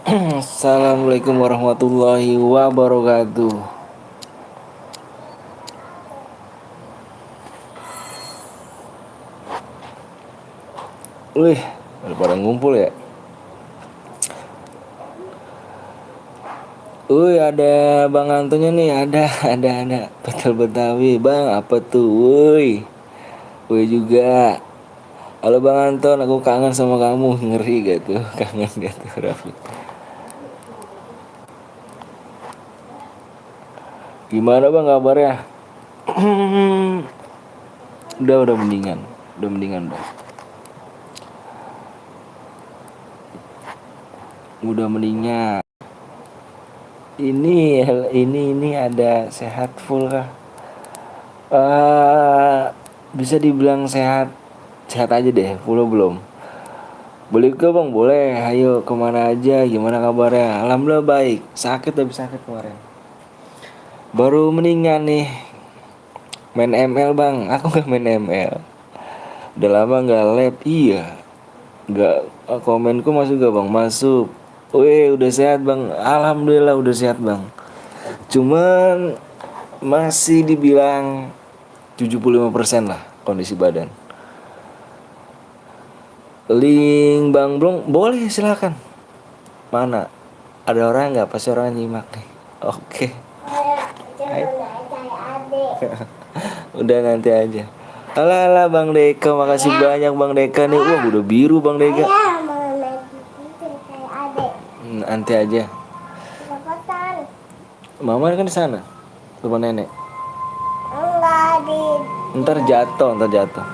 Assalamualaikum warahmatullahi wabarakatuh. Wih, udah pada ngumpul ya. Wih, ada Bang Antonnya nih, ada. Betul Betawi, Bang. Apa tuh? Wih juga. Halo Bang Anton, aku kangen sama kamu. Ngeri gak tuh? Kangen gak tuh, Raffi? Gimana Bang kabarnya? Udah mendingan. Udah mendingan, Bang. Udah mendingan. Ini ada sehat full kah? eh Bisa dibilang sehat. Sehat aja deh, full belum. Boleh ke Bang? Boleh. Ayo kemana aja? Gimana kabarnya? Alhamdulillah baik. Sakit tapi sakit kemarin. Baru meninggal nih. Main ML Bang. Aku gak main ML. Udah lama gak lab. Iya. Gak. Komenku masuk gak Bang? Masuk. Wih udah sehat Bang. Alhamdulillah udah sehat Bang. Cuman masih dibilang 75% lah kondisi badan. Link Bang Blong boleh silakan. Mana? Ada orang nggak? Pasti orang nyimak nih. Oke. Udah nanti aja. Alah Bang Deka, makasih banyak Bang Deka nih. Wah udah biru Bang Deka. Nanti aja. Mama kan di sana, rumah nenek. Enggak di. Ntar jatuh.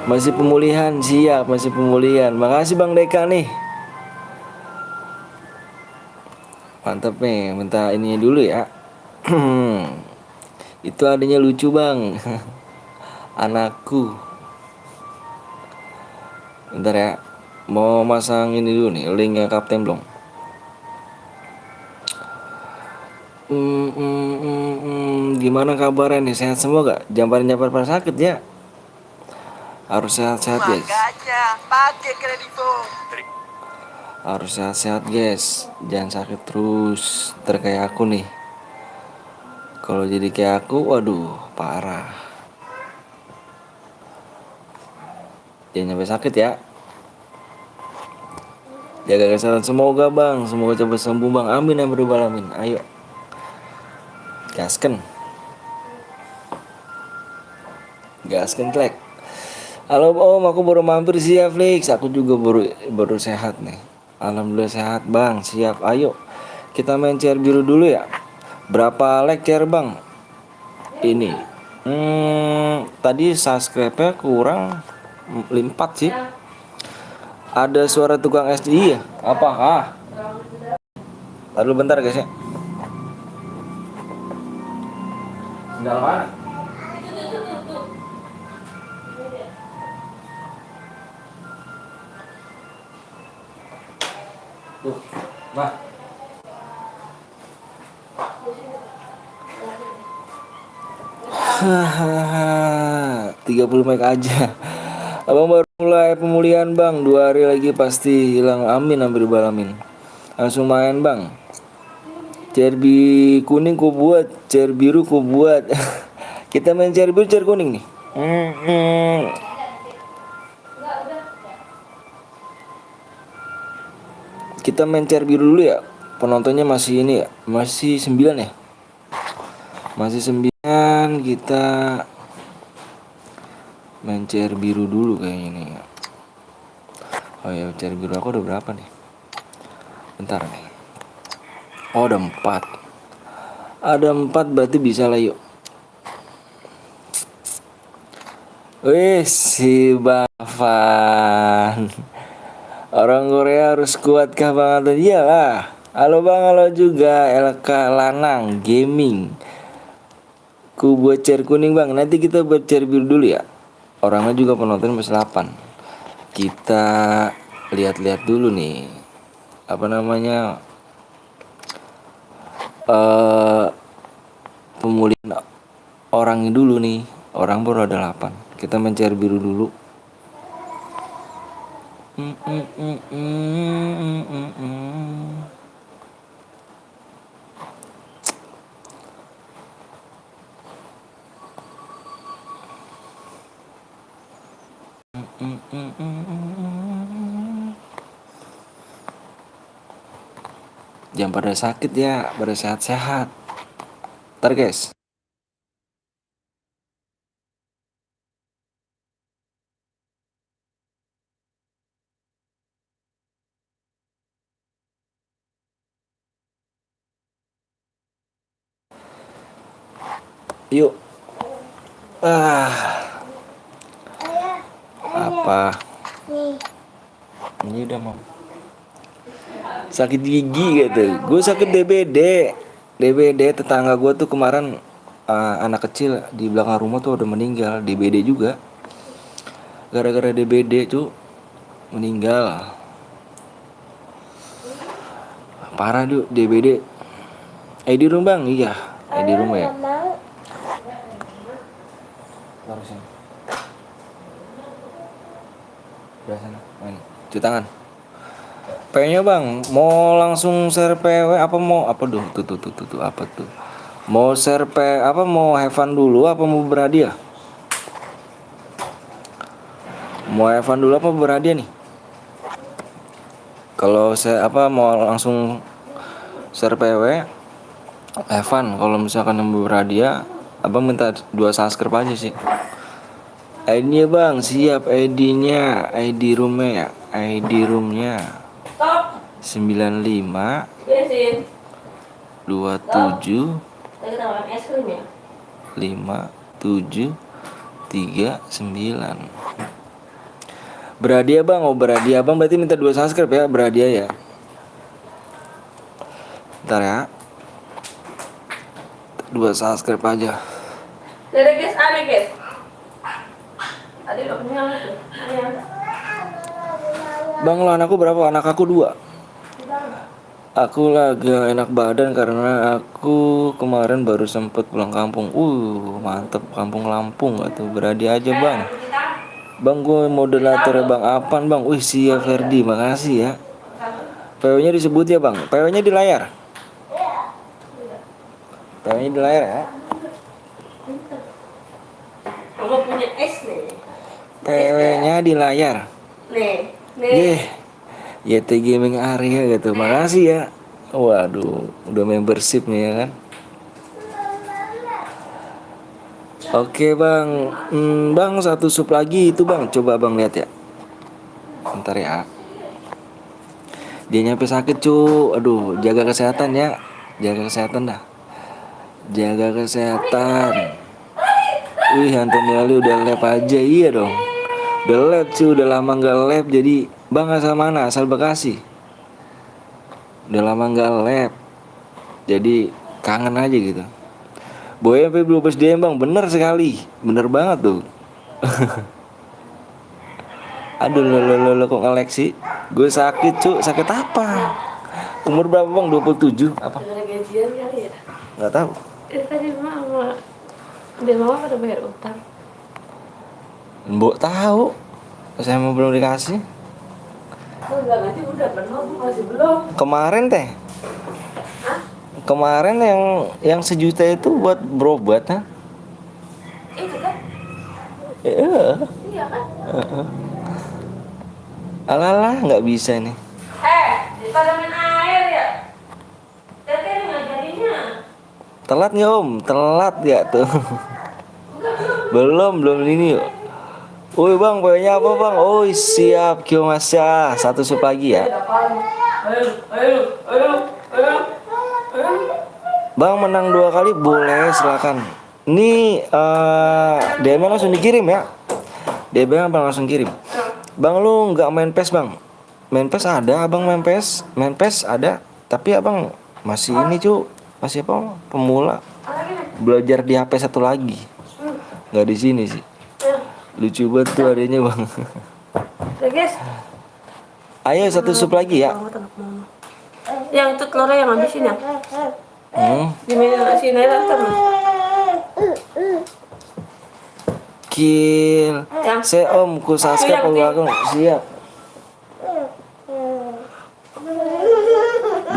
Masih pemulihan, siap, masih pemulihan. Makasih Bang Deka nih. Mantap nih, minta ini dulu ya. Itu adanya lucu Bang. Anakku. Bentar ya. Mau masang ini dulu nih, linknya Kapten Blong. Gimana kabarnya nih? Sehat semua gak? Jangan pada sakit ya. Harus sehat-sehat guys. Harus sehat-sehat guys. Jangan sakit terus. Kayak aku nih. Kalau jadi kayak aku, waduh, parah. Jangan sampai sakit ya. Jaga kesehatan semoga Bang. Semoga cepat sembuh Bang. Amin ya rabbal alamin. Ayo. Gasken Klek. Halo Om, aku baru mampir sih ya Flix. Aku juga baru sehat nih. Alhamdulillah sehat Bang. Siap. Ayo. Kita main chair biru dulu ya. Berapa like chair Bang? Ini. Tadi subscribe-nya kurang 4 sih. Ada suara tukang SDI ya? Apa? Lalu bentar guys ya. Enggak mana? Tuh, mah. Hahaha, 30 mic aja. Abang baru mulai pemulihan Bang. 2 hari lagi pasti hilang. Amin hampir balamin. Langsung main Bang. Chair kuning ku buat, chair biru ku buat. Kita main chair biru, chair kuning nih. Kita main chair biru dulu ya. Penontonnya masih ini ya. Masih 9 ya. Masih 9. Kita main chair biru dulu kayaknya nih. Oh ya, chair biru aku udah berapa nih? Bentar nih. Oh ada 4. Ada 4 berarti bisa lah yuk. Wih si Bafan. Orang Korea harus kuat kah Bang Anton? Iyalah. Halo Bang, halo juga LK Lanang Gaming. Ku buat chair kuning Bang. Nanti kita buat chair biru dulu ya. Orangnya juga penonton masih 8. Kita lihat-lihat dulu nih. Apa namanya? Pemulihan orangnya dulu nih. Orang baru ada 8. Kita main chair biru dulu. Mm, mm, mm, mm, mm, mm. Mm, mm, mm, mm. Jangan pada sakit ya, pada sehat-sehat. Ntar guys. Yuk. Apa? Ini udah mau. Sakit gigi gitu. Gue sakit DBD. DBD tetangga gue tuh kemarin anak kecil di belakang rumah tuh udah meninggal. DBD juga. Gara-gara DBD tuh meninggal. Parah tuh DBD. Di rumah bang, iya. Di rumah ya. Taruh sini. Udah sana, main. Cuci tangan. P-nya bang, mau langsung share PW apa mau apa tuh apa tuh? Mau share P apa mau have fun dulu apa mau berhadiah? Mau have fun dulu apa berhadiah nih? Kalau saya apa mau langsung share PW have fun. Kalau misalkan yang berhadiah abang minta 2 subscribe aja sih. ID-nya bang, siap ID-nya, ID roomnya ya, ID roomnya 95 27 5739. Berhadiah bang, berhadiah bang berarti minta 2 subscribe ya, berhadiah ya. Ntar ya, 2 subscribe aja. Dari guys, ada guys. Tadi udah kenyang tuh. Bang lo anakku berapa? Anak aku 2. Aku lagi enak badan karena aku kemarin baru sempet pulang kampung. Mantep kampung Lampung atau berhadiah aja bang. Bang gue moderator bang Apan bang. Siap Ferdi, makasih ya. PW-nya disebut ya bang. PW-nya di layar. PW-nya di layar ya. Kamu punya es nih. PW-nya di layar. Nih. YT Gaming Area gitu. Makasih ya. Waduh, udah membership nih ya kan. Oke bang, bang 1 sup lagi itu bang. Coba bang lihat ya. Bentar ya. Dia nyampe sakit cu. Aduh, jaga kesehatan ya. Jaga kesehatan dah. Jaga kesehatan. Anthony Ali udah lab aja. Iya dong. Udah lab cu, udah lama gak lab. Jadi bang asal mana? Asal Bekasi. Udah lama gak lab. Jadi kangen aja gitu. Boy sampai 12 DM bang, bener sekali. Bener banget tuh. Aduh lo kok nge-lag sih? Gue sakit cu, sakit apa? Umur berapa bang? 27 apa? Ada gajian kali ya? Gak tahu. Tadi mama. Dia mama pada bayar utang. Mbok tahu. Saya mau belum dikasih. Udah nanti udah penuh, masih belum. Kemarin teh. Hah? Kemarin yang 1 juta itu buat berobat ha? Itu kan? Iya kan? Alah nggak bisa nih. Pada main air ya? Teteh ngajarinnya. Telat nggak om? Telat nggak tuh? belum ini yuk. Bang, pokoknya apa bang? Siap Kiyomasa. 1 sup lagi ya. Ayo. Bang menang 2 kali boleh silakan. Ini DM langsung dikirim ya. DM abang langsung kirim. Bang lu nggak main PES bang? Main PES ada abang main PES. Main PES ada. Tapi abang masih ini cu. Masih apa? Pemula. Belajar di HP 1 lagi. Nggak di sini sih. Lucu banget tuh adanya bang. Udah guys. Ayo 1 sup lagi ya. Yang itu telurnya yang habisin ya? Gimana sih Naila kan? Kill. Saya om ku subscribe aku siap.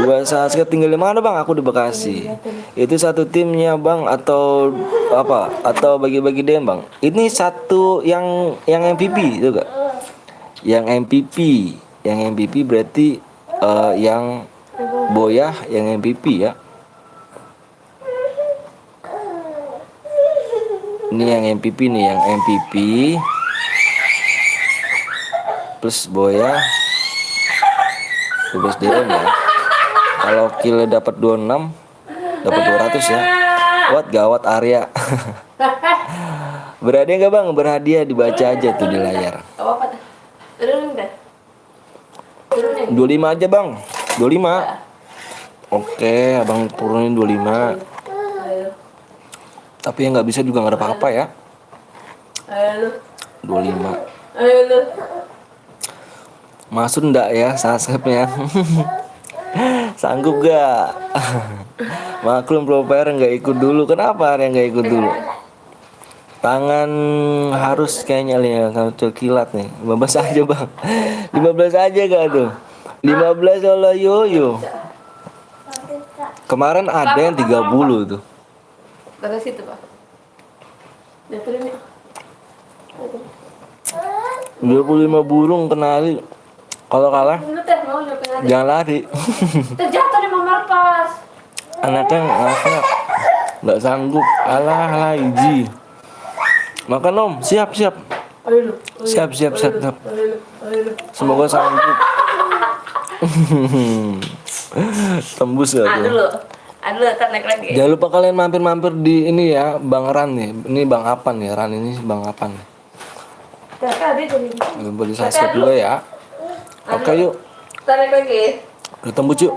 Dua Sasuke tinggal di mana bang? Aku di Bekasi. Itu satu timnya bang atau apa? Atau bagi-bagi DM bang? Ini satu yang MVP itu gak? Yang MVP, yang MVP berarti yang Boyah yang MVP ya. Ini yang MVP nih, yang MVP plus Boyah 12 DM ya. Kalau kill dapat 26, dapat 200 ya. What gawat Arya. Berhadiah enggak bang? Berhadiah dibaca aja tuh di layar. Apa? Turunin deh. Turunin. 25 aja bang. 25. Oke, abang turunin 25. Ayo. Tapi yang nggak bisa juga nggak ada apa-apa ya. Ayo. 25. Ayo lu. Masuk enggak ya Sasepnya? Sanggup gak? Maklum pro player nggak ikut dulu. Kenapa yang nggak ikut dulu? Tangan harus kayaknya nih satu kilat nih. 15 aja bang. 15 aja gak tuh? 15 kalau yoyo. Kemarin ada yang 30 tuh. Dari situ pak. Dia turunin. 25 burung kenali. Kalau kalah Lu teh mau nyopin aja. jangan lari. Terjatuh di mama lepas. Anaknya nggak sanggup. Alah iji. Makan om, siap. Ayo lu. Siap. Ayo lu. Semoga sanggup. Tembus ya tuh. Aduh, ntar naik lagi. Jangan lupa kalian mampir-mampir di ini ya, Bang Ran nih. Ini Bang Apan nih, Ran ini Bang Apan. Tadi jadi. Boleh subscribe juga ya. Oke yuk, Ntar naik lagi. yuk tembus yuk.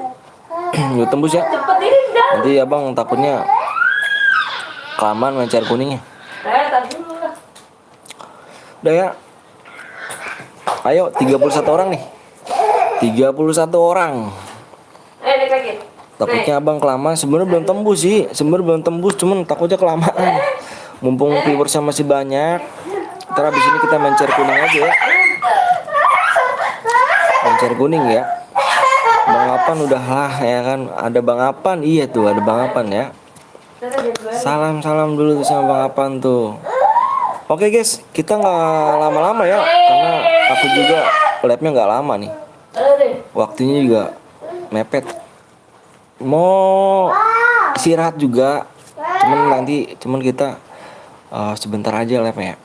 Yuk tembus ya. Cepet ini dah. Nanti abang takutnya kelamaan main cair kuningnya. Tadi dulu lah. Udah ya. Ayo 31 orang nih. 31 orang. Naik lagi. Takutnya abang kelamaan. Sebenarnya belum tembus sih. Cuman takutnya kelamaan. Mumpung viewersnya masih banyak. Ntar abis ini kita main cair kuning aja ya. Main cair kuning ya. Bang Apan udah lah ya kan. Ada Bang Apan. Iya tuh ada Bang Apan ya. Salam dulu tuh sama Bang Apan tuh. Oke guys, kita nggak lama-lama ya, karena aku juga labnya nggak lama nih. Waktunya juga mepet. Mau istirahat juga, cuman kita sebentar aja labnya.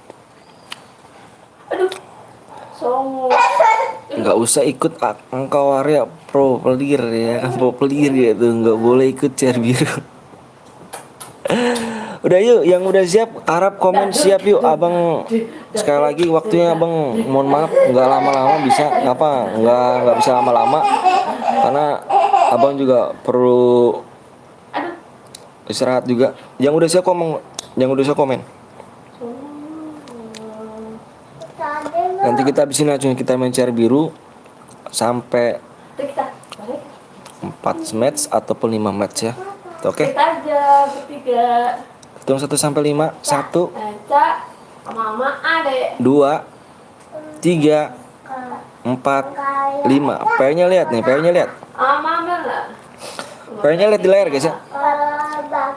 Aduh. Songo. Nggak usah ikut engkau Arya pro player ya, pro player gitu, nggak boleh ikut share biru. Udah yuk, yang udah siap harap komen siap yuk abang. Sekali lagi waktunya abang mohon maaf nggak lama-lama bisa nggak bisa lama-lama karena abang juga perlu istirahat juga. Yang udah siap komen. Nanti kita habisin aja kita main cair biru sampai 4 match ataupun 5 match ya. Oke. Kita aja bertiga. Hitung 1 sampai 5. 1 Cak, mama adek. 2 3 4 5. P-nya lihat nih, P-nya lihat. Mama lah. P-nya lihat di layar guys ya.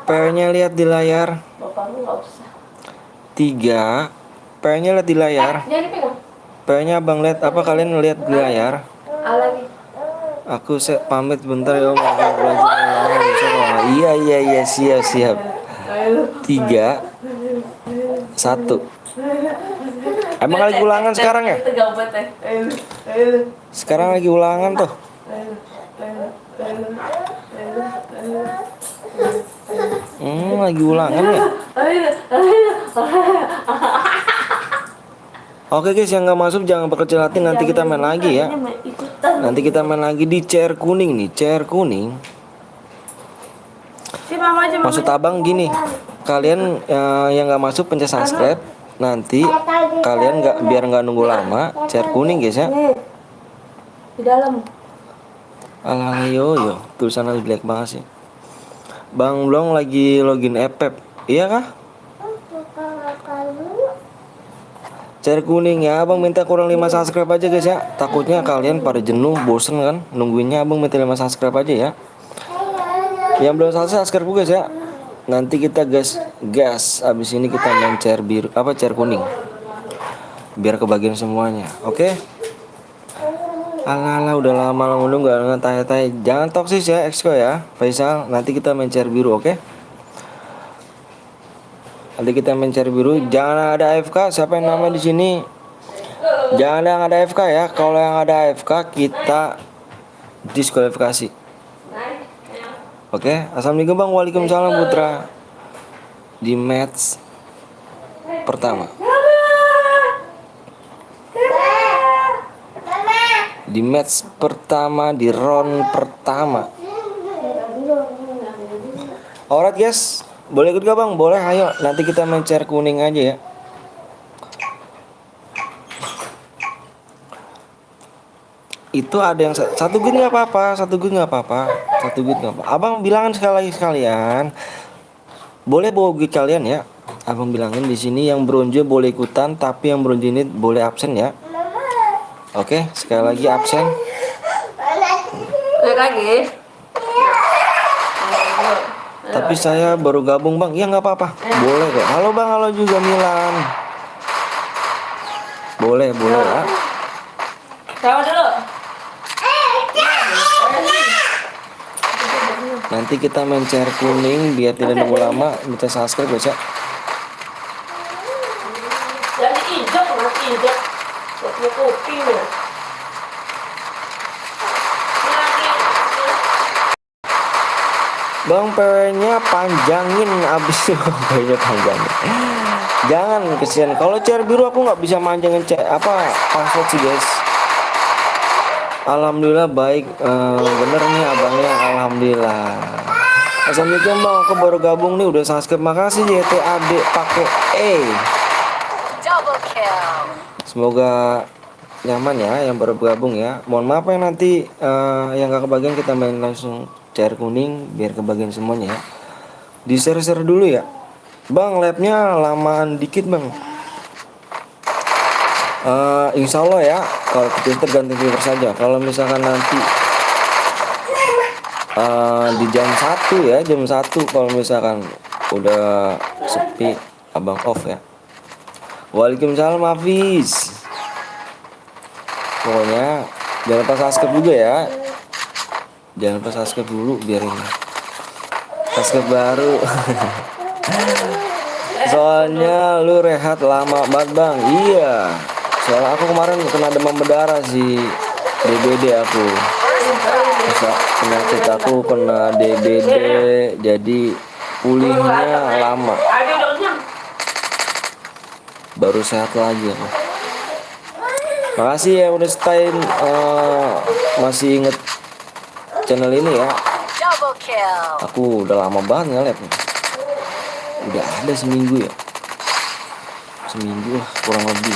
P-nya lihat di layar. Bapakmu nggak usah. 3. P-nya lihat di layar. Jangan dipegang. P-nya abang lihat apa kalian lihat di layar? Lagi. Aku pamit bentar ya om. Iya siap. 3 1. Emang lagi ulangan sekarang ya? Sekarang lagi ulangan tuh. Lagi ulangan ya. Oke guys, yang nggak masuk jangan berkecil hati, nanti kita main lagi ya. Nanti kita main lagi di chair kuning nih, chair kuning. Si mama aja. Maksud abang gini, kalian yang nggak masuk pencet subscribe, nanti kalian biar nggak nunggu lama, chair kuning guys ya. Di dalam. Alah yo, tulisannya jelek banget sih. Bang Blong lagi login Epep, iya kah? Chair kuning ya, abang minta kurang 5 subscribe aja guys ya. Takutnya kalian pada jenuh, bosen kan nungguinnya, abang minta 5 subscribe aja ya. Yang belum subscribe guys ya. Nanti kita gas abis ini kita main chair biru, chair kuning, biar kebagian semuanya. Oke. Alah udah lama lu nggak tanya-tanya. Jangan toksis ya Exco ya Faisal. Nanti kita main chair biru, oke? Nanti kita main chair biru. Jangan ada AFK. Siapa yang nama di sini? Jangan yang ada AFK ya. Kalau yang ada AFK kita diskualifikasi. Oke, assalamualaikum bang. Waalaikumsalam Putra. Di match pertama. Di match pertama, di round pertama. Alright guys, boleh ikut gak bang? Boleh, ayo. Nanti kita main chair kuning aja ya. Itu ada yang satu git nggak apa-apa, satu git nggak apa-apa. Abang bilangin sekali lagi sekalian, boleh bawa git kalian ya. Abang bilangin di sini yang bronze boleh ikutan, tapi yang bronze ini boleh absen ya. Oke, sekali lagi absen. Lagi. Tapi saya baru gabung bang, ya nggak apa-apa, boleh kok. Halo bang, halo juga Milan. Boleh ya. Sama dulu. Nanti kita main chair kuning biar tidak nunggu lama. Minta subscribe guys ya. Jadi hijau, masih hijau. Buat kuping ya. Bang PW-nya panjangin abis itu PW-nya panjangin. Jangan kesian. Kalau chair biru aku nggak bisa manjangin password sih guys. Alhamdulillah baik, bener nih abangnya, alhamdulillah. Assalamualaikum bang, aku baru gabung nih udah subscribe, makasih JTAD pakai Double kill. Semoga nyaman ya yang baru gabung ya. Mohon maaf yang nanti yang gak kebagian, kita main langsung chair kuning biar kebagian semuanya ya. Di share dulu ya bang, labnya lamaan dikit bang. Insya Allah ya, kalau Twitter ganti Twitter saja. Kalau misalkan nanti di jam 1 ya, jam 1 kalau misalkan udah sepi, abang off ya. Waalaikumsalam Hafiz. Pokoknya jangan lupa subscribe juga ya. Jangan lupa subscribe dulu biar ini subscribe baru. Soalnya lu rehat lama banget bang. Iya, soalnya aku kemarin kena demam berdarah sih, DBD aku. Penyakit aku kena DBD, jadi pulihnya lama. Baru sehat lagi aku. Makasih ya udah stay masih inget channel ini ya. Double kill. Aku udah lama banget nge-live. Udah ada seminggu ya. Seminggu lah kurang lebih.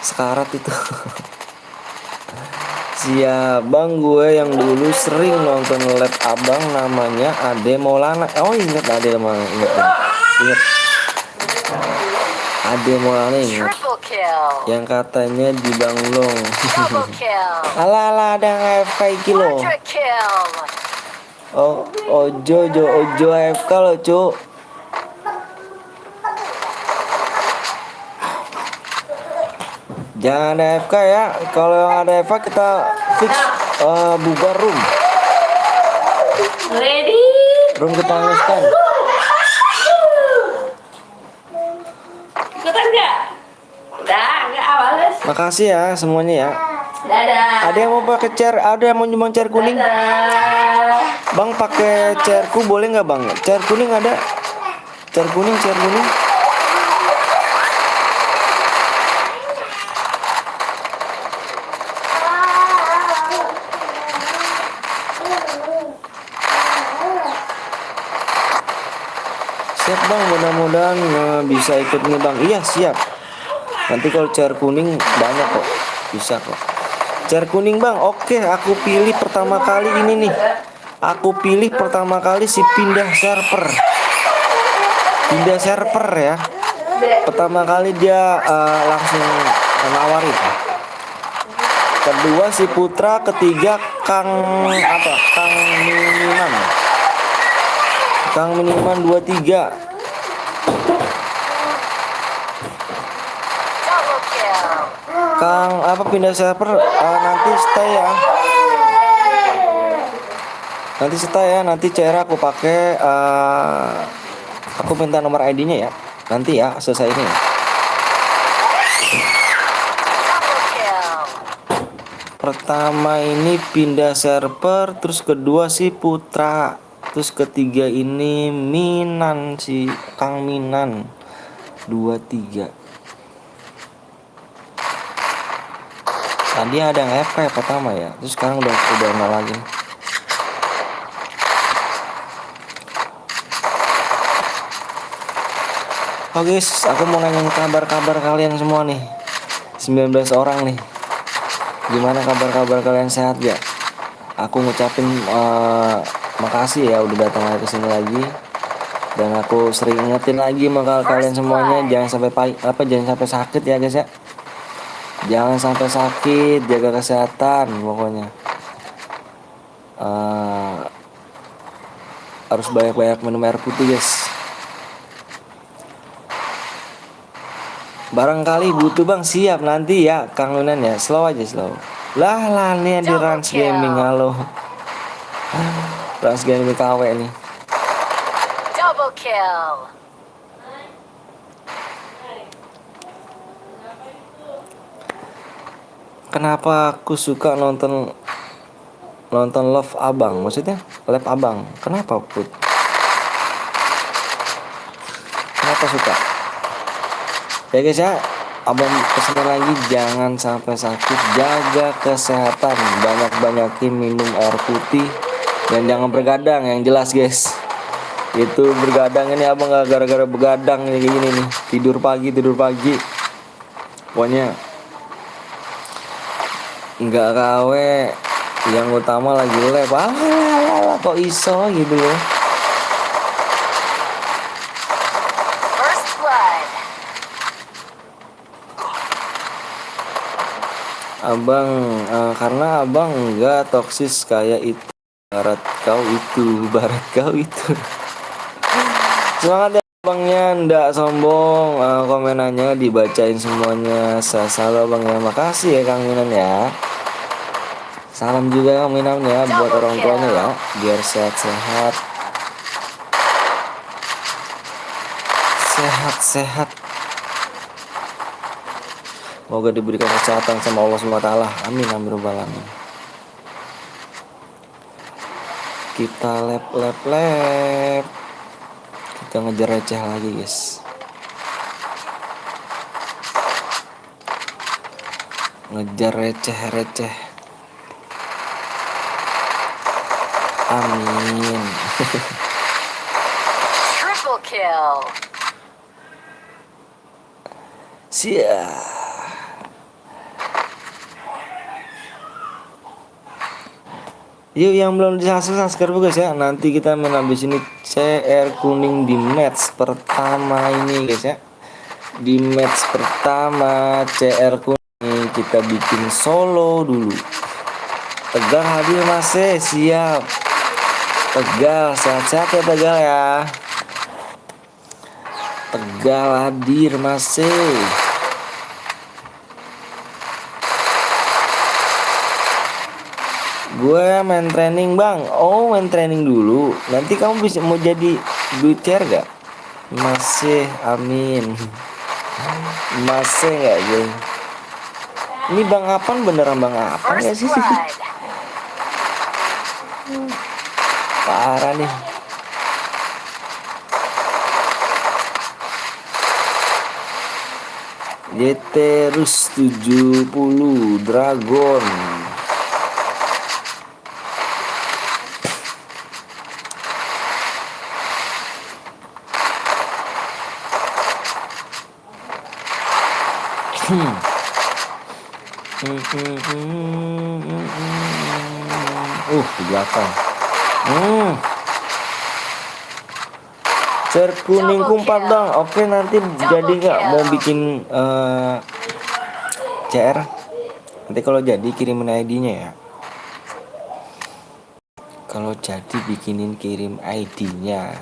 Sekarat itu. Siap bang, gue yang dulu sering nonton live abang namanya Ade Maulana. Oh inget Ade Maulana, inget. Ade Maulana inget. Triple kill. Yang katanya di Banglong. Double kill. Ala ada yang AFK iki lo. Quadra kill. Oh, Ojo AFK lo cu. Jangan ada AFK ya. Kalau yang ada AFK kita fix bubar room. Ready? Room kita hangiskan. Ikutan nggak? Udah, nggak awalnya. Makasih ya semuanya ya. Dadah. Ada yang mau pakai chair, ada yang mau nyumbang chair kuning. Dadah. Bang pakai chairku boleh nggak bang? Chair kuning ada. Chair kuning. Siap bang, mudah-mudahan bisa ikut nih bang. Iya siap. Nanti kalau chair kuning banyak kok, bisa kok. Chair kuning bang, oke. Aku pilih pertama kali ini nih. Aku pilih pertama kali si pindah server ya. Pertama kali dia langsung menawarin. Kedua si Putra, ketiga Kang Miniman. Kang Miniman 23. Double kill. Kang pindah server, nanti stay ya. Nanti cara aku pakai, aku minta nomor ID-nya ya. Nanti ya selesai ini ya. Double kill. Pertama ini pindah server, terus kedua si Putra, terus ketiga ini Minan, si Kang Minan 23. Tadi ada yang FK pertama ya, terus sekarang udah nol lagi. Oke guys, aku mau nanyain kabar kalian semua nih. 19 orang nih. Gimana kabar kalian, sehat gak? Aku ngucapin makasih ya udah datang lagi ke sini lagi. Dan aku sering ingetin lagi sama kalian semuanya, jangan sampai sakit ya guys ya. Jangan sampai sakit, jaga kesehatan pokoknya. Harus banyak-banyak minum air putih guys. Barangkali butuh bang, siap nanti ya Kang Lunan ya. Slow aja slow. Lah nih di Rans Gaming, halo. Rans Gaming KW nih. Double kill. Kenapa aku suka nonton Love Abang? Maksudnya Love Abang. Kenapa Put? Kenapa suka? Ya guys ya, abang pesan lagi, jangan sampai sakit, jaga kesehatan, banyak-banyakin minum air putih, dan jangan bergadang, yang jelas guys. Itu bergadang ini abang gak gara-gara begadang kayak gini nih, tidur pagi, pokoknya nggak kawe, yang utama lagi lab, kok iso gitu loh. First blood. Abang, karena abang enggak toksis kayak itu. Barat kau itu. Semangat ya abangnya, ndak sombong. Komenannya dibacain semuanya. Selalu abang ya. Makasih ya Kang Minan ya. Salam juga Kang Minan ya buat orang tuanya ya, biar sehat-sehat. Sehat-sehat. Semoga diberikan kesehatan sama Allah SWT. Amin amin robbal alamin. Kita lap. Kita ngejar receh lagi guys. Ngejar receh. Amin. Triple kill. Siap. Yuk yang belum subscribe guys ya. Nanti kita main habis ini CR kuning di match pertama ini guys ya. Di match pertama CR kuning kita bikin solo dulu. Tegal hadir masih siap. Tegal sehat-sehat ya Tegal ya. Tegal hadir masih. Gue main training bang. Oh main training dulu. Nanti kamu bisa mau jadi duit share gak? Masih, amin. Masih gak gue? Ini Bang Apan beneran Bang Apan gak First sih? blood. Parah nih. Yeterus 70 Dragon. Di belakang. Share kuning kumpat bang. Oke nanti jadi nggak mau bikin CR? Nanti kalau jadi kirimin ID-nya ya. Kalau jadi bikinin kirim ID-nya.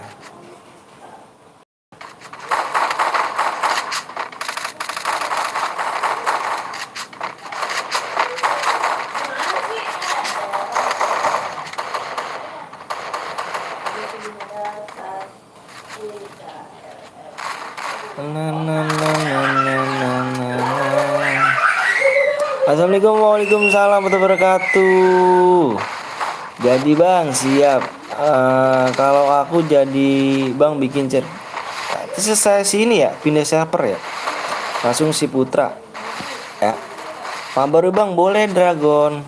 Assalamualaikum waalaikumsalam warahmatullahi wabarakatuh. Jadi bang siap. Kalau aku jadi bang bikin chat. Terus saya sini ya pindah server ya. Langsung si Putra. Ya. Pak baru bang boleh Dragon.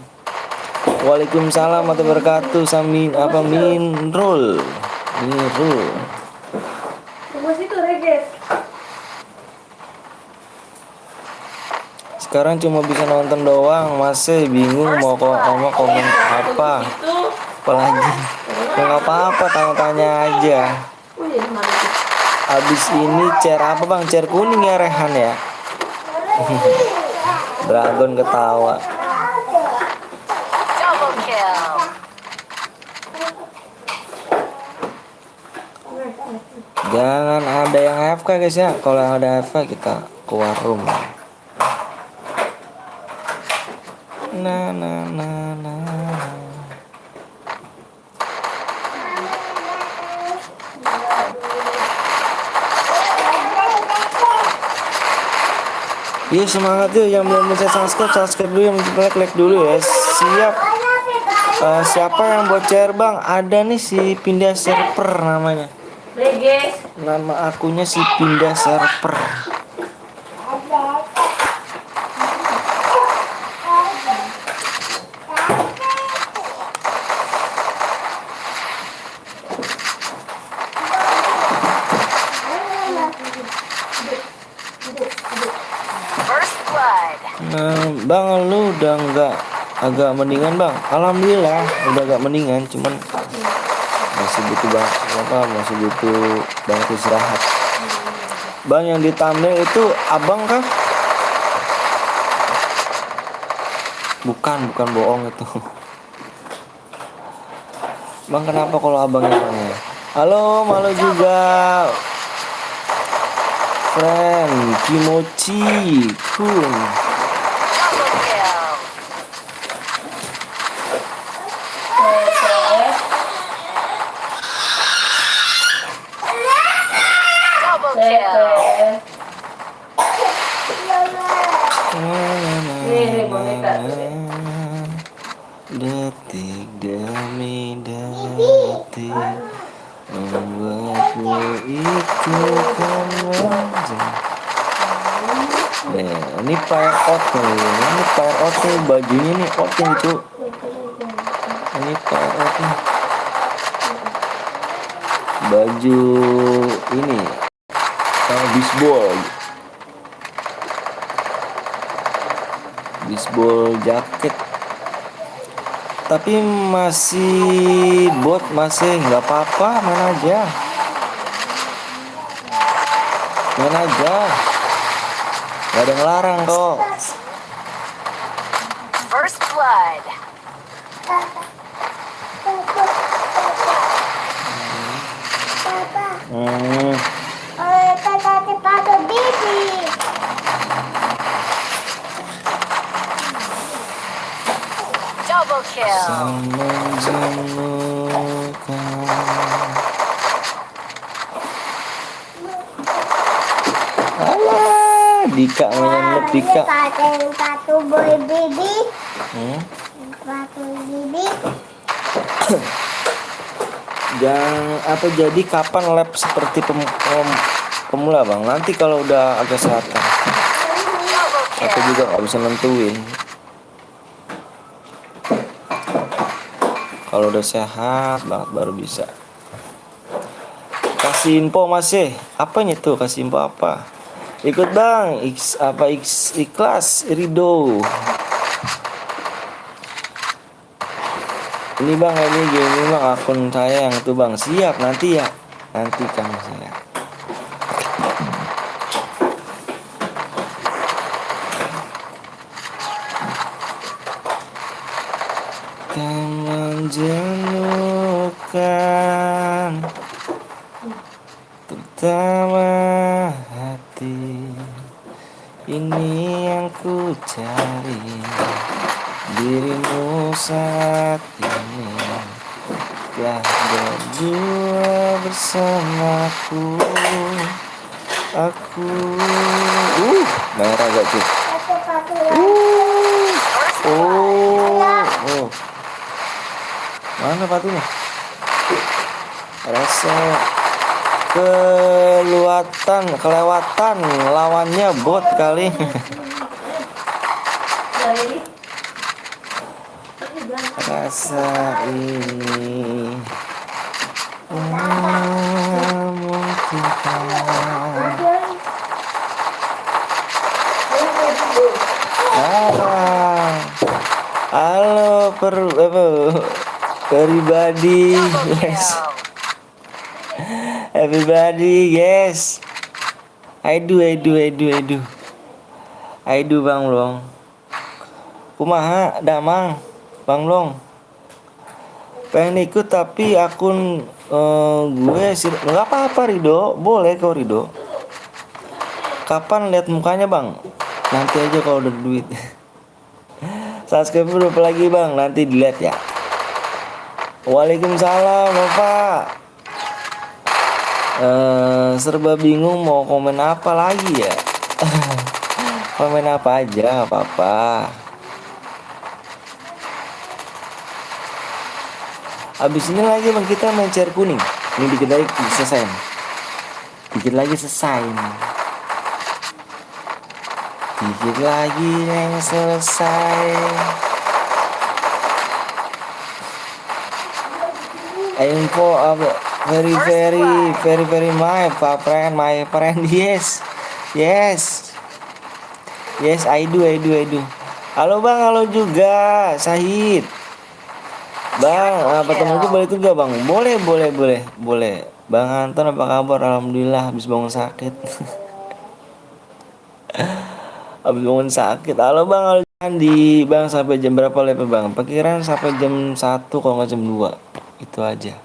Waalaikumsalam warahmatullahi wabarakatuh. Samin apa Minrul. Minrul. Tunggu situ Reges. Sekarang cuma bisa nonton doang, masih bingung mau komen apa. Itu. Apalagi ya nggak apa-apa, tanya-tanya aja. Oh jadi mana sih? Abis ini chair apa bang? Chair kuning ya Rehan ya. Dragon ketawa. Double kill. Jangan ada yang AFK guys ya. Kalau yang ada AFK kita keluar rumah. Nah. Iya semangat yuk, yang belum bisa subscribe dulu, yang like dulu ya. Siap. Siapa yang buat share bang? Ada nih si pindah server namanya. Reges. Nama akunnya si pindah server. First blood. Nah, bang lu udah nggak agak mendingan bang? Alhamdulillah udah agak mendingan, cuman masih butuh masih butuh bangku istirahat. Bang yang di thumbnail itu abang kah? Bukan bohong itu. Bang kenapa kalau abangnya tanya? Halo, malu juga. Friend Kimochi Kun. Double kill. Double kill. Nih boneka. Detik demi detik membuatmu itu kan wajah. Nih, ini fire out nih. Ini fire out nih, bajunya nih out nih itu. Ini fire out nih. Baju ini sama baseball jaket. Tapi masih bot, masih nggak apa-apa, main aja, nggak ada yang ngelarang kok. First blood. Double kill. Alah, Dika mainan Dika. Satu boy baby. Hmm? Satu baby. Jangan jadi kapan lab seperti pemula bang? Nanti kalau udah agak sehatan. Aku juga nggak bisa nentuin. Kalau udah sehat banget baru bisa. Kasih info masih. Apanya tuh? Kasih info apa? Ikut bang. Ikhlas Rido. Ini bang, ini bang akun saya yang tuh bang. Siap nanti ya. nanti kamu saya. Kan menjenuhkan, terutama hati. Ini yang ku cari, dirimu saat ini telah berdua bersamaku. Aku merah gak tuh? Oh. Mana patunya? Rasa kelewatan lawannya bot kali. Rasa ini memungkinkan. Halo everybody, Double yes. kill. Everybody, yes. I do Bang Long. Kumaha damang Bang Long. Pengen ikut tapi akun gue sih nggak apa-apa Rido, boleh kok Rido. Kapan lihat mukanya Bang? Nanti aja kalau udah duit. Subscribe berapa lagi Bang? Nanti dilihat ya. Waalaikumsalam Bapak. Serba bingung mau komen apa lagi ya. Komen apa aja apa-apa. Abis ini lagi Bang kita main chair kuning. Ini dikit lagi selesai. Dikit lagi selesai. Dikit lagi yang selesai. Info apa? Very my friend, yes. I do. Halo Bang, halo juga Syahid. Bang, apa temanku balik juga Bang? Boleh. Bang Anton apa kabar? Alhamdulillah habis bangun sakit. Halo Bang, halo Andi. Bang sampai jam berapa live Bang? Perkiraan sampai jam 1 kalau nggak jam 2. Itu aja.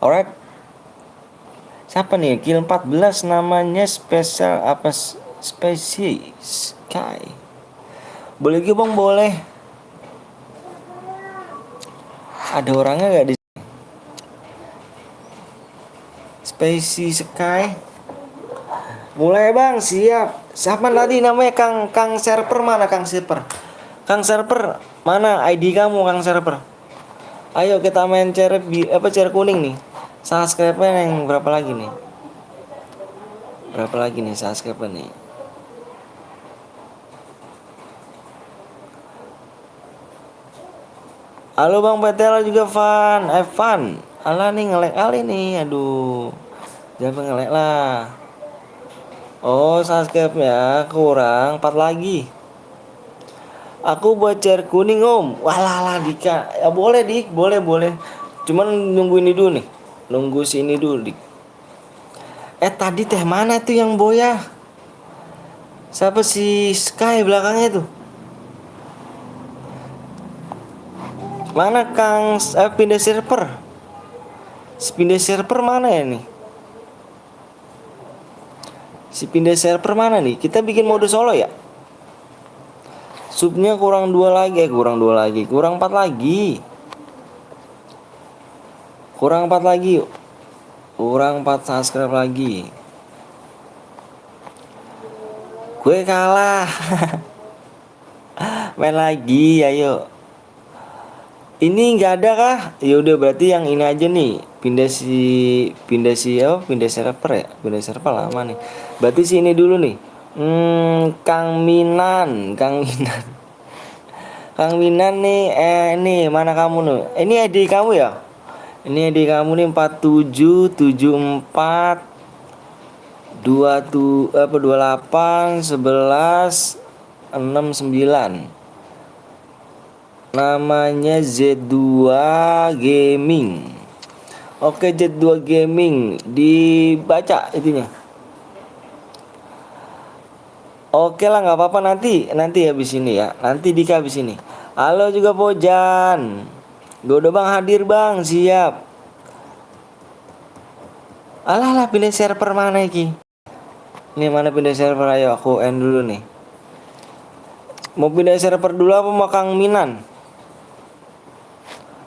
Alright. Siapa nih? Kill 14 namanya spesial apa? Spesies Sky. Boleh gitu Bang, boleh. Ada orangnya gak di Spesies Sky? Mulai Bang, siap. Siapa tadi namanya Kang Server mana Kang Server? Kang Server, mana ID kamu Kang Server? Ayo kita main chair kuning nih. Subscribe-nya yang berapa lagi nih? Subscribe nih? Halo Bang Petela juga Fun. Alah nih ngelek kali nih. Aduh. Jangan ngelek lah. Oh, subscribe-nya kurang 4 lagi. Aku buat chair kuning Om. Walah Dika. Ya boleh Dik, boleh. Cuman nunggu ini dulu nih. Nunggu sini dulu Dik. Tadi teh mana tuh yang boya? Siapa si Sky belakangnya tuh? Mana Kang pindah server? Pindah server mana ya nih? Si pindah server mana nih? Kita bikin mode solo ya? Subnya kurang 2 lagi. Kurang 4 lagi. Kurang 4 subscribe lagi. Gue kalah. Main lagi, ayo. Ini nggak ada kah? Ya udah berarti yang ini aja nih. Pindah server ya. Pindah server lama nih. Berarti sini dulu nih. Kang Minan nih. Nih mana kamu nih? Ini ID kamu ya? Ini ID kamu nih 4774 28 11 69. Namanya Z2 Gaming. Oke, Z2 Gaming dibaca itunya. Oke lah, nggak apa-apa, nanti habis ini ya. Nanti Dika habis ini. Halo juga Pojan. Gue udah bang hadir bang, siap. Alah lah, pindah server mana iki? Ini mana pindah server, ayo aku end dulu nih. Mau pindah server dulu apa mau Kang Minan?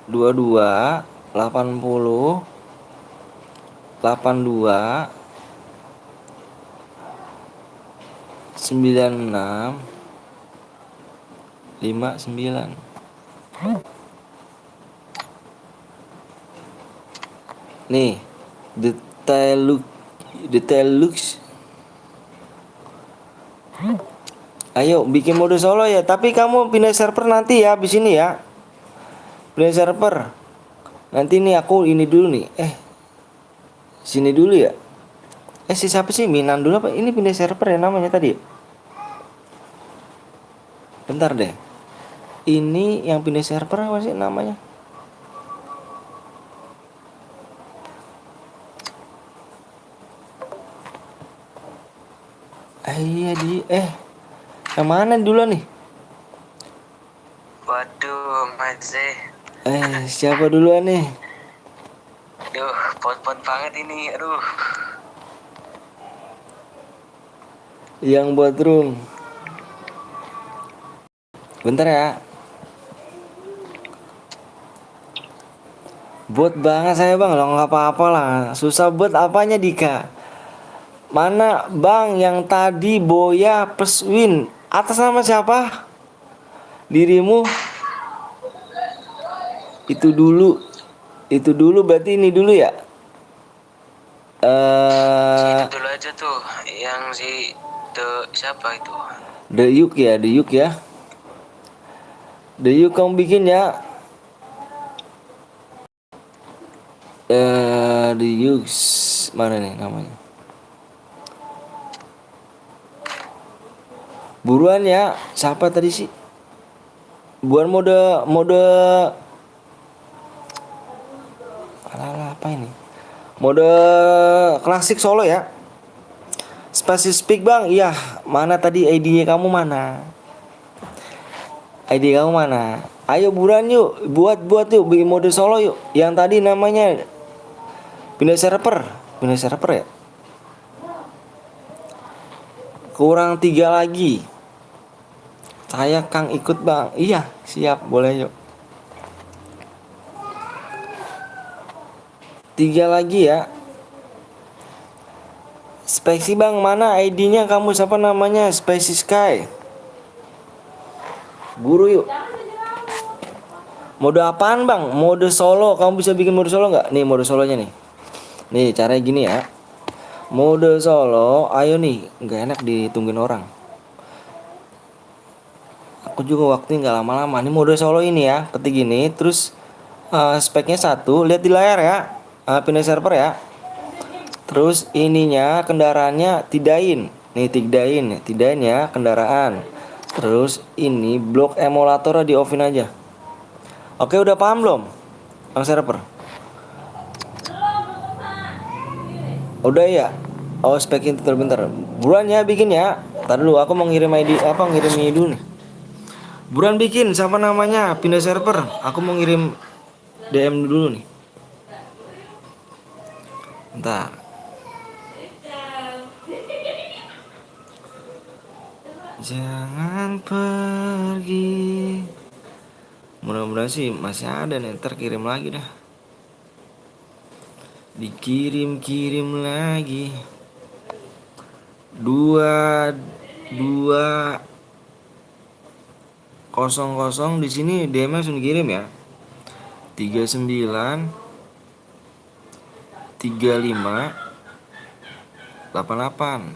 22 80 82 96 59. Nih, detail looks. Ayo bikin mode solo ya, tapi kamu pindah server nanti ya habis ini ya. Pindah server. Nanti nih aku ini dulu nih. Sini dulu ya. Si siapa sih, Minan dulu apa? Ini pindah server ya namanya tadi. Bentar deh. Ini yang pindah server apa sih namanya? Iya yang mana dulu nih? Waduh, Mas Z. Siapa duluan nih? Duh, pot-pot banget ini. Aduh. Yang buat room. Bentar ya. Bot banget saya bang, lo nggak apa-apa lah. Susah bot apanya Dika? Mana bang yang tadi Boya Peswin? Atas nama siapa? Dirimu? Itu dulu berarti ini dulu ya? Itu dulu aja tuh, yang si siapa itu? The Yuk ya. The Yuk kamu bikin ya. The Yuk mana nih namanya? Buruan ya. Siapa tadi sih? Buat mode alah apa ini? Mode klasik solo ya. Spesifik bang, iya. Mana tadi ID-nya kamu mana? ID kamu mana? Ayo buruan yuk, buat yuk bikin mode solo yuk. Yang tadi namanya pindah server ya. Kurang 3 lagi. Saya Kang ikut bang. Iya siap, boleh yuk. 3 lagi ya. Spesi bang, mana ID-nya kamu, siapa namanya? Spesi Sky. Buru yuk. Mode apaan bang? Mode solo. Kamu bisa bikin mode solo nggak? Nih mode solonya nih. Nih caranya gini ya. Mode solo, ayo nih. Nggak enak ditungguin orang. Aku juga waktunya nggak lama-lama. Ini mode solo ini ya. Ketik gini, terus speknya 1. Lihat di layar ya. Pindah server ya. Terus ininya kendaraannya tidain. Nih tidain ya kendaraan. Terus ini blok emulator di offin aja. Oke, udah paham belum? Bang server. Udah ya. Oh, spekin bentar. Buruan ya bikin ya. Ntar dulu aku mau ngirim ID ngirim ini dulu nih. Buruan bikin, siapa namanya? Pindah server. Aku mau ngirim DM dulu nih. Bentar. Jangan pergi. Mudah-mudahan sih masih ada nih. Ntar kirim lagi dah. Dikirim lagi. 2200 di sini DM langsung dikirim ya. 39 35 88.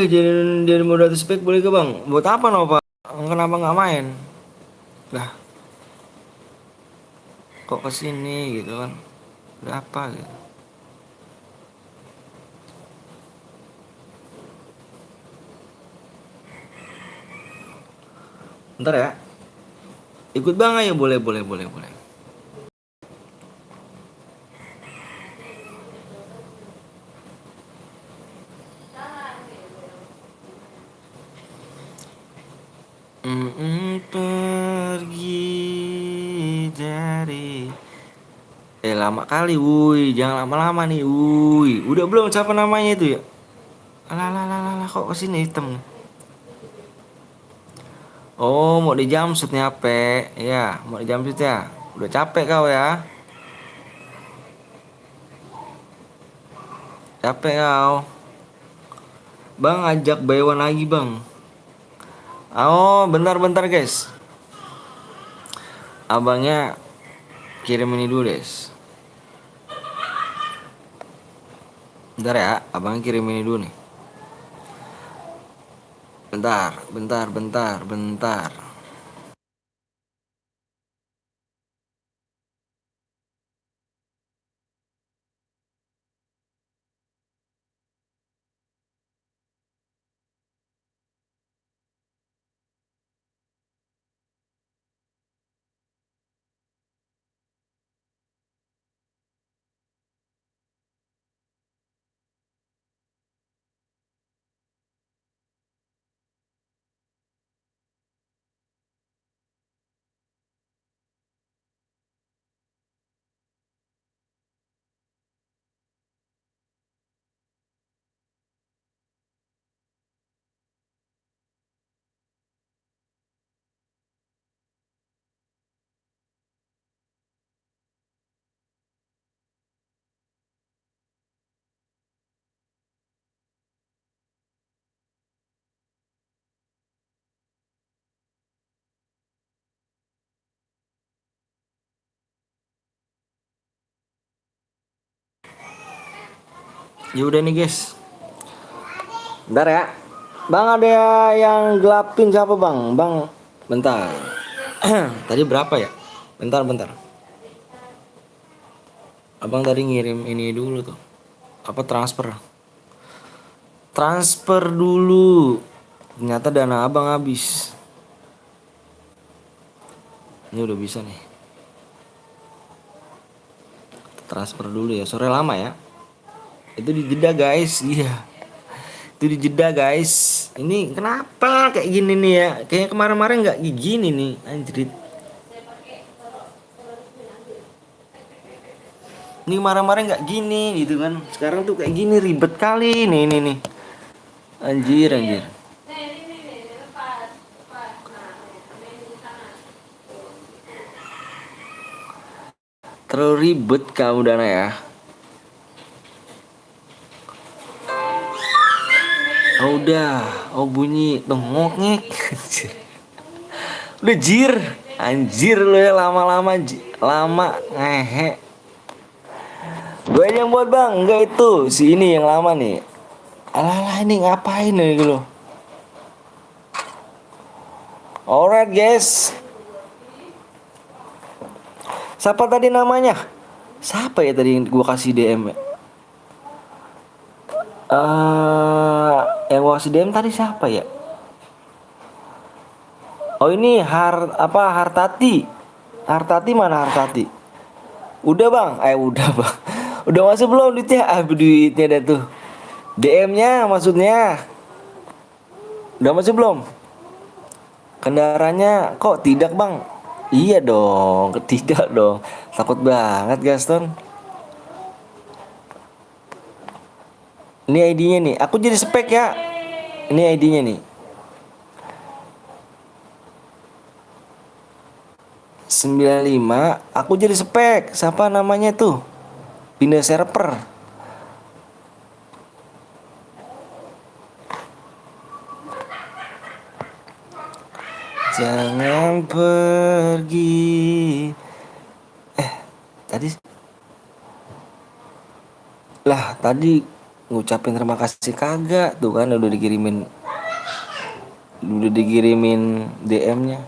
Jadi modal spek boleh ke bang? Buat apa Nova? Kenapa nggak main? Lah, kok kesini gitu kan? Udah apa gitu? Bentar ya. Ikut bang ayo, boleh. Pergi dari lama kali, wuih, jangan lama-lama nih, wuih. Udah belum siapa namanya itu ya? Alah, kok kesini hitam nih? Oh, mau di jumpsuit nih apa? Ya, mau di jumpsuit ya. Udah capek kau ya? Capek kau? Bang, ajak Baywan lagi bang. Oh, bentar guys. Abangnya kirim ini dulu guys. Bentar ya, abang kirim ini dulu nih. Bentar. Ya udah nih guys. Bentar ya. Bang, ada yang gelapin siapa bang? Bang, bentar. Tadi berapa ya? Bentar. Abang tadi ngirim ini dulu tuh. Apa transfer? Transfer dulu. Ternyata dana abang habis. Ini udah bisa nih. Transfer dulu ya. Sore lama ya. Itu di jeda guys. Iya. Itu di jeda guys. Ini kenapa kayak gini nih ya? Kayaknya kemarin-kemarin nggak gini nih. Anjrit. Ini kemarin-kemarin nggak gini gitu kan. Sekarang tuh kayak gini ribet kali nih. Anjir. Terlalu ribet kamu Dana ya. Oh udah, bunyi ngek. Udah jir, anjir lo ya lama-lama lama ngehe. Gue aja yang buat bang, enggak itu si ini yang lama nih. Alah ini ngapain nih lo? Alright guys. Siapa tadi namanya? Siapa ya tadi yang gue kasih DM ya? Yang gue kasih DM tadi siapa ya? Oh ini Hartati. Hartati mana Hartati? Udah bang, udah bang. Udah masuk belum duitnya? Duitnya ada tuh. DM-nya maksudnya. Udah masuk belum? Kendaraannya kok tidak bang? Iya dong, tidak dong. Takut banget Gaston. Ini ID-nya nih. Aku jadi spek ya. Ini ID-nya nih. 95. Aku jadi spek. Siapa namanya tuh? Pindah server. Jangan pergi. Tadi ngucapin terima kasih kagak tuh kan udah digirimin DM-nya.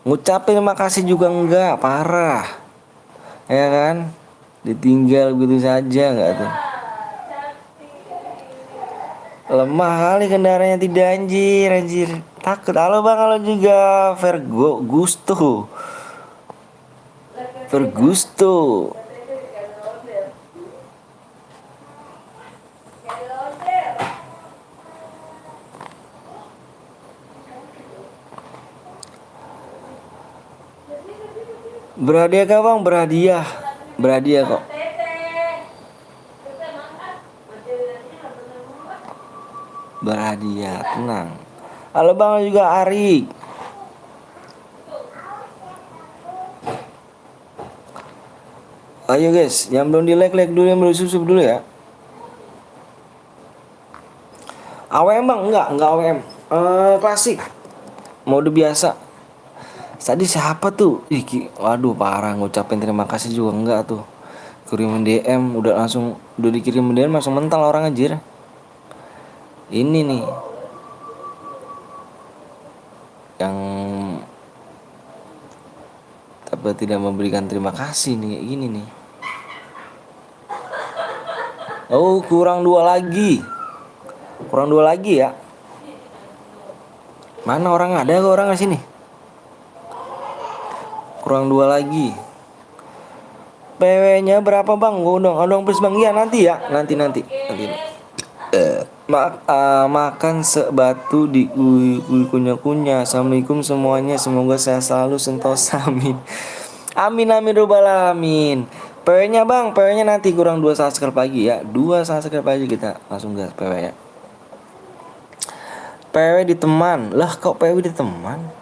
Ngucapin terima kasih juga enggak, parah. Ya kan? Ditinggal begitu saja enggak tuh. Lemah kali kendaraannya tidak anjir. Takut. Halo bang, halo juga Vergusto. Berhadiah kah bang? Berhadiah kok. Berhadiah, tenang. Halo bang juga Arik. Ayo guys, yang belum di like dulu, yang belum subscribe dulu ya. AWM bang? Enggak AWM. Klasik. Mode biasa. Tadi siapa tuh? Waduh parah, ngucapin terima kasih juga enggak tuh. Kirimin DM udah dikirim DM langsung mental orang anjir. Ini nih yang tapi tidak memberikan terima kasih nih, kayak gini nih. Oh, kurang dua lagi ya. Mana orang? Ada kok orang di sini. Kurang 2 lagi. PW-nya berapa bang? Odong plus bang. Iya nanti ya. Nanti. Makan sebatu di kunyah. Assalamualaikum semuanya. Semoga saya selalu sentosa. Amin. Amin robbal alamin. PW-nya bang. PW-nya nanti kurang 2 subscribe lagi ya. 2 subscribe lagi kita langsung gas PW ya. PW di teman. Lah kok PW di teman?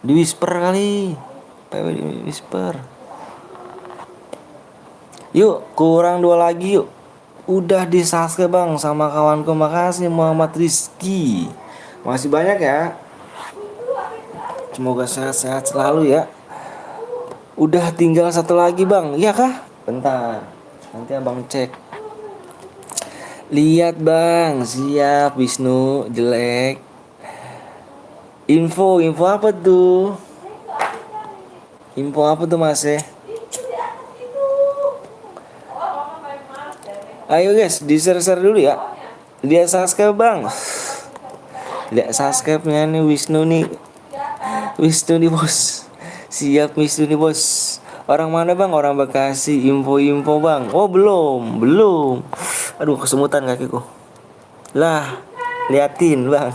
Di whisper kali. PW di whisper. Yuk, kurang 2 lagi yuk. Udah di subscribe bang sama kawanku. Makasih Muhammad Rizky. Masih banyak ya. Semoga sehat-sehat selalu ya. Udah tinggal 1 lagi bang. Iya kah? Bentar. Nanti abang cek. Lihat bang. Siap Wisnu. Jelek. Info apa tuh? Info apa tuh mas ya? Ayo guys, di share dulu ya. Dia subscribe bang. Lihat subscribe-nya nih Wisnu nih bos. Siap Wisnu nih bos. Orang mana bang? Orang Bekasi. Info bang. Oh belum. Aduh kesemutan kakiku. Lah, liatin bang.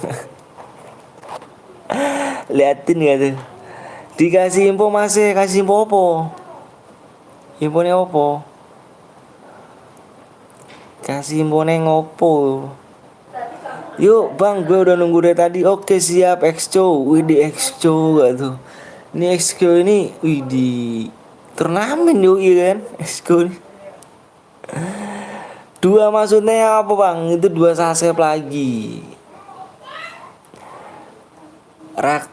Liatin gak tuh? Dikasih info masih. Kasih info apa? Infonya apa? Kasih infonya ngopo? Yuk bang, gue udah nunggu dari tadi. Oke siap Exco. Widih Exco gak tuh? Ini Exco ini widih turnamen yuk kan? Exco ini 2 maksudnya apa bang? Itu 2 subscribe lagi. Rak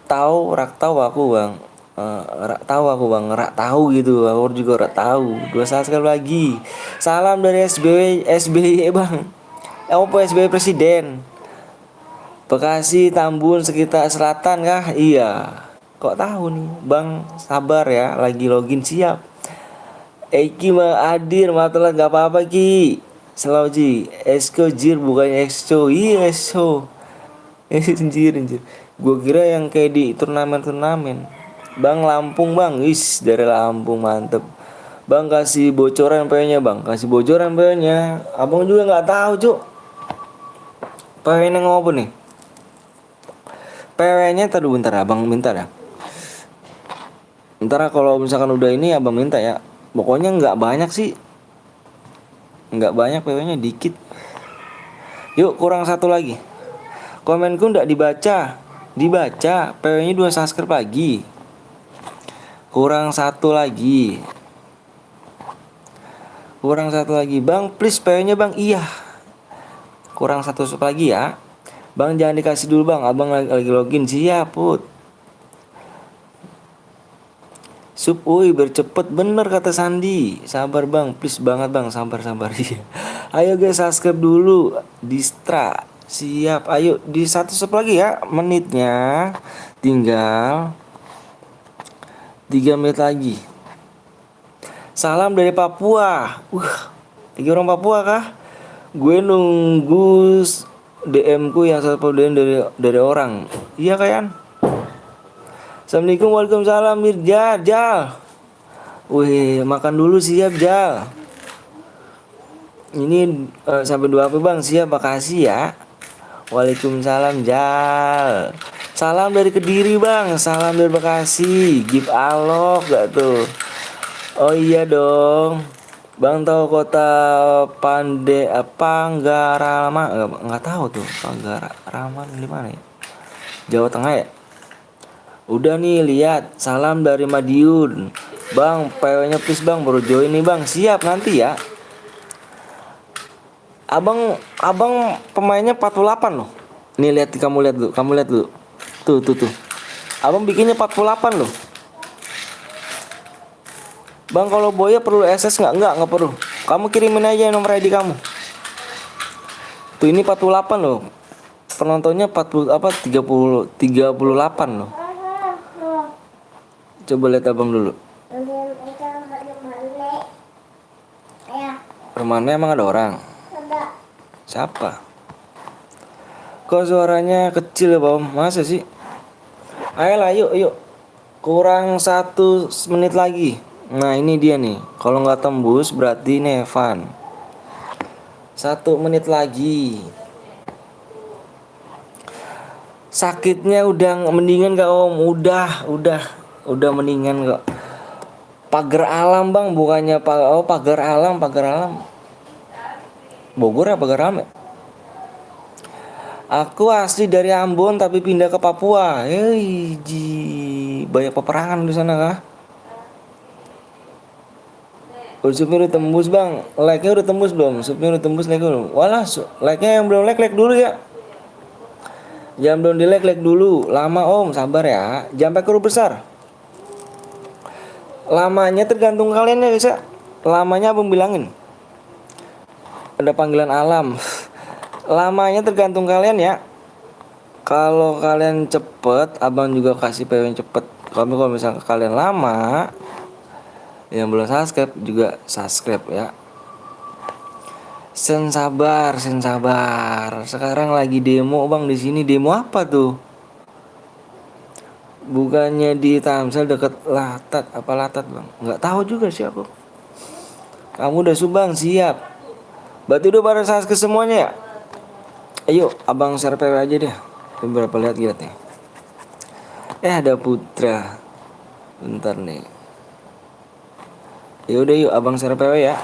tahu aku bang. Rak tahu gitu. Aku juga rak tahu. 2 subscribe lagi. Salam dari SBY bang. Apa SBY presiden? Bekasi, Tambun, sekitar selatan kah? Iya. Kok tahu nih bang? Sabar ya. Lagi login siap. Eki Adir matalah gak apa-apa Ki. Selalu Ji. Esko Jir bukannya Exco. Iya Exco. Anjir. Gue kira yang kayak di turnamen. Bang Lampung bang. Dari Lampung mantep. Bang kasih bocoran PW-nya bang. Abang juga gak tahu cuk. PW-nya ngopo nih? PW-nya tadi bentar abang minta ya. Ntar kalau misalkan udah ini abang minta ya. Pokoknya gak banyak sih. Gak banyak PW-nya dikit. Yuk kurang 1 lagi. Komenku ndak dibaca. PW-nya 2 subscribe lagi. Kurang 1 lagi. Bang please PW-nya bang. Iya. Kurang 1 sub lagi ya. Bang jangan dikasih dulu bang. Abang lagi login. Siap put. Sub bercepet bener kata Sandi. Sabar bang. Please banget bang. Sabar. Iya. Ayo guys subscribe dulu. Distra. Siap, ayo di satu step lagi ya. Menitnya tinggal 3 menit lagi. Salam dari Papua. Lagi orang Papua kah? Gue nunggu DM ku yang satu DM dari orang. Iya kan? Assalamualaikum, waalaikumsalam Mirja, Jal. Wih, makan dulu, siap Jal. Ini sampai 2 HP bang, siap, makasih ya. Waalaikumsalam Jal. Salam dari Kediri bang, salam dari Bekasi. Give alok gak tuh? Oh iya dong. Bang tahu kota Panggarama? Nggak tahu tuh Panggarama di mana ya? Jawa Tengah ya? Udah nih lihat, salam dari Madiun. Bang, PW-nya please bang, baru join nih bang. Siap nanti ya. Abang pemainnya 48 loh. Nih lihat, kamu lihat dulu. Tuh. Abang bikinnya 48 loh. Bang, kalau Boya perlu SS nggak? Nggak perlu. Kamu kirimin aja nomor ID kamu. Tuh ini 48 loh. Penontonnya 38 loh. Coba lihat abang dulu. Rumahnya emang ada orang? Siapa? Kok suaranya kecil ya bang? Masa sih? Ayolah, yuk. Kurang 1 menit lagi. Nah ini dia nih. Kalau nggak tembus berarti Nevan. 1 menit lagi. Sakitnya udah mendingan gak om? Udah mendingan kok. Pagar alam bang, bukannya pagar alam. Bogor ya pagar alam ya? Aku asli dari Ambon tapi pindah ke Papua. Banyak peperangan di sana kah? Supnya udah tembus bang. Like-nya udah tembus belum? Supnya udah tembus, like-nya belum? Walah, like-nya yang belum like dulu ya. Jangan belum di like dulu. Lama om, sabar ya. Jangan pakai huruf besar. Lamanya tergantung kalian ya guys ya. Lamanya abang bilangin. Ada panggilan alam. Lamanya tergantung kalian ya. Kalau kalian cepet, abang juga kasih PW yang cepet. Kalau misalnya kalian lama, yang belum subscribe juga subscribe ya. Sen sabar. Sekarang lagi demo bang di sini. Demo apa tuh? Bukannya di Tamsel deket Latat. Apa Latat bang? Nggak tahu juga sih aku. Kamu udah subang, siap. Berarti udah pada subscribe semuanya ya? Ayo abang share PW aja deh. Berapa lihat nih. Ada Putra. Bentar nih. Yaudah yuk abang share PW ya.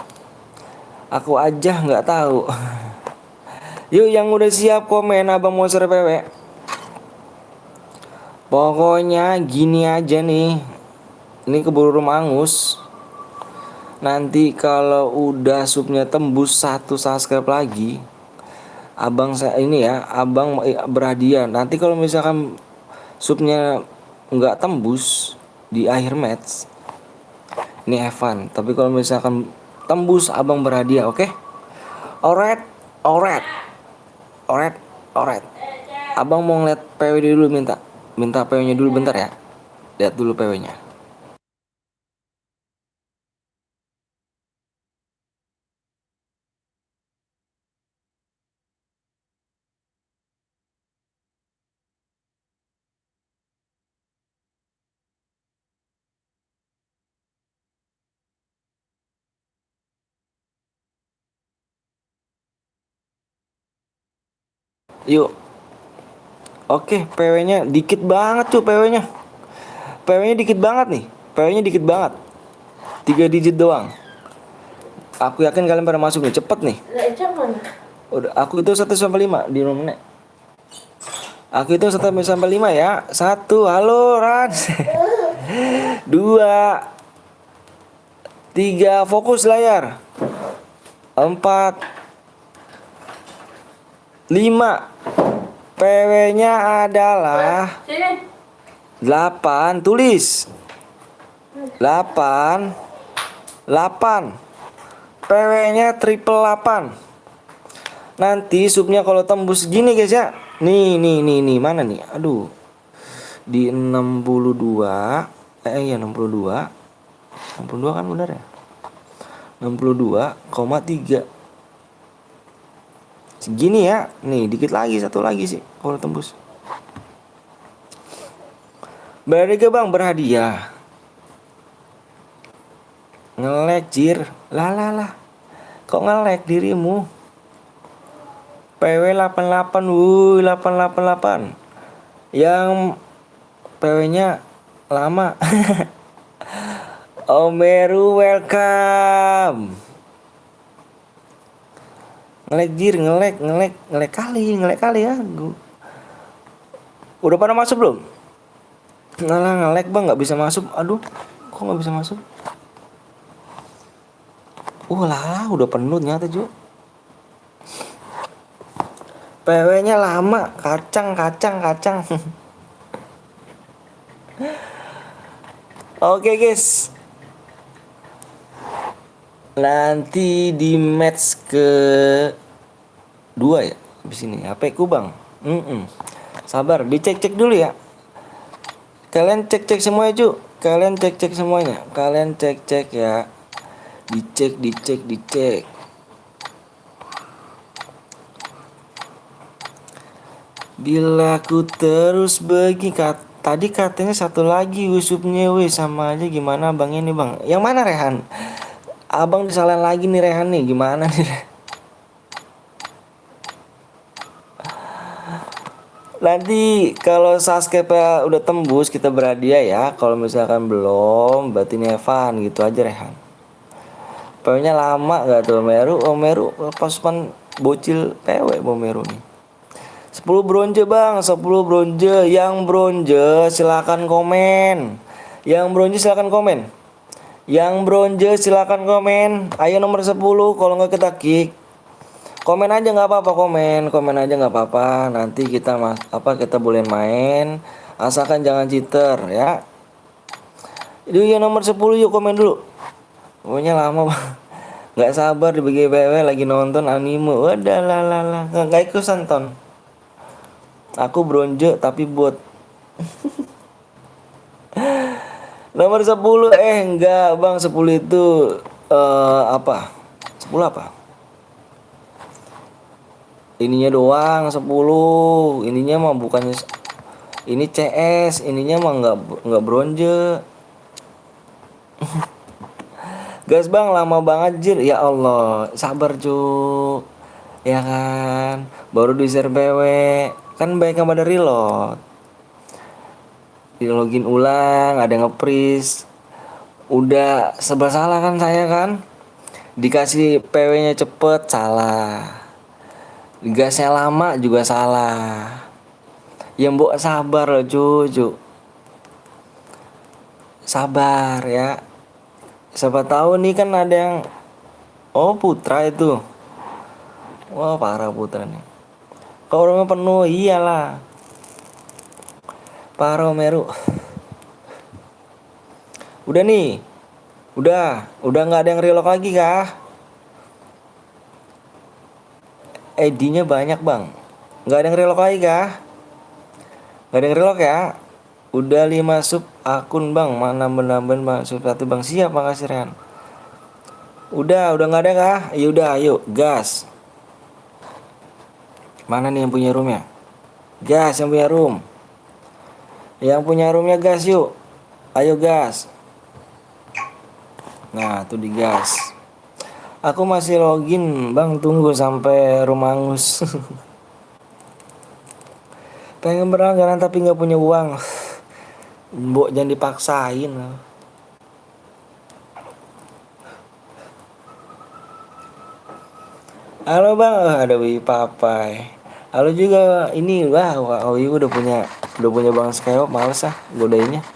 Aku aja nggak tahu. Yuk yang udah siap komen abang mau share PW. Pokoknya gini aja nih. Ini keburu angus. Nanti kalau udah subnya tembus 1 subscribe lagi, abang berhadiah. Nanti kalau misalkan subnya nggak tembus di akhir match, ini Evan. Tapi kalau misalkan tembus, abang berhadiah, oke? Alright. Abang mau ngeliat PW dulu, minta PW-nya dulu bentar ya. Lihat dulu PW-nya. Yuk. Oke, PW-nya dikit banget tuh PW-nya. PW-nya dikit banget nih. PW-nya dikit banget. 3 digit doang. Aku yakin kalian pada masuk nih, cepet nih. Udah, aku itu 1 sampai 5 di nomornya. Aku itu 1 sampai 5 ya. 1, halo Ran. 2, 3, fokus layar. 4, 5. PW-nya adalah 8, tulis 8. PW-nya triple 8. Nanti supnya kalau tembus gini guys ya. Nih, mana nih? Aduh. Di 62. Iya 62. 62 kan benar ya? 62,3. Segini ya. Nih, dikit lagi, satu lagi sih kalau tembus. Berarti bang berhadiah. Ngelek jir. Lah. Kok ngelek dirimu? PW 88. Wuih 888. Yang PW-nya lama. Omeru welcome. Ngelek jir, ngelek kali ya. Udah pada masuk belum? Ngalah ngelek bang, nggak bisa masuk. Aduh, kok nggak bisa masuk? Lah, udah penuh ternyata Ju. PW-nya lama, kacang. Oke guys. Nanti di match ke 2 ya. Habis ini HP ku bang. Sabar, dicek dulu ya. Kalian cek semuanya Ju. Kalian cek semuanya. Kalian cek ya. Dicek. Bila ku terus tadi katanya satu lagi usupnya sama aja gimana bang ini bang. Yang mana Rehan? Abang disalahin lagi nih Rehan nih, gimana nih? Nanti kalau subscribe udah tembus kita berhadiah ya. Kalau misalkan belum berarti Evan gitu aja Rehan. PW-nya lama gak tuh Omeru pasukan bocil PW Omeru nih. 10 bronze bang, 10 bronze. Yang bronze silakan komen. Yang bronze silakan komen. Ayo nomor 10 kalau nggak kita kick. Komen aja nggak apa-apa, komen aja nggak apa-apa. Nanti kita kita boleh main asalkan jangan cheater ya. Itu yang nomor 10 yuk komen dulu. Pokoknya lama bang. Nggak sabar di BGBW lagi nonton anime. Wadah lah. Nggak ikutan ton. Aku bronze tapi bot. Nomor 10 enggak bang, 10 itu 10 apa? Ininya doang 10. Ininya mah bukannya ini CS, ininya mah enggak bronze. Gas bang, lama banget jir. Ya Allah, sabar cu. Ya kan, baru di share BW. Kan banyak yang pada reload. Di login ulang, ada yang nge-freeze. Udah serba salah kan saya kan. Dikasih PW-nya cepet, salah. Gasnya lama juga salah. Yang mbok sabar loh cucu. Sabar ya. Siapa tahu nih kan ada yang Putra itu. Wah parah Putra nih. Kalau rumah penuh iyalah. Parah Omeru. Udah nih. Udah nggak ada yang relock lagi kah? ID-nya banyak bang. Nggak ada yang relock lagi kah? Nggak ada yang relock ya? Udah 5 sub akun bang. Mana nambahin bang sub 1 bang. Siap makasih Ren. Udah nggak ada kah? Yaudah ayo gas. Mana nih yang punya room ya? Gas yang punya room. Yang punya roomnya gas yuk. Ayo gas. Nah tuh digas. Aku masih login bang, tunggu sampai rumah angus. Pengen berlangganan tapi nggak punya uang. Mbok jangan dipaksain. Halo bang, ada Wi Papai. Halo juga ini Wiwi udah punya bang Skywalk, males godainnya.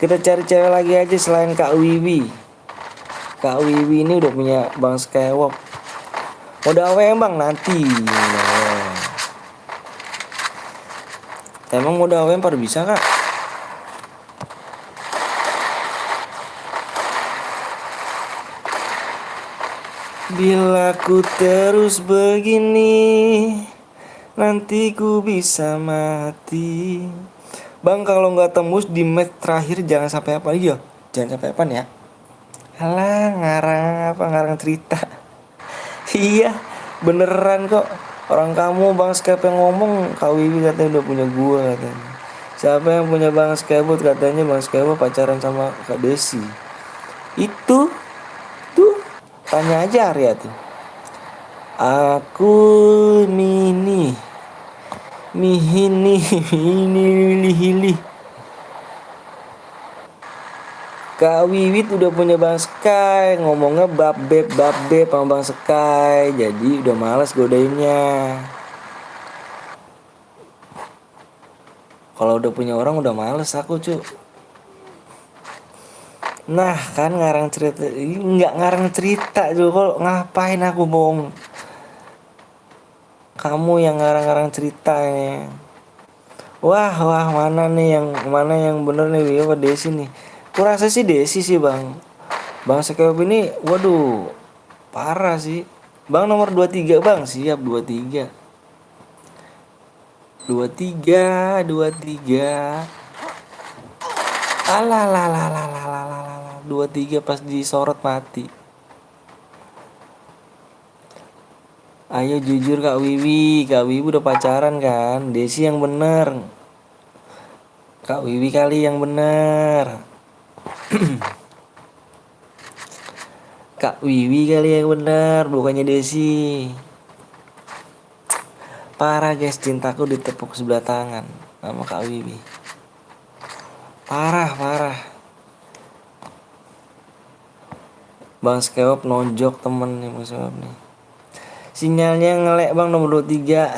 Kita cari cewek lagi aja selain Kak Wiwi. Kak Wiwi ini udah punya bang Skywalk. Mode AWM bang nanti. Emang mode AWM pada bisa kak? Bila ku terus begini, nanti ku bisa mati. Bang, kalau nggak tembus di match terakhir jangan sampai apa? Iya, jangan sampai apa ya? Halah, ngarang apa, ngarang cerita. Iya, beneran kok. Orang kamu Bang Skype yang ngomong, Kak Wiwi katanya udah punya gua katanya. Siapa yang punya Bang Skype? Katanya Bang Skype pacaran sama Kak Desi. Itu tuh, tanya aja Arya tuh. Aku mini mihini mini hili. Kak Wiwit udah punya Bang Sky, ngomongnya bab beb sama Bang Sky, jadi udah males godainnya. Kalau udah punya orang udah males aku cu. Nah kan ngarang cerita, nggak ngarang cerita juga. Kalau ngapain aku bohong? Kamu yang ngarang-ngarang ceritanya. Wah mana yang bener nih Wiwi apa Desi nih? Kurasa sih Desi sih bang. Bang Sekep ini waduh parah sih. Bang nomor 23 bang, siap 23. 23. Alah 23 pas disorot mati. Ayo jujur Kak Wiwi udah pacaran kan? Desi yang bener. Kak Wiwi kali yang bener. Kak Wiwi kali yang bener, bukannya Desi. Parah guys, cintaku ditepuk sebelah tangan sama Kak Wiwi. Parah. Bang Skewop nonjok temen nih Bang Skewop nih. Sinyalnya ngelek bang nomor 23.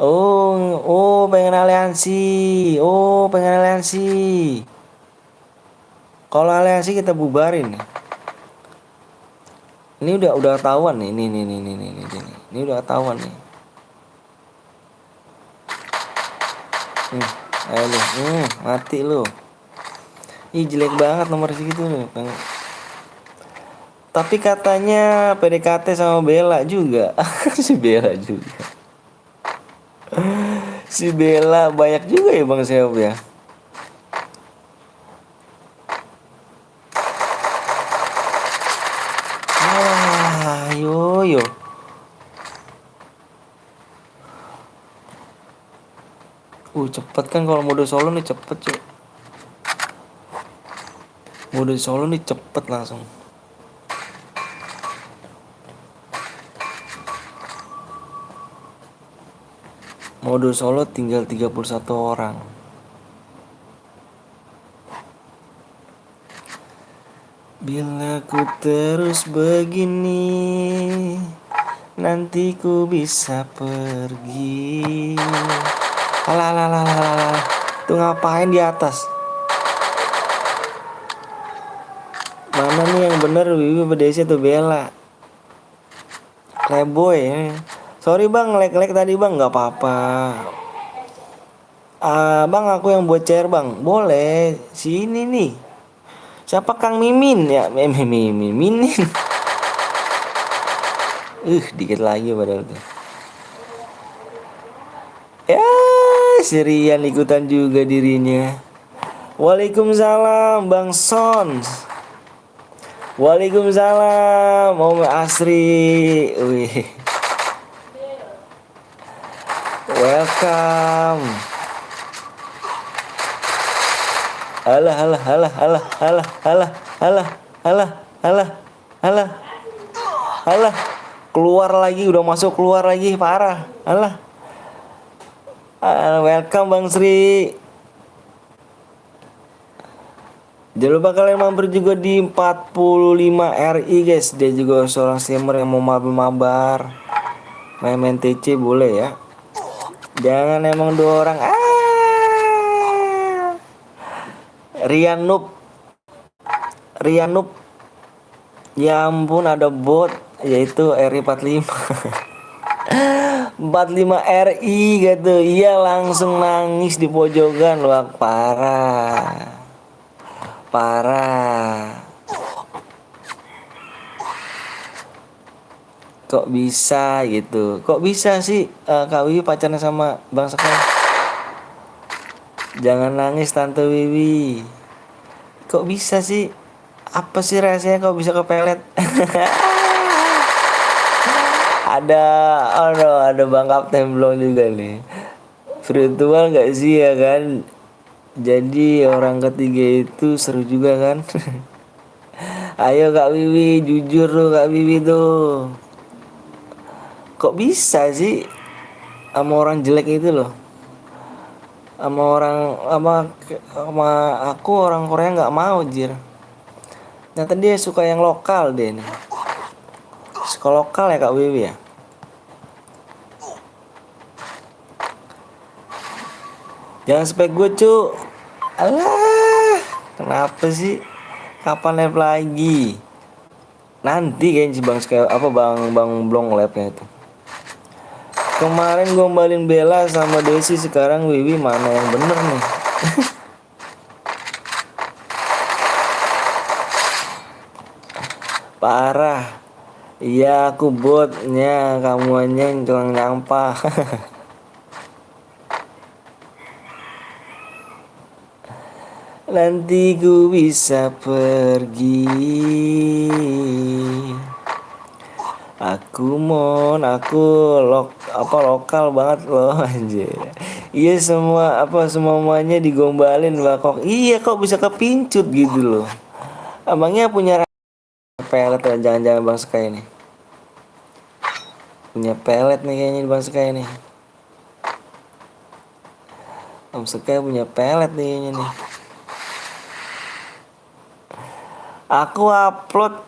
Oh pengen aliansi. Kalau aliansi kita bubarin. Ini udah ketahuan nih. Ini udah ketahuan nih. Ayo lu. Mati lu. Ih jelek banget nomor segitu nih. Tapi katanya PDKT sama Bella juga. Si Bella juga. Si Bella banyak juga ya Bang Seop ya. Yo. Cepet kan kalau mode solo nih cepet cuy. Mode solo nih cepet langsung. Mode solo tinggal 31 orang. Bila ku terus begini, nanti ku bisa pergi. Alah. Tuh ngapain di atas? Mana nih yang bener Wiwi Desi atau Bella? Playboy ya. Sorry bang, lag tadi bang, nggak apa-apa. Bang aku yang buat chair bang, boleh. Sini nih. Siapa Kang Mimin ya? Minin. Dikit lagi padahal tuh. Ya, Sirian ikutan juga dirinya. Waalaikumsalam Bang Sons. Waalaikumsalam Om Asri. Wih. Welcome. Alah. Keluar lagi, udah masuk keluar lagi, parah. Welcome Bang Sri. Jangan lupa kalian mampir juga di 45 RI guys. Dia juga seorang streamer yang mau mabar. Main TC boleh ya. Jangan emang 2 orang. Rian Noob. Ya ampun ada bot yaitu RI 45. 45 RI gitu. Iya langsung nangis di pojokan. Wah parah. Kok bisa gitu? Kok bisa sih Kak Wiwi pacaran sama Bang Sekar? Jangan nangis Tante Wiwi. Kok bisa sih? Apa sih rahasianya kok bisa kepelet? ada, ada Bang Kapten Blong juga nih. Virtual gak sih ya kan? Jadi orang ketiga itu seru juga kan? Ayo Kak Wiwi, jujur loh Kak Wiwi tuh. Kok bisa sih sama orang jelek itu loh? Sama orang sama aku orang Korea nggak mau jir. Ternyata dia suka yang lokal deh nih. Suka lokal ya Kak Wiwi ya. Jangan spek gue cu. Alah, kenapa sih? Kapan live lagi? Nanti kayaknya si Bang Bang Blong live-nya itu. Kemarin gombalin Bella sama Desi, sekarang Wiwi mana yang bener nih? Parah. Iya aku botnya, kamu aja yang tukang nyampah. Nanti ku bisa pergi. Aku lokal banget loh anjir. Iya semuanya digombalin bakok. Iya kok bisa kepincut gitu loh. Abangnya punya pelet ya, jangan-jangan Bang Sky ini. Punya pelet nih kayaknya di Bang Sky ini. Bang Sky punya pelet nih kayaknya nih. Aku upload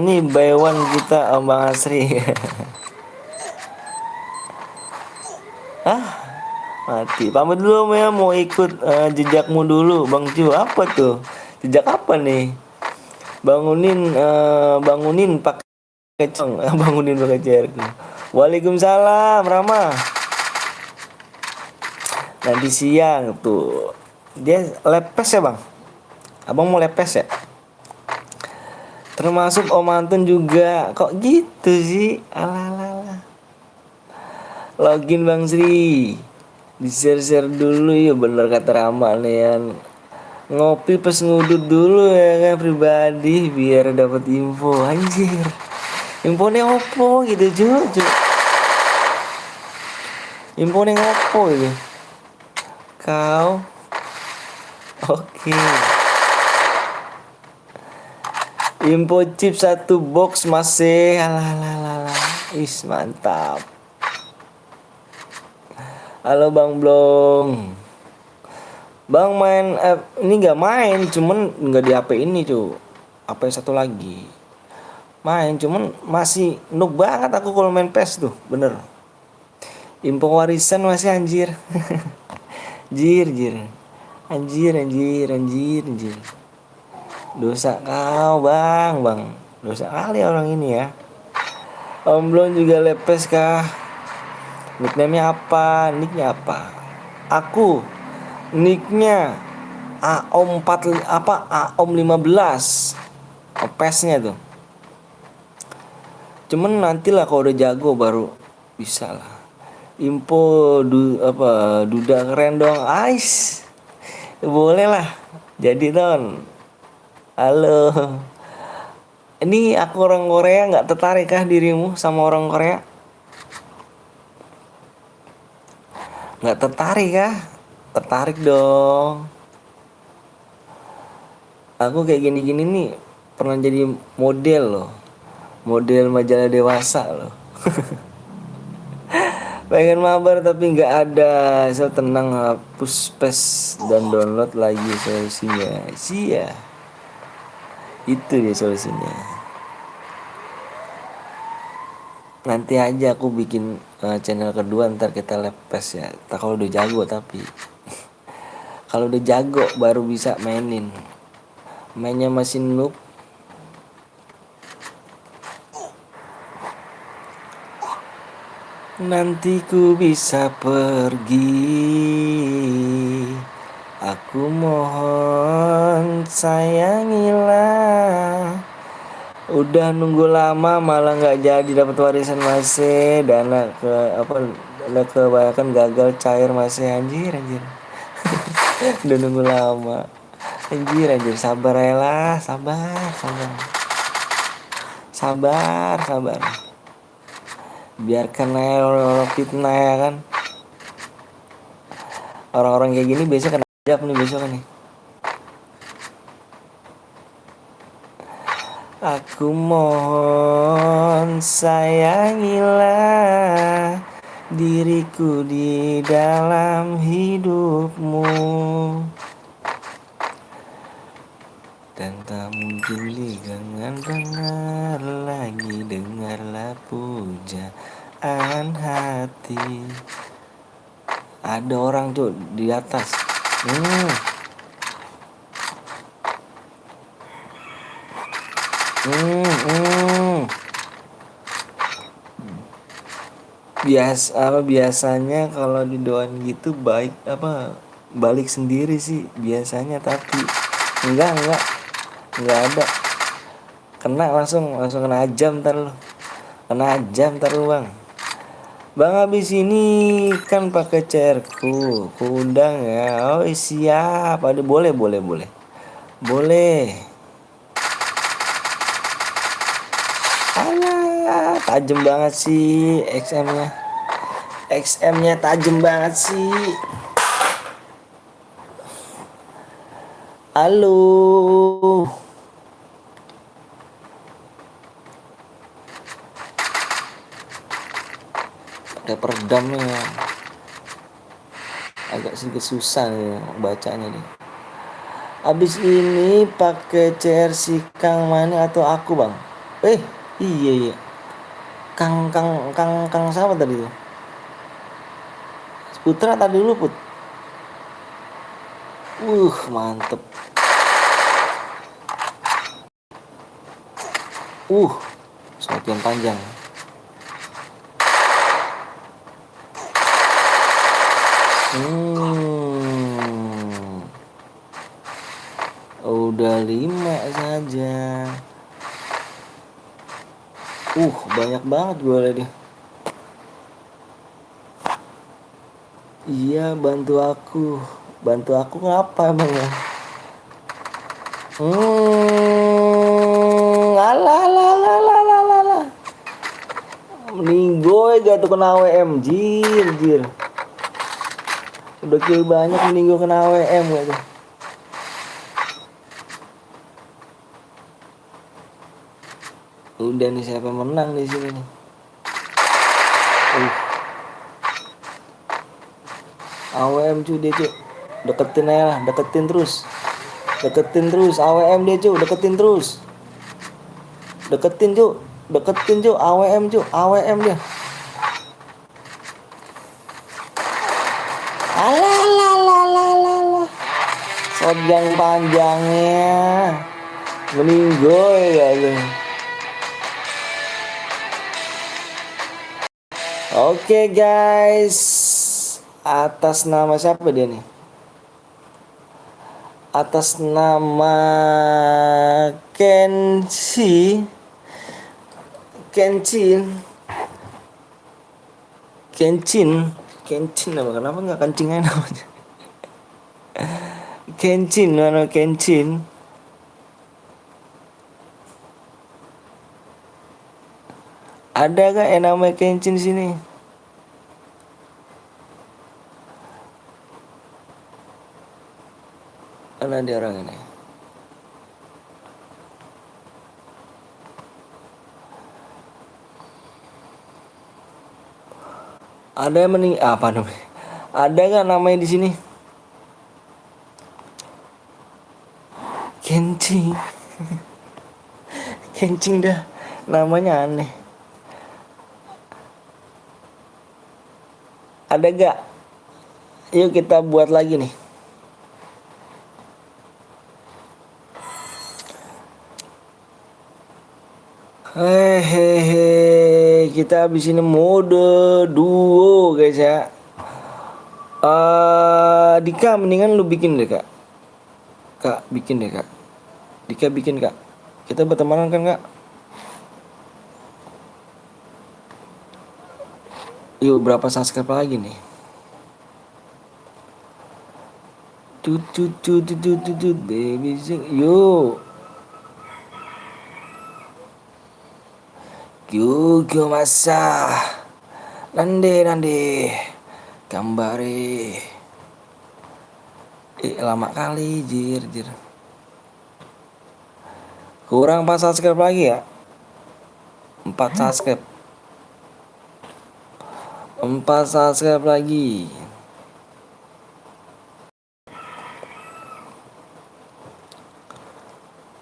nih by one kita Bang Asri. Mati. Pamit dulu ya, mau ikut jejakmu dulu Bang Ju. Apa tuh? Jejak apa nih? Bangunin pakai cong. Bangunin pakai CRQ. Waalaikumsalam Rama. Nanti siang tuh. Dia lepes ya Bang? Abang mau lepes ya? Termasuk Om Anton juga. Kok gitu sih? Alah. Login Bang Sri. Di-share dulu ya, bener kata Rama nih ya. Ngopi pas ngudut dulu ya kan pribadi biar dapat info anjir. Infonya opo gitu Ju. Infonya opo gitu. Kau. Oke. Info chip 1 box masih. Alah. Is mantap. Halo Bang Blong. Bang main ini nggak main, cuman nggak di HP ini cuy. HP satu lagi. Main cuman masih noob banget aku kalau main PES tuh, bener. Info warisan masih anjir. Anjir. Dosa kau bang. Dosa kali orang ini ya. Om Blon juga lepes kah? Nicknya apa? Aku nicknya Aom 15. PES-nya tuh. Cuman nantilah kalau udah jago baru bisa lah. Info duda keren dong. Ais. Boleh lah. Jadi Don. Halo. Ini aku orang Korea, nggak tertarik kah dirimu sama orang Korea? Nggak tertarik kah? Tertarik dong. Aku kayak gini-gini nih pernah jadi model loh. Model majalah dewasa loh. Pengen mabar tapi nggak ada. Saya tenang, hapus PES dan download lagi solusinya. Sia. Itu dia solusinya. Nanti aja aku bikin channel kedua, ntar kita lepes ya. Kalau udah jago tapi. Kalau udah jago baru bisa mainin. Mainnya masih noob. Nanti ku bisa pergi. Aku mohon sayangilah Udah nunggu lama malah nggak jadi dapat warisan masih dana ke apa dana kebanyakan gagal cair masih anjir. Udah nunggu lama anjir sabar ya lah sabar biarkan aja orang fitnah ya kan. Orang-orang kayak gini biasa kena ajab nih besok nih. Aku mohon sayangilah diriku di dalam hidupmu, dan tak mungkin jangan dengar lagi, dengarlah pujaan hati. Ada orang tuh di atas. Biasanya kalau didoain gitu baik balik sendiri sih biasanya, tapi enggak ada. Kena langsung kena ajam ntar lu bang habis ini kan pakai chairku undang ya. Oh siap, ada boleh alah tajem banget sih XM-nya tajem banget sih. Halo. Pakai peredam nih ya. Agak sedikit susah nih bacanya nih. Abis ini pakai chair si Kang Mani atau aku bang? Iya. Kang siapa tadi tuh? Putra tadi dulu Put. Mantep. Suatu yang panjang. Udah 5 saja. Banyak banget gue liat dia. Iya, bantu aku ngapa emang ya? Alah. Meninggoy gak tuh kena AWM, jir. Udah kill banyak meninggoy kena AWM gak tuh? Udah nih siapa menang di sini nih? AWM cuy dia cuy. Deketin aja lah, deketin terus AWM dia cuy, deketin cuy AWM dia. Alah. Shotgun panjangnya meninggoy ya tuh. Oke guys, atas nama siapa dia nih? Atas nama Kencin nama, kenapa nggak kencing aja namanya? Kencin. Ada gak yang namanya Kencin sini? Mana dia orang ini? Ada yang apa namanya? Ada gak namanya di sini? Kencing dah, namanya aneh. Ada gak? Yuk kita buat lagi nih. Kita habis ini mode duo guys ya. Dika mendingan lu bikin deh Kak bikin deh Kak. Dika bikin Kak. Kita bertemanan kan Kak? Yuk, berapa subscribe lagi nih? Tut tut tut tut tut tut, tut, baby yuk. Yuk masa. Nande Gambare. Lama kali jir. Kurang 4 subscribe lagi ya. 4 subscribe. 4 subscribe lagi.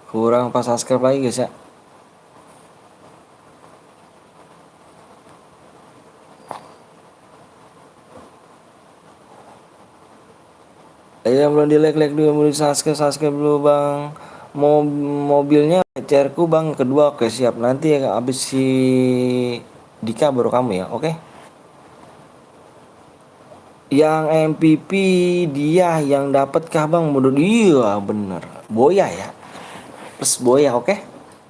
Kurang 4 subscribe lagi guys ya. Yang belum di like dulu, belum di subscribe dulu bang. Mobilnya CR-ku bang, kedua. Oke siap, nanti ya abis si Dika baru kamu ya, oke? Yang MVP dia yang dapat kah bang? Menurut iya bener, Boya ya, plus Boya, oke?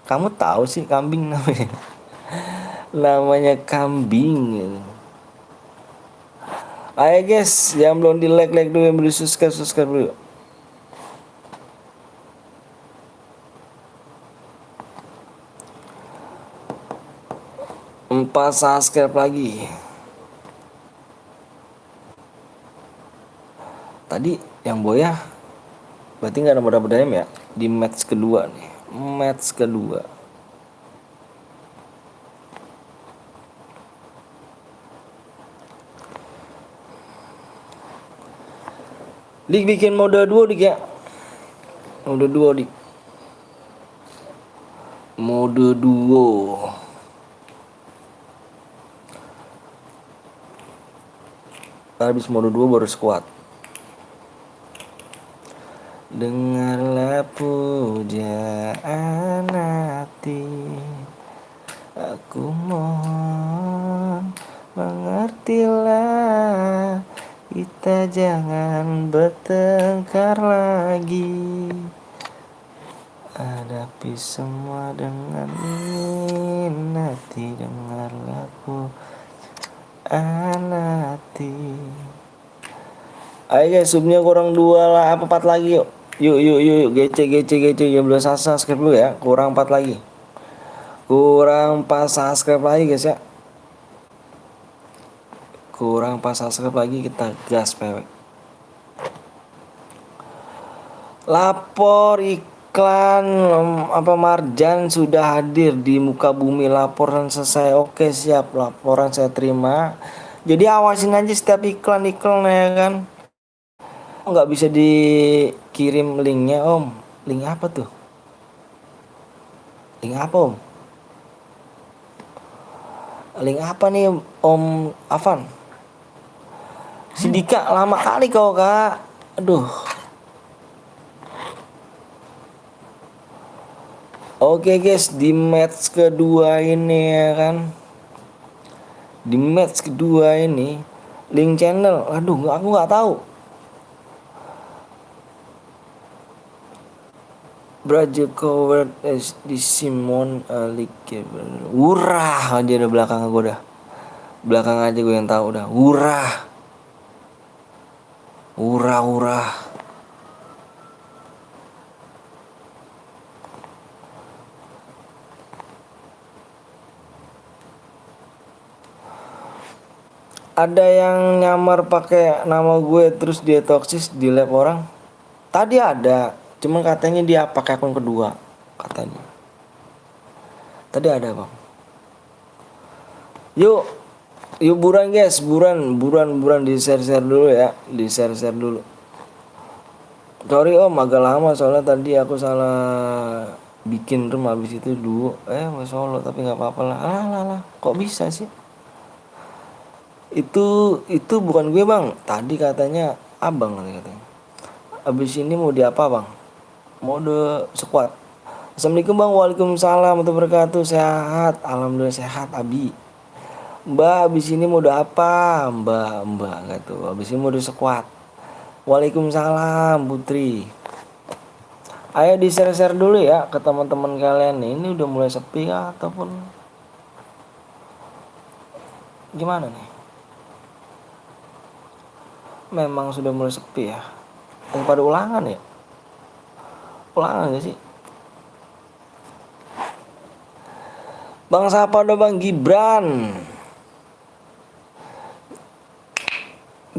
Kamu tahu sih kambing namanya. Namanya kambing. Ayo guys, yang belum di like dulu, yang belum di subscribe dulu. 4 subscribe lagi. Tadi yang Boya berarti nggak ada DM ya di match kedua nih. Match kedua. Dik bikin mode duo dik ya. Mode duo dik. Mode duo. Habis mode duo baru squad. Dengarlah pujaan hati, aku mohon mengertilah, kita jangan bertengkar lagi. Hadapi semua dengan hati, dengarlah pujaan hati. Ayo guys, subnya kurang 2 lah, apa 4 lagi yuk. Yuk, gece yang belum subscribe dulu ya. Kurang 4 lagi. Kurang 4 subscribe lagi guys ya. Kurang 4 subscribe lagi, kita gas pewek. Lapor iklan Marjan sudah hadir di muka bumi, laporan selesai. Oke siap, laporan saya terima. Jadi awasin aja setiap iklan ya kan. Nggak bisa dikirim linknya om. Link apa tuh? Link apa om? Link apa nih om Afan? Si Dika lama kali kau kak. Aduh. Oke guys, di match kedua ini ya kan. Di match kedua ini link channel. Aduh, aku nggak tahu. Braja cover di Simon Alike. Urah aja udah belakang gue dah. Belakang aja gue yang tahu dah. Urah. Ada yang nyamar pakai nama gue terus dia toksis di lab orang. Tadi ada, cuman katanya dia pakai akun kedua katanya. Tadi ada bang. Yuk buruan guys, buruan di share dulu ya, di share dulu. Sorry om, agak lama soalnya tadi aku salah bikin room, habis itu duo mau solo, tapi nggak apa-apa lah. Alah, kok bisa sih? Itu bukan gue bang, tadi katanya abang katanya. Abis ini mau diapa bang? Mode squad. Assalamualaikum bang, waalaikumsalam warahmatullahi wabarakatuh. Sehat, alhamdulillah sehat abi. Mbak abis ini mode apa? Mbak gitu. Abis ini mode squad. Waalaikumsalam Putri. Ayo di share dulu ya ke teman-teman kalian nih. Ini udah mulai sepi ataupun gimana nih? memang sudah mulai sepi ya. Pada ulangan ya. Ulangan gak sih? Bang siapa ada Bang Gibran?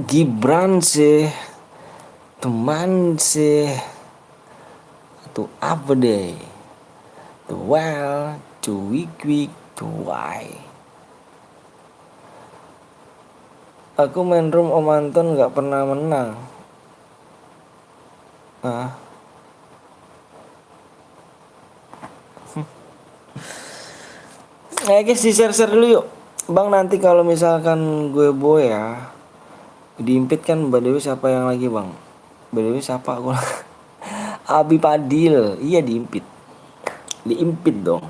Gibran sih. Teman sih. Tuh apa deh? Tuh well, tuh week, tuh why. Aku main room Om Anton gak pernah menang. Guys, di-share dulu yuk. Bang, nanti kalau misalkan gue boy ya, diimpit kan Mbak Dewi siapa yang lagi bang? Mbak Dewi siapa aku? Abi Padil. Iya diimpit. Diimpit dong.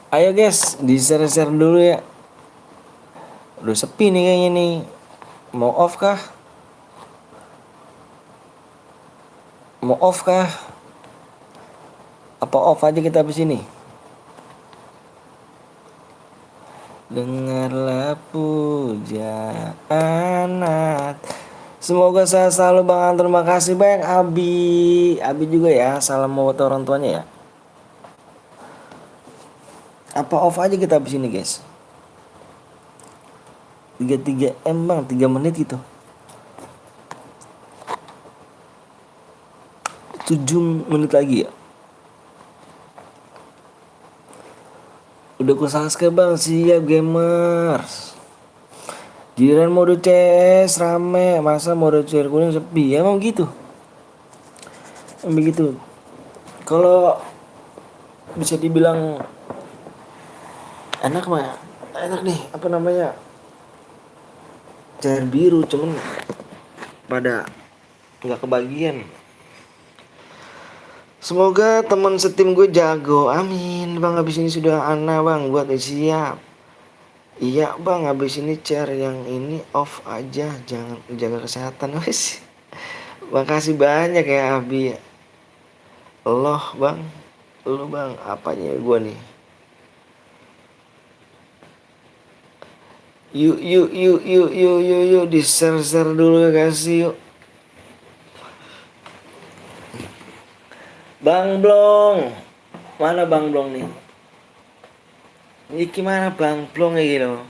Ayo guys, di-share dulu ya. Udah sepi nih kayaknya nih. Mau off kah? Mau off kah? Apa off aja kita habis ini? Dengarlah pujaan. Semoga sehat selalu Bang. Terima kasih banyak Abi. Abi juga ya. Salam buat orang tuanya ya. Apa off aja kita habis ini guys? 33 M bang, 3 menit gitu. 7 menit lagi ya. Udah ku subscribe bang, siap gamers. Giliran mode CS rame, masa mode CS kuning sepi ya, emang gitu. Begitu. Kalau bisa dibilang enak mah, enak nih, apa namanya? Cair biru, cuman pada nggak kebagian. Semoga teman setim gue jago, amin bang. Habis ini sudah Ana bang buat siap. Iya bang, habis ini share yang ini off aja, jangan jaga kesehatan wes. Makasih banyak ya Abi. Loh bang, lu bang, apanya gue nih? Yuk di share dulu ya kasih yuk. Bang Blong, mana Bang Blong nih? Ini gimana Bang Blong ya gitu?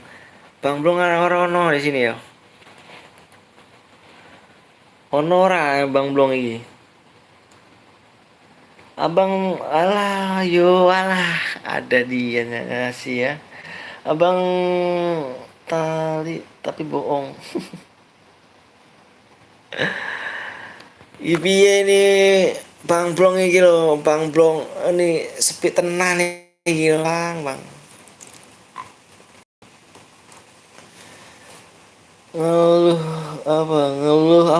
Bang Blong ada orang di sini ya. Honora Bang Blong ini. Abang alah yo alah ada dia ngasih ya. Abang tali tapi bohong. Ibiye nih Bang Blong iki lho, Bang Blong ini sepi tenan iki bang. Ngeluh ngeluh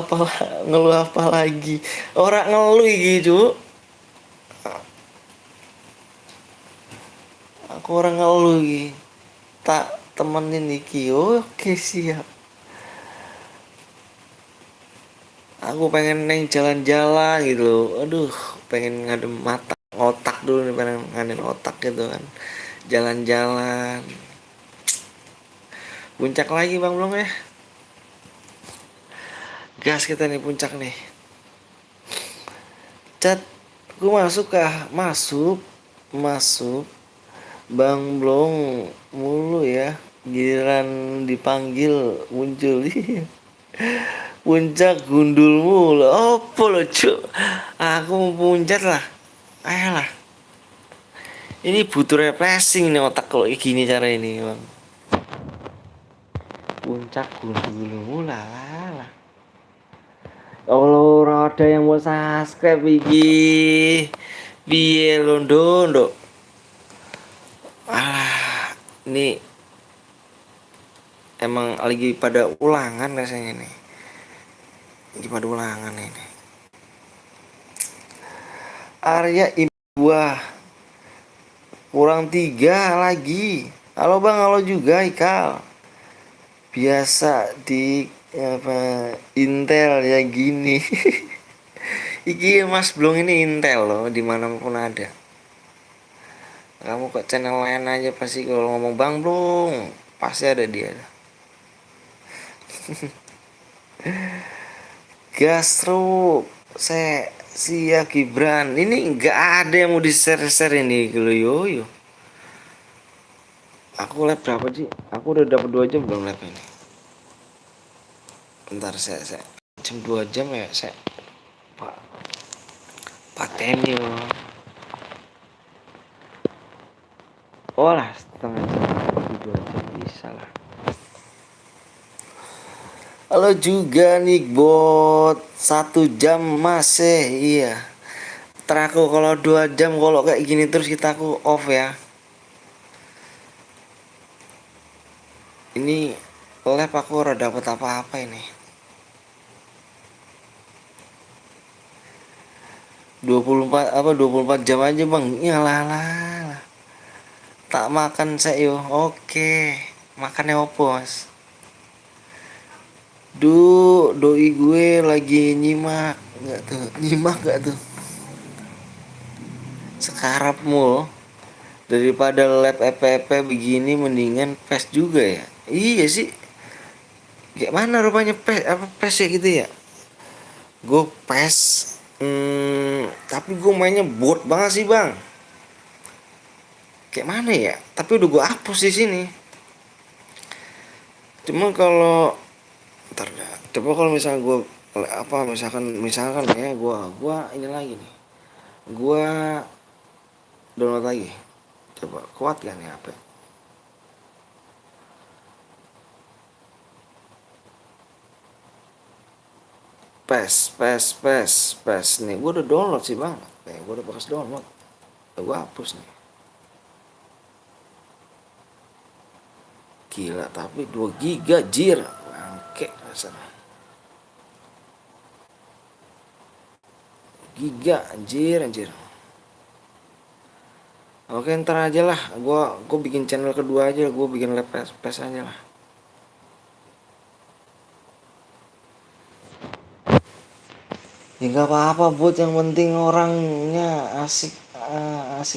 apa lagi? Orang ngeluh iki, Cuk. Aku orang ngeluh iki. Tak temenin iki. Oke, siap. Aku pengen neng jalan-jalan gitu loh. Aduh, pengen ngadem mata, otak dulu nih, pengen nganin otak gitu kan. Jalan-jalan. Puncak lagi Bang Blong ya. Gas kita nih puncak nih. Chat, gue masuk kah? Masuk. Bang Blong mulu ya. Giliran dipanggil muncul. Puncak gundul mulu. Apa lo cuk? Aku mau puncak lah. Ayolah. Ini butuh refreshing nih otak kalau gini cara ini bang. Puncak gundul mulu lah. Kalau ada yang mau subscribe iki piye londo. Alah, ini emang lagi pada ulangan rasanya nih. Lagi pada ulangan ini. Arya Ibuah kurang 3 lagi. Halo bang, halo juga Ikal. Biasa di apa Intel ya gini. Iki Mas Blong ini Intel loh, dimanapun ada. Kamu kok channel lain aja pasti kalau ngomong Bang Blong pasti ada dia. Gastro Sia Gibran. Ini nggak ada yang mau di-share ini kalau yoyo. Aku live berapa sih? Aku udah dapat 2 jam belum live ini. Bentar saya jam 2 jam ya saya Pak paten yo. Oh lah setengah jam lagi 2 jam bisa lah. Halo juga Nickbot 1 jam masih iya. Teraku kalau 2 jam kalau kayak gini terus kita aku off ya. Ini live aku udah dapat apa-apa ini. 24 jam aja bang. Iyalah. Tak makan saya yo. Oke. Makannya opos. Doi gue lagi nyimak nggak tuh? Nyimak nggak tuh? Sekarapmu daripada lab FPP begini mendingan PES juga ya. Iya sih. Kayak mana rupanya PES apa PES ya gitu ya? Gue PES tapi gue mainnya bot banget sih bang. Kayak mana ya? Tapi udah gue hapus di sini. Cuma kalau ntar dah. Coba kalau misalnya gue apa misalkan ya gue ini lagi nih. Gue download lagi. Coba kuat kan ya HP? PES nih. Gue udah download sih bang. Gue udah bekas download. Gue hapus nih. Gila tapi 2 giga jir. Bangke rasanya. Giga anjir. Oke ntar aja lah. Gue bikin channel kedua aja. Gue bikin lab PES aja lah. Ya nggak apa-apa buat yang penting orangnya asik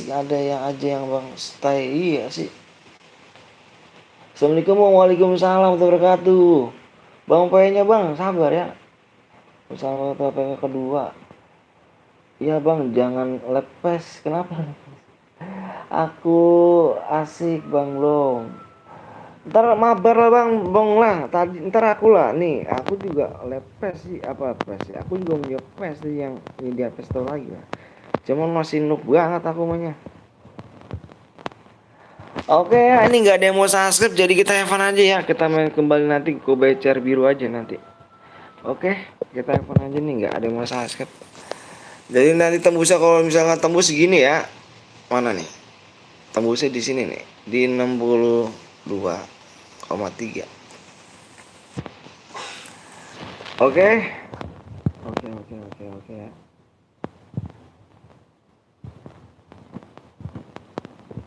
ada yang aja yang bang stay iya sih. Assalamualaikum waalaikumsalam warahmatullahi wabarakatuh. Bang nya bang sabar ya. Assalamualaikum yang kedua. Iya bang jangan lepes kenapa? Aku asik bang belum. Ntar mabar lah bang lah. Tadi ntar aku lah nih. Aku juga lepes sih apa sih? Aku juga punya pes sih yang ini di atas lagi lah. Cuman masih noob banget aku mainnya. Oke ya ini nggak ada yang mau subscribe jadi kita have fun aja ya. Kita main kembali nanti go becer biru aja nanti. Oke kita have fun aja nih nggak ada yang mau subscribe. Jadi nanti tembusnya kalau misalnya tembus segini ya. Mana nih? Tembusnya di sini nih di 62,3. Oke ya.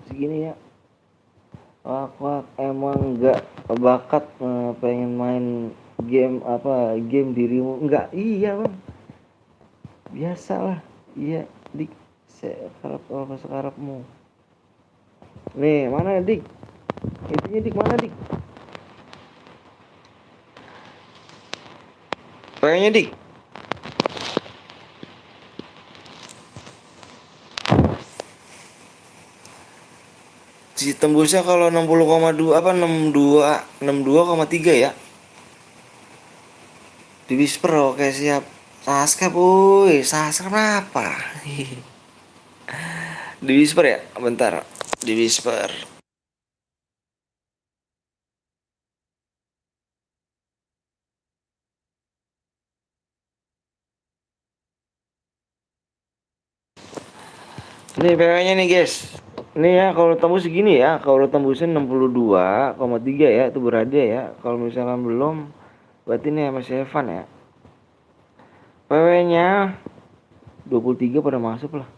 Segini ya. Aku emang nggak bakat pengen main game dirimu enggak iya bang biasalah iya dik sekarapmu nih mana dik itunya dik mana dik kayaknya dik si tembusnya kalau 60,2 apa 62,3 ya di whisper oke siap subscribe apa di whisper ya bentar di whisper nih PW nya nih guys nih ya kalau tembus segini ya kalau tembusin 62,3 ya itu berada ya kalau misalkan belum berarti ini masih Evan ya PW nya 23 pada masuk lah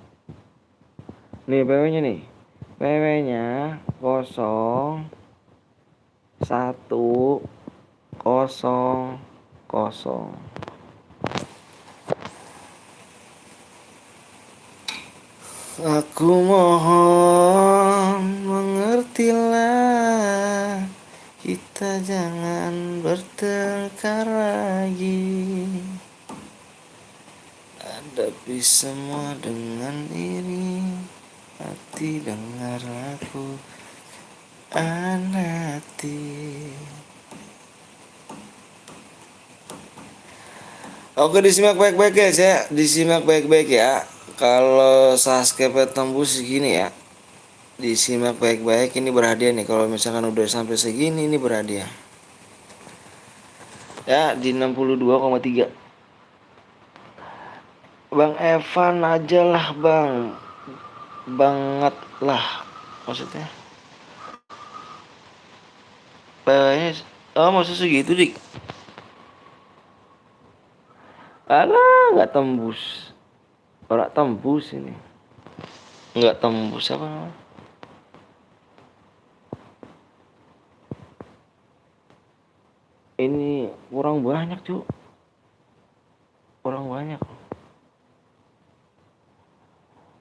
nih PW nya nih PW nya 0 1 0 0. Aku mohon mengertilah kita Kita jangan bertengkar lagi. Hadapi semua dengan iri hati, dengar lagu Anati. Oke, disimak baik-baik ya, saya disimak baik-baik ya. Kalau subscribe tembus segini ya, disimak baik-baik, ini berhadiah nih. Kalau misalkan udah sampai segini, ini berhadiah ya, di 62,3. Bang Evan aja lah bang, banget lah maksudnya. Oh maksud segitu dik. Alah nggak tembus, orang tembus ini nggak tembus apa namanya. Ini kurang banyak cu, kurang banyak.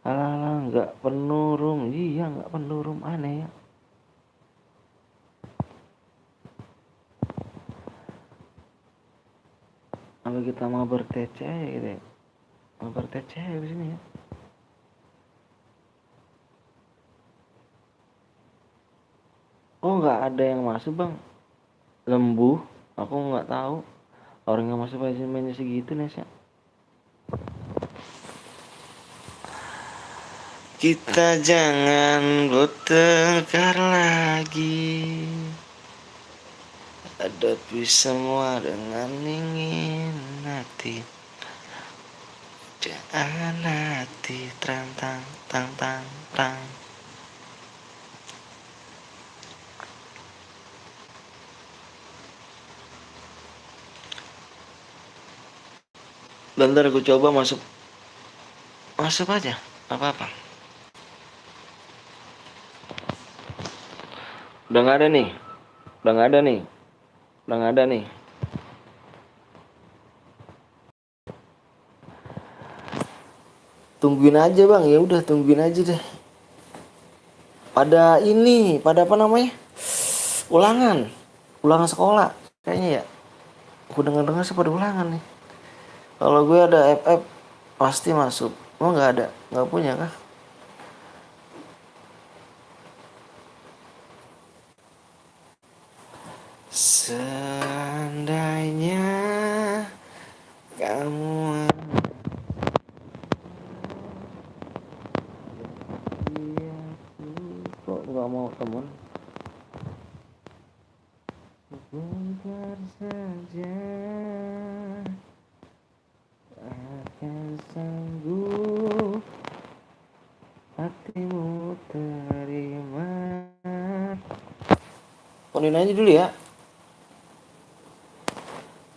Alah nggak penuh room, iya nggak penuh room, aneh ya. Apa kita mau bertece gitu ya? Mau bertece di sini ya. Oh nggak ada yang masuk bang, lembu. Aku nggak tahu orang yang masuk mainnya segitu Nesya. Kita jangan bertengkar lagi. Hadapi semua dengan ingin hati. Jangan hati tang tang tang tang tang. Bentar aku coba masuk. Masuk aja, apa-apa. Udah nggak ada nih. Udah nggak ada nih. Udah nggak ada nih. Tungguin aja bang, ya udah tungguin aja deh. Pada ini, pada apa namanya? Ulangan sekolah kayaknya ya. Aku dengar seperti ulangan nih. Kalau gue ada FF pasti masuk. Oh nggak ada, nggak punya kah? Seandainya kamu kok nggak mau temen? Bentar saja akan sanggup hatimu terima. Ponin aja dulu ya.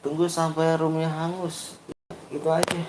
Tunggu sampai roomnya hangus. Itu aja.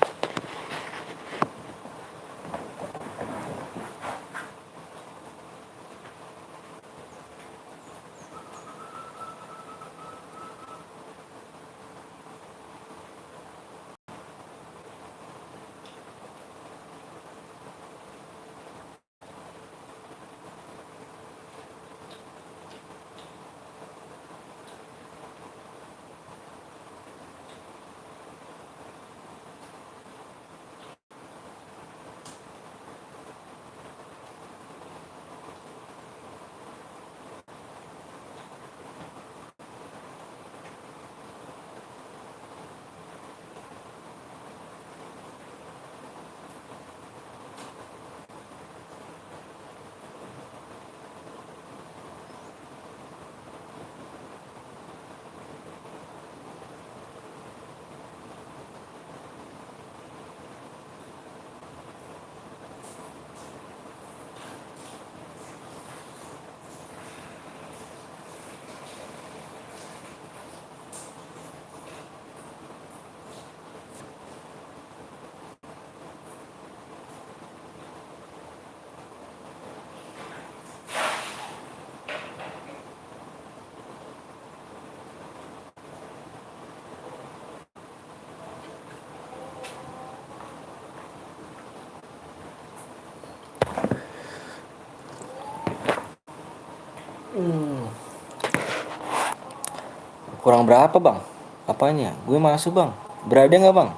Kurang berapa bang? Apanya? Gue masuk bang. Berada nggak bang?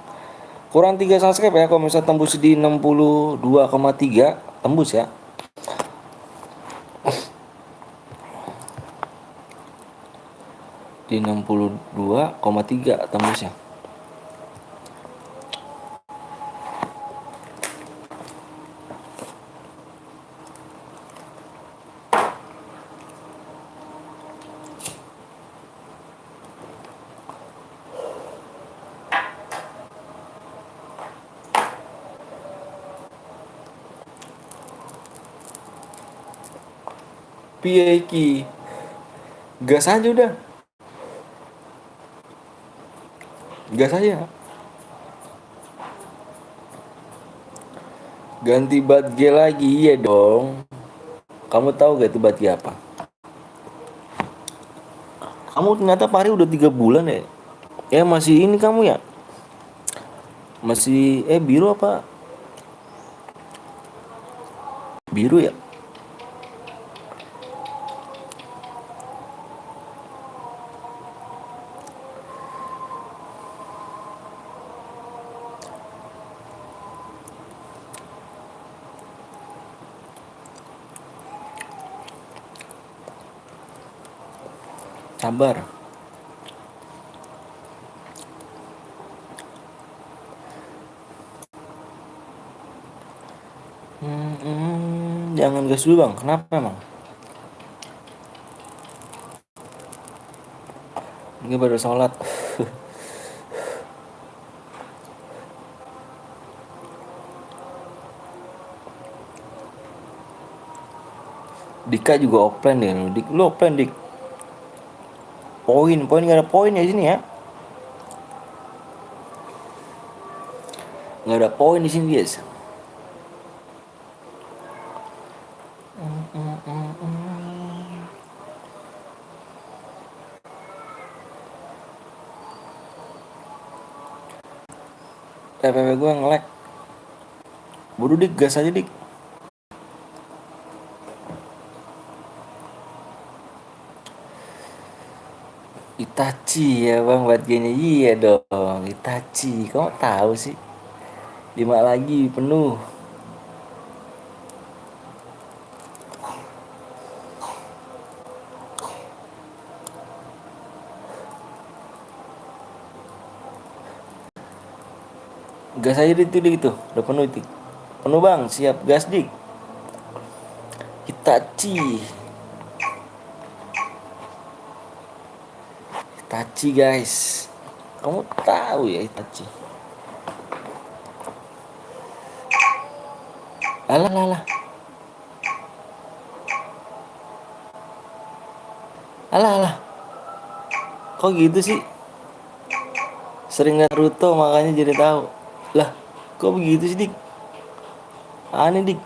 Kurang 3 subscribe ya. Kalau misalnya tembus di 62,3 tembus ya. Di 62,3 tembusnya. Piye iki? Gas aja udah. Gas aja. Ganti batge lagi, iya dong. Kamu tahu gak itu batge apa? Kamu ternyata pari udah 3 bulan ya? Ya masih ini kamu ya? Masih biru apa? Biru ya? Sabar. Jangan gas dulu bang. Kenapa emang? Ini baru sholat. Dika juga offline deh. Dik, lu offline dik. Poin gak ada poin ya sini ya. Nggak ada poin di sini guys. TPP gue nge-lag. Bodoh dik, gas aja dik. Itachi ya bang, buat gini iya dong. Itachi, kamu tahu sih? 5 lagi penuh. Gas aja dik itu, udah penuh dik. Penuh bang, siap gas dik. Itachi. Itachi guys. Kamu tahu ya Itachi? Alah alah. Alah alah. Kok gitu sih? Sering Naruto makanya jadi tahu. Lah, kok begitu sih dik? Aneh dik.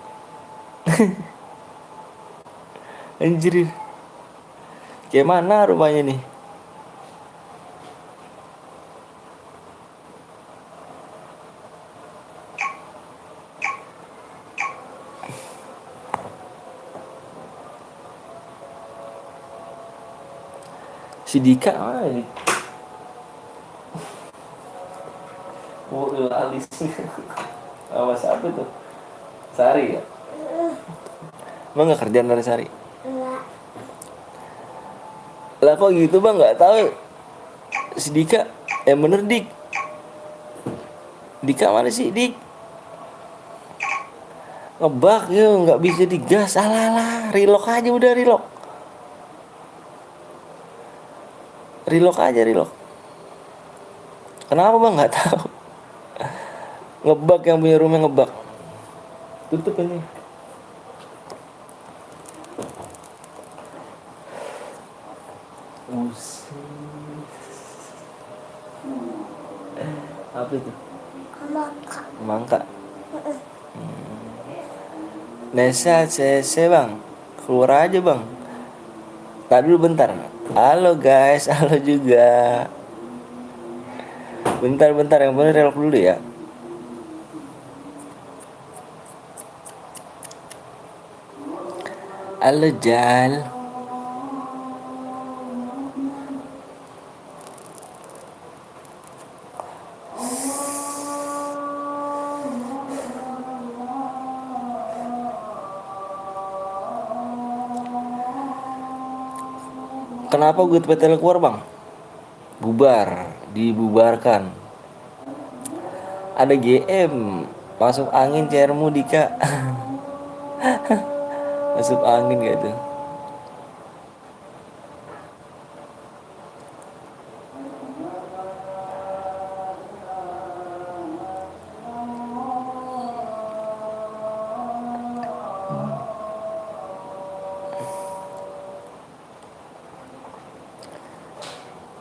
Anjir. Kayak mana rumahnya nih? Si Dika mana nih? Oh, alis. Sama siapa tuh? Sari ya? Emang gak kerjaan dari Sari? Enggak. Lah kok gitu bang, nggak tahu si Dika. Yang bener dik. Dika mana sih dik? Ngebak ya, nggak bisa digas. Alah, relock aja udah relock. Relock aja relock. Kenapa bang nggak tahu? Ngebak yang punya rumah ngebak. Tutup ini. Apa itu? Maka. Mangka. Nesa cc bang, keluar aja bang. Tadi dulu bentar. Halo guys, halo juga. Bentar yang bener relok dulu ya. Halo Jal. Kenapa gue PTL keluar bang? Bubar, dibubarkan. Ada GM, masuk angin cairmu Dika. Masuk angin gak tuh?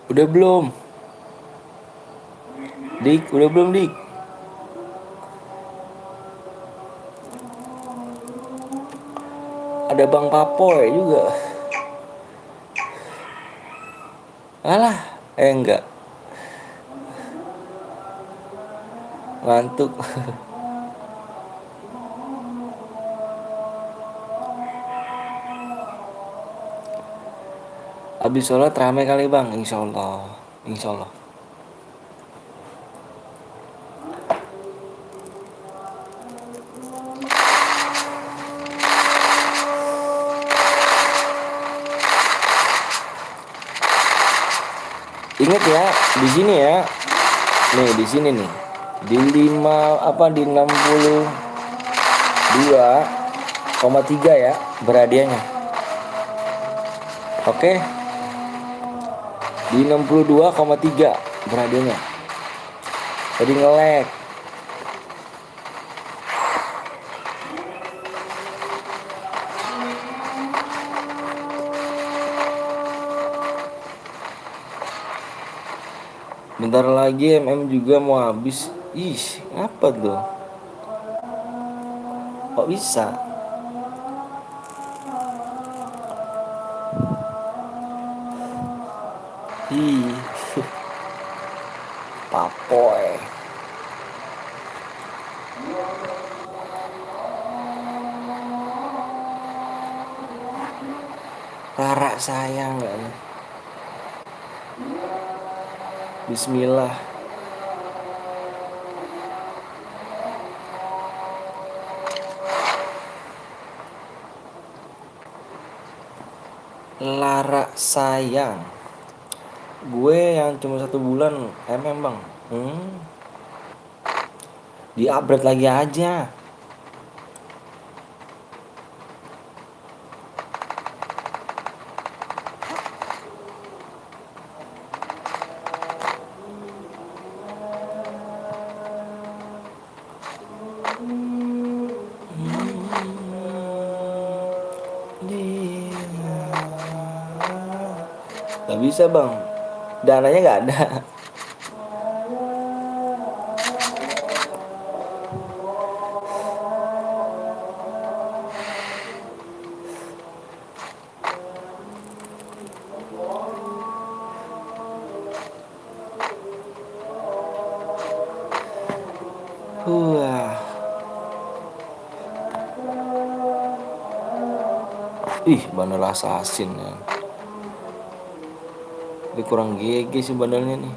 Udah belum? Dik, udah belum Dik? Ada Bang Papoy juga. Alah, enggak. Ngantuk. Abis sholat rame kali bang, insya Allah. Insya Allah. Ingat ya, di sini ya. Nih, di sini nih. Di 62,3 ya berhadiahnya. Oke. Di 62,3 berhadiahnya. Tadi nge-lag. Bentar lagi juga mau habis. Ih, apa tuh? Kok bisa? Ih. Papoy. Rara sayang gak nih? Bismillah. Lara sayang. Gue yang cuma 1 bulan bang. Di upgrade lagi aja. Gak bisa bang, dananya gak ada. Wah. Ih, bandel assassin ya. Ini kurang GG sih bandelnya nih.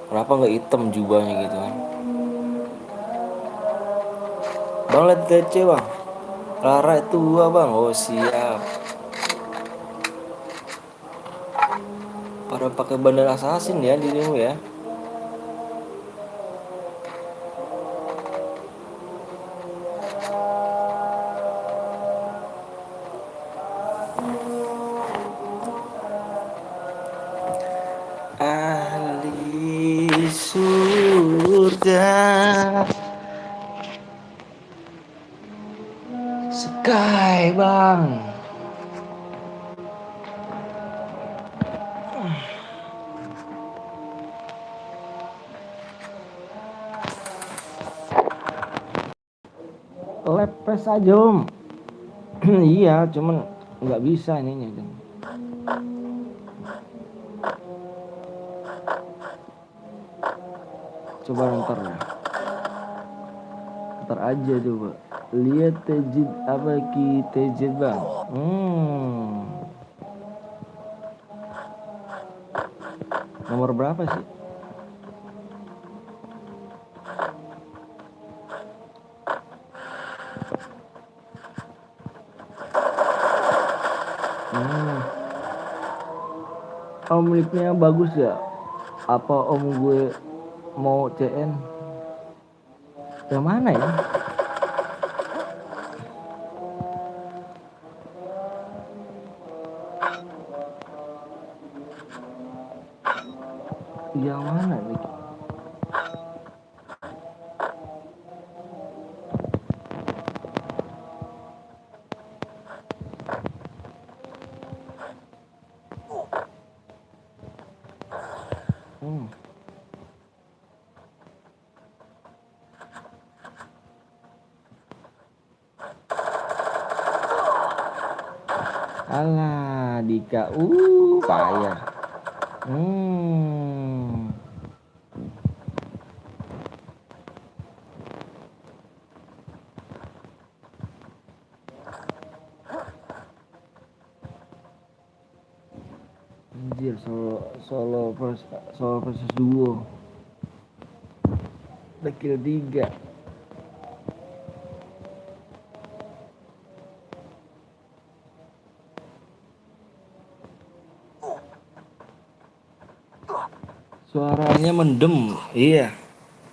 Kenapa nggak hitam jubahnya gitu kan? Bang lihat TC bang. Lara itu gua bang. Oh siap. Pada pakai bandel assassin ya dirimu ya. Ahli surga Sky bang. Lepes aja om. Iya cuman nggak bisa ininya. Coba ntar aja coba lihat tejid apa tejid bang. Nomor berapa sih? Om nicknya bagus ya? Apa om gue mau CN? Yang mana ya? Yang mana nih? Hmm. Alah, Dika, payah. Hmm. Anjir, solo versus duo. Udah kill 3. Suaranya mendem. Iya,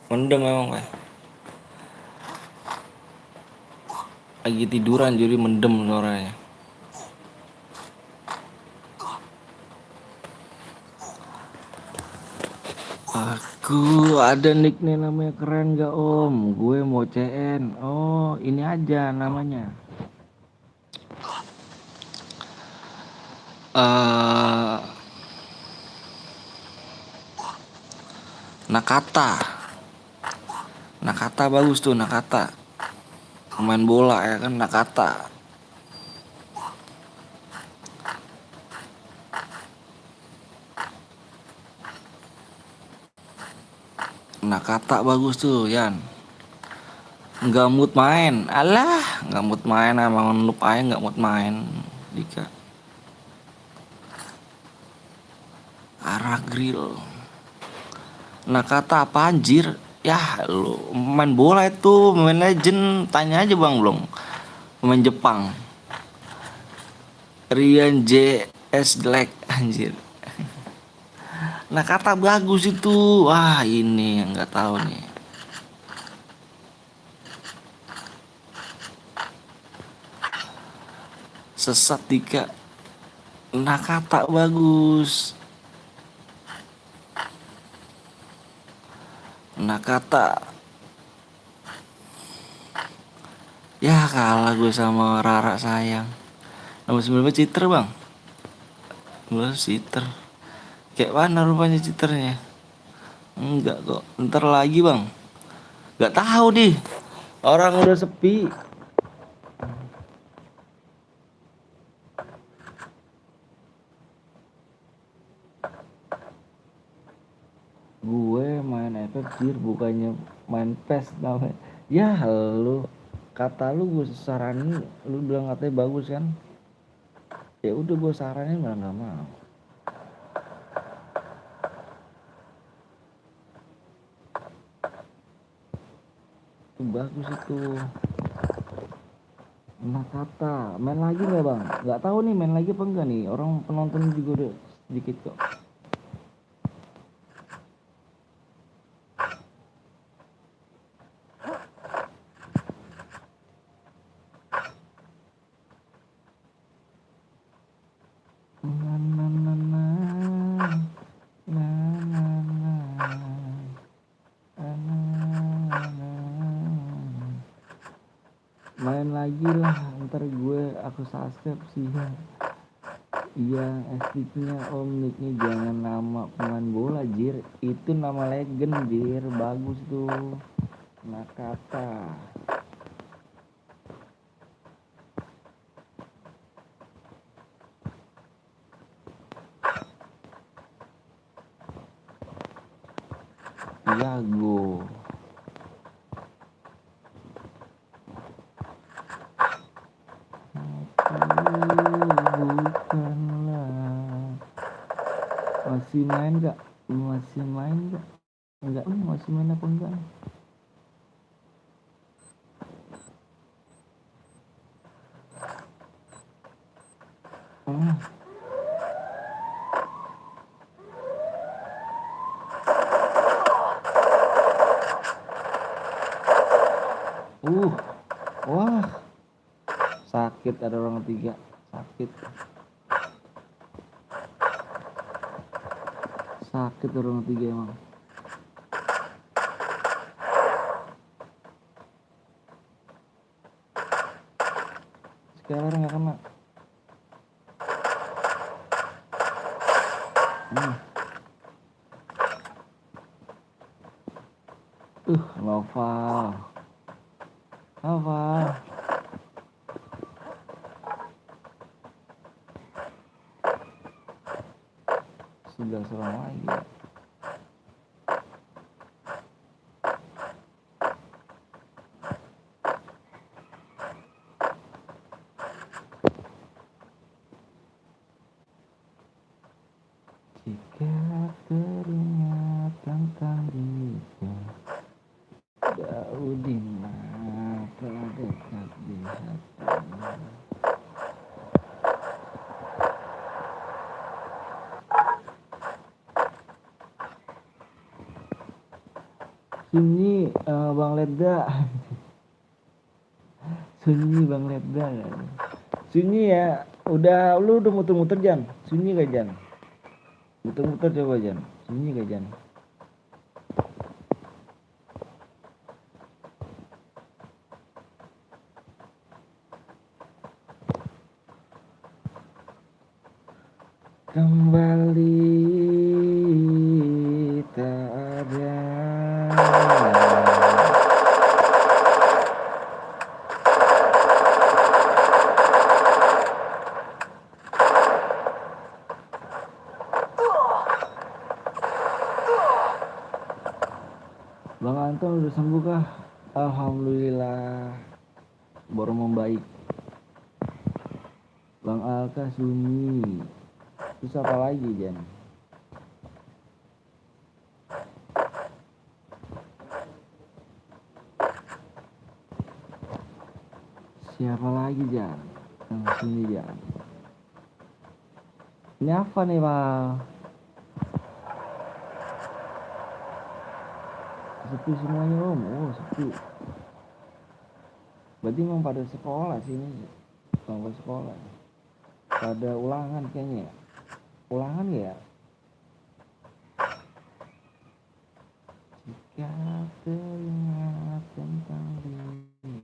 mendem memang, Pak. Lagi tiduran jadi mendem suaranya. Aku ada nickname namanya keren gak om? Gue mau CN. Oh ini aja namanya. eh Nakata. Nakata bagus tuh Nakata. Pemain bola ya kan Nakata. Nakata bagus tuh Yan. Nggak mood main. Alah, nggak mood main emang noob aja nggak mood main. Dika. Arah grill. Nakata apa anjir? Yah lu main bola itu, main legend, tanya aja bang belum. Pemain Jepang. Rian JS Black anjir. Nakata bagus itu. Wah ini yang nggak tahu nih. Sesat Dika. Nakata bagus. Nakata. Ya kalah gue sama Rara sayang. Nomor 19 cheater bang. Nomor cheater. Kayak mana rupanya cheaternya? Enggak kok. Ntar lagi bang. Gak tahu deh. Orang udah sepi. Gue main FF Jir bukannya main PES namanya. Ya lu kata lu gue saranin, lu bilang katanya bagus kan? Ya udah gue saranin malah nggak mau. Itu bagus itu. Nah kata main lagi nggak bang? Nggak tahu nih main lagi apa enggak nih. Orang penonton juga udah sedikit kok. Na, na, na, na. Na, na, na. Na, na, na. Main lagi lah ntar aku subscribe sih ya. Iya estiknya om nicknya jangan nama pemain bola jir, itu nama legend jir, bagus tuh Nakata. Iago. Bukanlah. Masih main gak? Masih main gak? Enggak nih, masih main apa enggak? Hmm. Wah, sakit ada orang ketiga, sakit. Sakit orang ketiga emang. Sekarang nggak kena. Noval. Sudah serang lagi. Jika teringat tentang diriku, jauh di mana dekat di hatimu. Sunyi Bang Ledda. Sunyi Bang Ledda. Sunyi ya, lu udah muter-muter Jan. Sunyi gak Jan? Muter-muter coba Jan. Sunyi gak Jan? Kembali tak ada. Bang Anton udah sembuh kah? Alhamdulillah, baru membaik. Bang Alka sunyi. Terus apa lagi Jan? Siapa lagi Jan? Yang sunyi Jan. Ini apa nih Bang? Sepi semuanya Om. Oh sepi. Berarti memang pada sekolah sini. Pada sekolah. Pada ulangan kayaknya. Ulangan ya? Jika teringat tentang diri.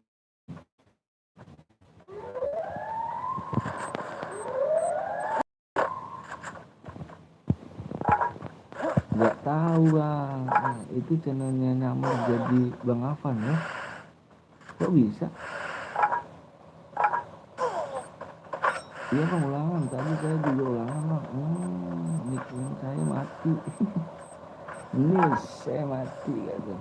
Gak tahu Bang. Nah, itu channelnya nyamar jadi Bang Afan ya? Kok bisa? Iya Bang ulangan. Tadi saya juga ulangan Bang. Mic saya mati. Ini saya mati gitu.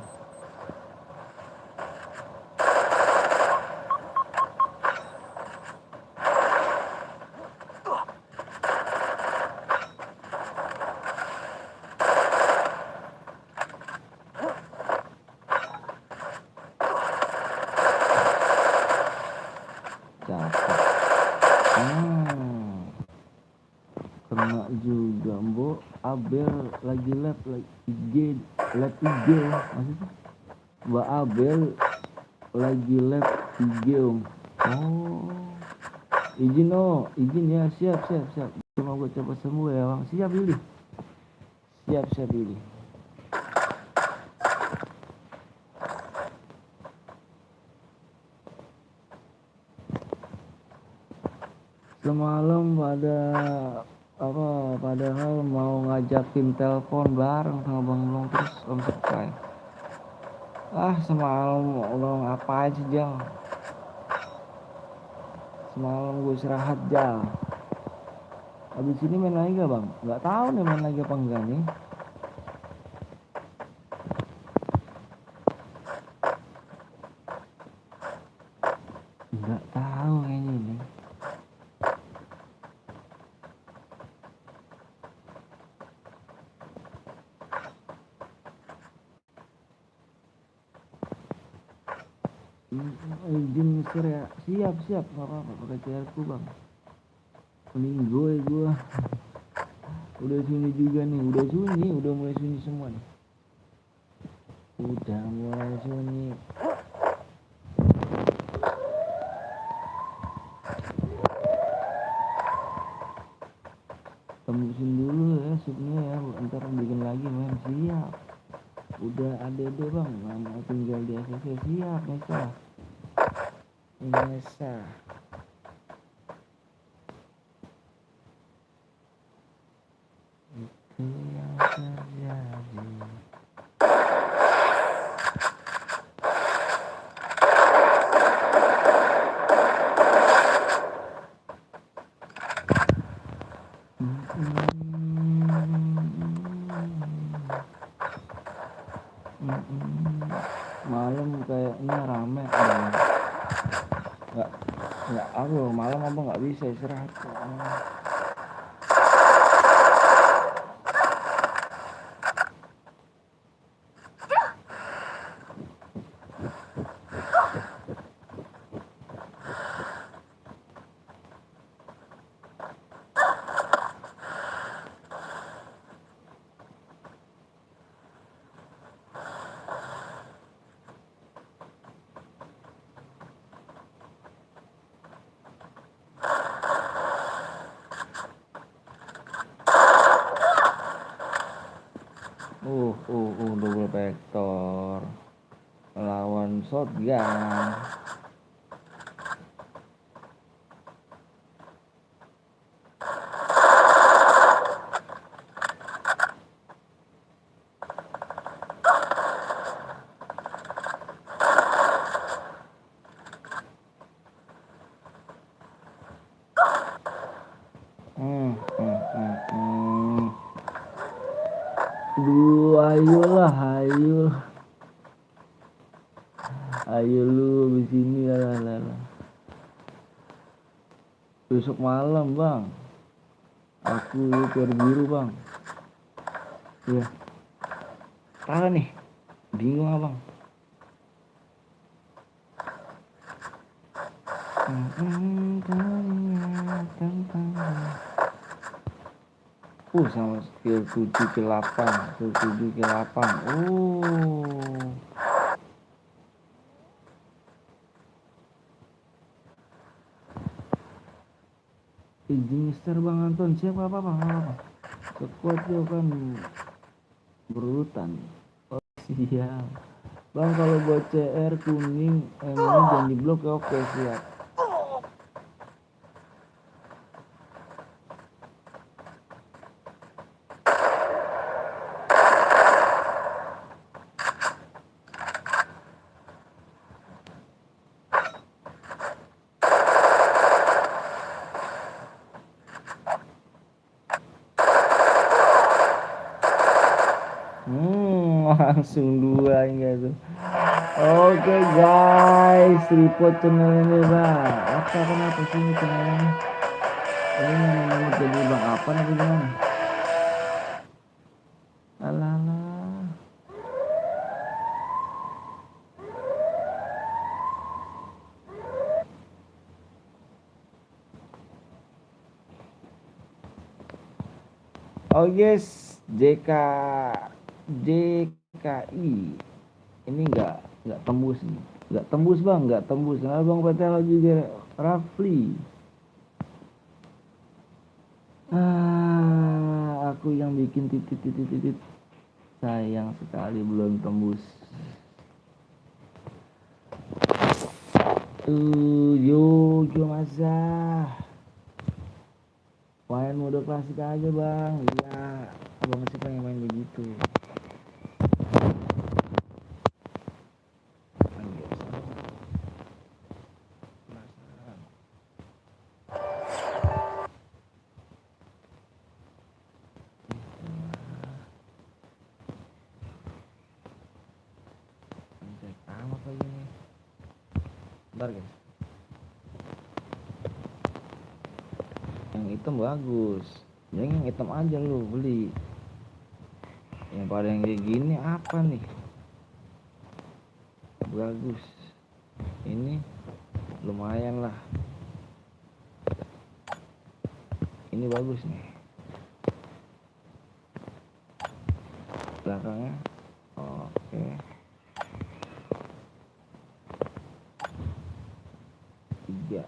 Kena juga Mbok. Abel lagi live IG maksudnya Mbak Abel lagi live IG Om. Oh izin ya, siap cuma gue coba sembuh ya Bang. Siap Billy, siap Billy. Semalam padahal mau ngajakin telepon bareng sama Bang Long terus Om Sekai. Semalam udah ngapain sih Jal? Semalam gue istirahat Jal. Habis ini main lagi gak Bang? Gak tahu nih main lagi apa enggak nih. Gak tahu kayaknya ini. Izin Mister ya. Siap nggak apa-apa pakai CR ku Bang. Meninggoy gua. Udah sunyi juga nih, udah mulai sunyi semua nih. Udah mulai sunyi. tembusin dulu ya supnya ya, ntar bikin lagi main. Siap. Udah ADD bang, nama tinggal di ACC. Siap Nesa. Nesa. Itu yang terjadi. Malam kayaknya rame nggak aku malam apa nggak bisa istirahat. Double vector lawan shotgun. Ayolah, ayo lu di sini lah. Besok malam bang, aku biru bang. Ya, tahu nih, bingung abang. Sama skill 7 ke 8, skill 7 ke 8. Mister Bang Anton, siapa apa bang? Sekuat dia kan berurutan. Oh siap. Bang kalau buat CR kuning emangnya jangan diblok ya. Oke siap. Langsung dua enggak tuh. Oke guys, report channel ini bang. Kenapa sih ini channelnya? Ini mau jadi bang apa nih gimana? Alah. Oh guys, JKI ini nggak tembus nih, nggak tembus bang, nggak tembus. Nah bang PTL juga Rafli. Aku yang bikin titit sayang sekali belum tembus. Yo Mazah, main mode klasik aja bang. Iya, abang sih pengen main begitu. Bentar guys, yang hitam bagus, yang hitam aja lu beli. Yang pada yang kayak gini apa nih bagus, ini lumayan lah, ini bagus nih belakangnya. Oke, tiga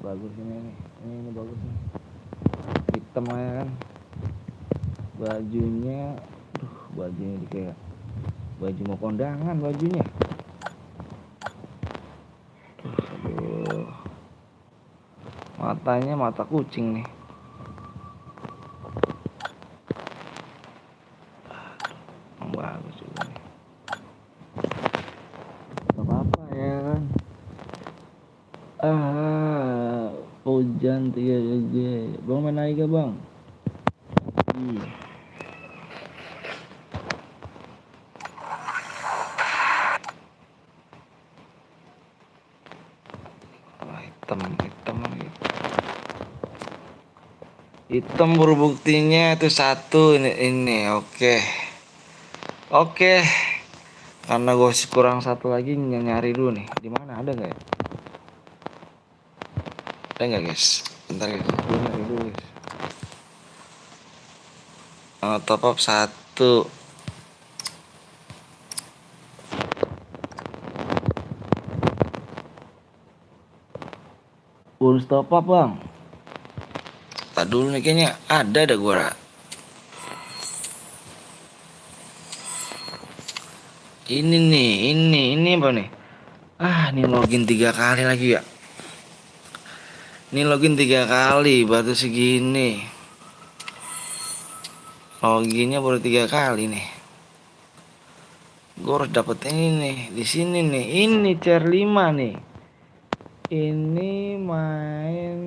bagus ini bagus nih. hitam ya kan. Bajunya, bajunya kayak baju mau kondangan bajunya. Aduh. Matanya mata kucing nih. Bagus juga nih. Gak apa-apa ya kan. Hujan 3 GG. Bang main lagi gak bang? Iya. Hitam lagi. Hitam berbuktinya itu satu ini. Oke. Karena gue kurang satu lagi nyari dulu nih. Di mana ada nggak ya? Ada nggak guys? Bentar guys. Gue nyari dulu guys. Top up satu. Urus top up bang. Tak dulu nih kayaknya ada gua. Ini apa nih? Ini login 3 kali lagi ya. Ini login 3 kali baru segini. Loginnya baru 3 kali nih. Gue harus dapet ini nih, di sini nih. Ini chair 5 nih. Ini main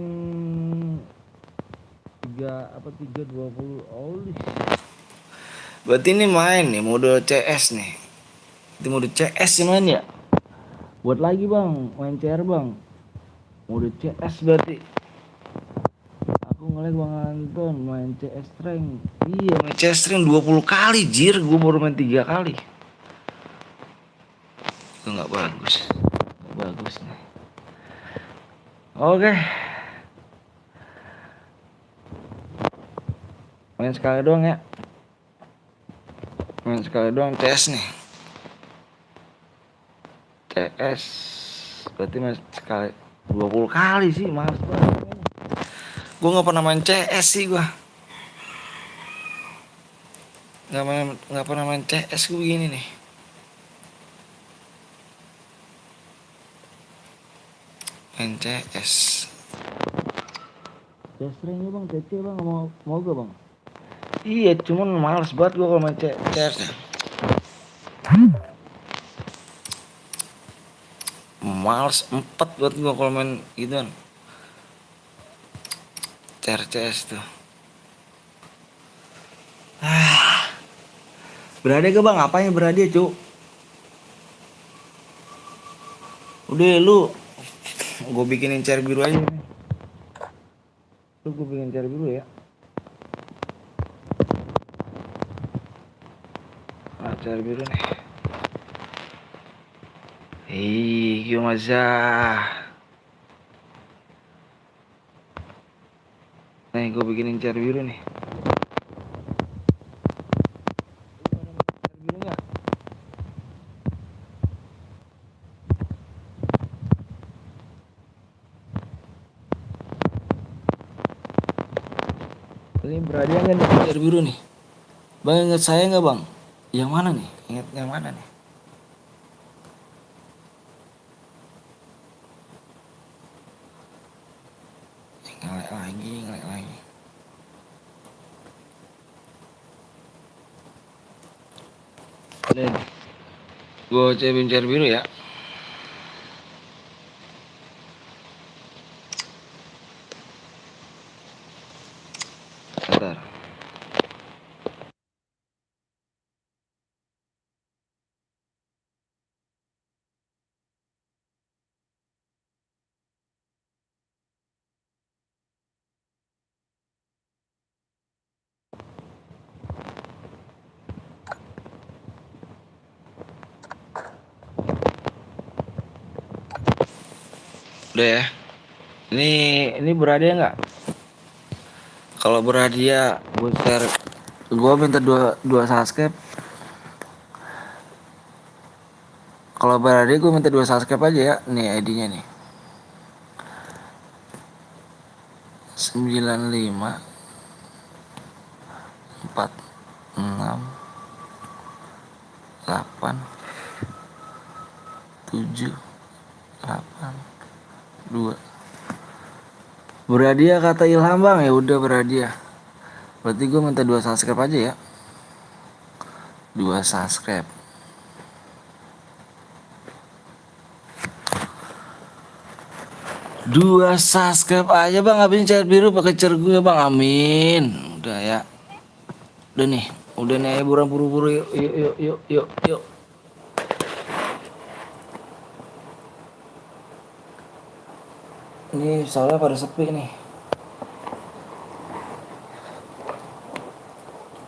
320. Berarti ini main nih mode CS nih. Itu mode CS main ya? Buat lagi bang, main CR bang. Mode CS berarti. Aku ngeliat bang Anton main CS rank. Iya main CS rank 20 kali jir. Gue baru main 3 kali. Itu gak bagus. Gak bagus nih. Oke. Main sekali doang ya. Main sekali doang CS nih. CS berarti main sekali 20 kali sih, males banget. Gue gak pernah main CS sih gue. Gak pernah main CS gue begini nih. Main CS. CS ringnya bang, CC bang, mau gak bang? Iya, cuman males banget gue kalau main CS ya. Males 4 buat gue kalau main gituan. CS tuh. Berada ke bang? Apanya berada cuk? Udah lu, gue bikinin chair biru aja nih. Lu gue bikin chair biru ya. Chair biru nih. Gimana? Nih gue bikinin chair biru nih. Ini berada nggak nih chair biru nih? Bang inget saya nggak bang? Yang mana nih? Ingat yang mana nih? Ngelek lagi. Nih, gue cebin chair biru ya. Bentar. Udah ya. Ini berada nggak? Kalau berhadiah gue share, gue minta dua subscribe. Kalau berhadiah gue minta 2 subscribe aja ya. Nih ID-nya nih 95 4, 6, 8, 7, 8, 2. Berhadiah kata Ilham bang, ya udah berhadiah. Berarti gue minta 2 subscribe aja ya. 2 subscribe. Dua subscribe aja bang, habis cair biru pakai cer gue bang, amin. Udah ya. Udah nih, ayo buruan buru-buru yuk. Ini soalnya pada sepi nih.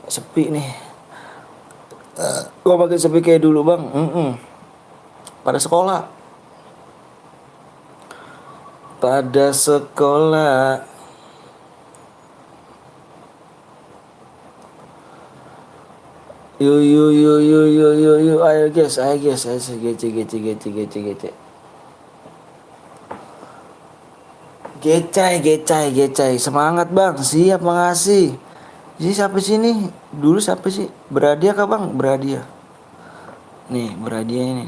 Sepi nih. Gua pakai sepi kayak dulu bang. Pada sekolah. Pada sekolah. Yuk. Ayo guys. Gecai. Semangat bang. Siap, makasih. Ini siapa sih nih? Dulu siapa sih? Berhadiah kah bang? Berhadiah. Nih, berhadiah ini.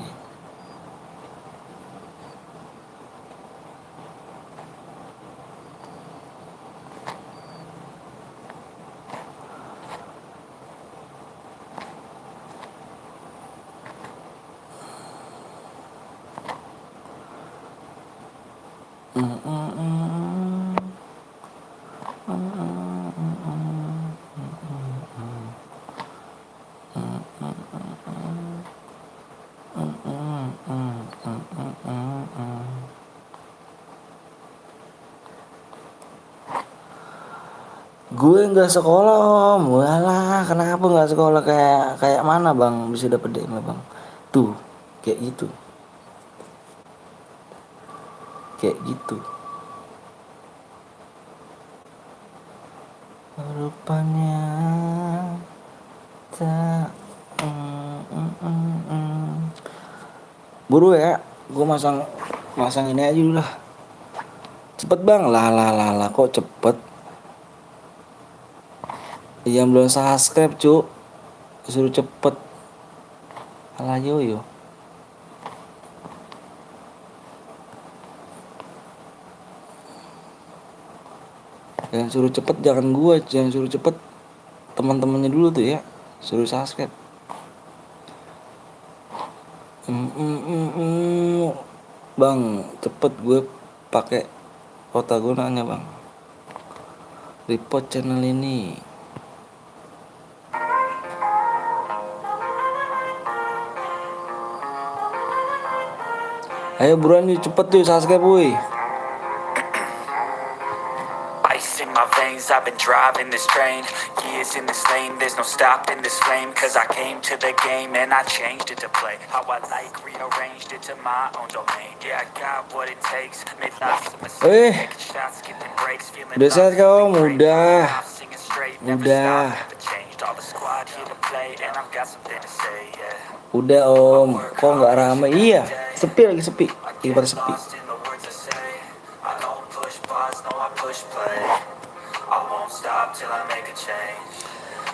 Gue nggak sekolah om, walah kenapa nggak sekolah kayak mana bang bisa dapet DM bang? Tuh kayak gitu. Rupanya tak. Buru ya, gue masang ini aja dulu lah. Cepet bang, lah kok cepet? Yang belum subscribe cuk, suruh cepet. Alah yo. Yang suruh cepet jangan gue, yang suruh cepet teman-temannya dulu tuh ya, suruh subscribe. Bang, cepet gue pakai protagonanya bang. Report channel ini. Ayo buruan nih cepet tuh subscribe woi. Ice in my veins, I've been driving this train. Years in this lane, there's no stopping this flame. Cause I came to the game and I changed it to play how I like, rearranged it to my own domain. Yeah, I got what it takes, made lots of mistakes, making shots, skipping breaks, feeling udah sehat kau, udah. singing straight, never stopped, never changed. All the squad here to play and I've got something to say, yeah. Udah om, kok nggak rame? Iya, sepi lagi sepi pada sepi.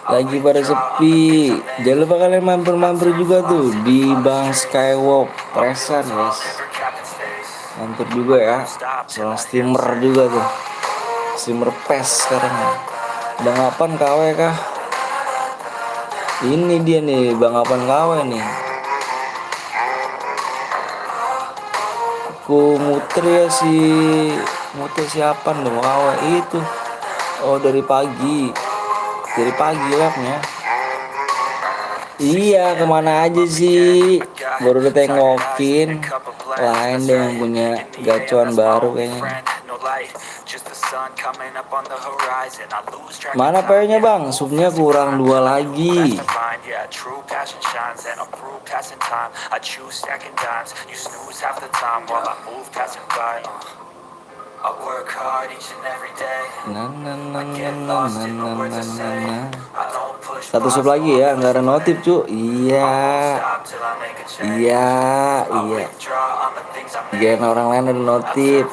Lagi pada sepi. Jangan lupa kalian mampir juga tuh di Bang Skywalk Presan guys. Mampir juga ya. Soal streamer juga tuh. Streamer PES sekarang. Bang Apan KW kah? Ini dia nih Bang Apan KW nih. Aku muter ya siapa nih KW itu. Oh dari pagi lapnya. Iya kemana aja sih? Baru ditengokin. Lain deh yang punya gacuan baru kayaknya. Mana payanya bang? Supnya kurang 2 lagi. Satu sub lagi ya, nggak ada notif cu. Iya. Jangan orang lain ada notif.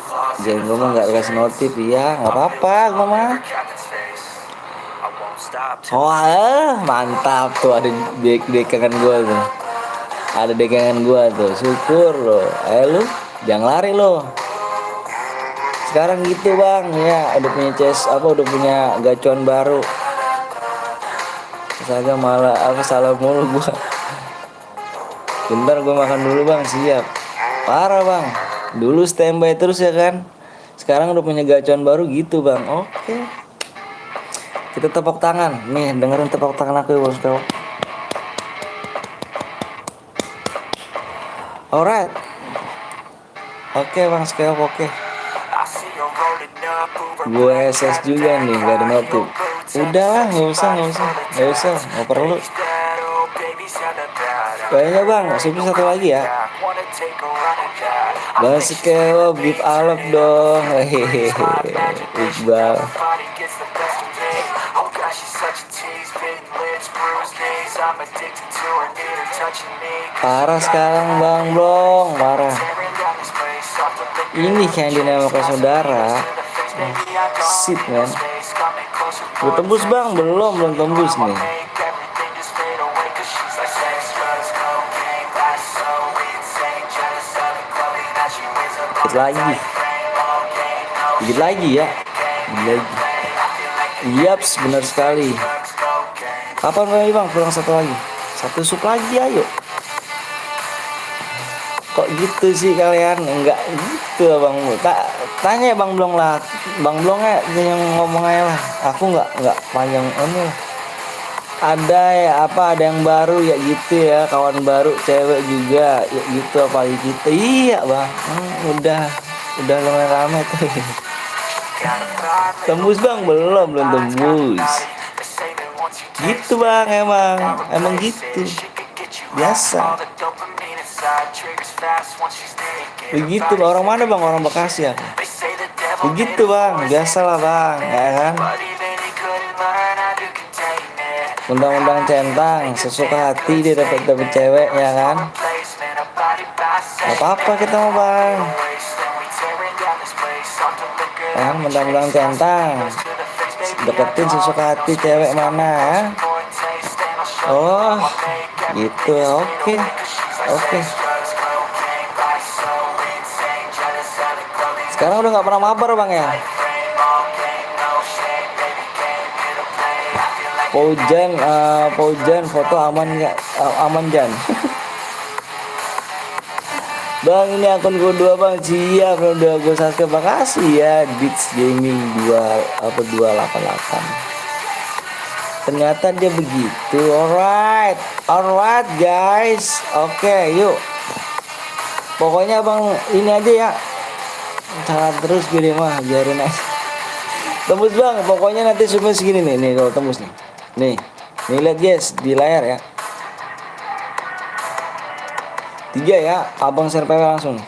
Jangan gue mah nggak dikasih notif. Iya, nggak apa-apa gue mah. stop till Wah, mantap tuh ada dekangan gua tuh. Ada dekangan gua tuh. Syukur lo. Lu jangan lari lo. Sekarang gitu bang, ya udah punya udah punya gacuan baru. Saya malah salah mulu gua. Bentar gua makan dulu bang, siap. Parah bang. Dulu standby terus ya kan. Sekarang udah punya gacuan baru gitu bang. Oke. Kita tepuk tangan. Nih dengerin tepuk tangan aku ya bosku. Alright. Oke bang Skeo, oke. I see you rolling up Uber Gue SS juga nih, gak ada notif. Udah, nggak usah, nggak perlu. Kayaknya bang, super satu lagi ya. Bang Skeo, give alok dong. Hehehe, Iqbal. Parah sekarang bang Blong, parah. Ini kayak dinamakan saudara. Sip man. Udah tembus bang, belum tembus nih. Dikit lagi ya. Yaps, benar sekali. Kapan bang pulang satu lagi? Satu sup lagi ayo. Kok gitu sih kalian? Enggak gitu bang. Tanya bang Blong lah. Bang Blong ya yang ngomong aja lah. Aku enggak panjang ini lah. Ada yang baru ya gitu ya, kawan baru cewek juga ya gitu apalagi kita. Iya bang. Udah lumayan rame tuh. Tembus bang, belum tembus. Gitu bang, emang gitu. Biasa. Begitu orang mana bang? Orang Bekasi ya. Begitu bang, biasalah bang, ya kan. Undang-undang centang, sesuka hati dia dapat cewek ya kan. Gak apa-apa kita mau bang. Kan undang-undang centang, deketin sesuka hati cewek mana ya. Oh gitu, oke. Sekarang udah nggak pernah mabar bang ya. Paujan foto aman nggak? Aman Jan. Bang ini akun gue 2 bang, siap udah gue subscribe, makasih ya Beats Gaming 288. Ternyata dia begitu. Alright guys, oke yuk. Pokoknya bang ini aja ya. Jangan terus gini mah, biarin aja. Tembus bang, pokoknya nanti cuma segini nih kalau tembus nih. Nih lihat guys di layar ya. 3 ya, abang share PW langsung.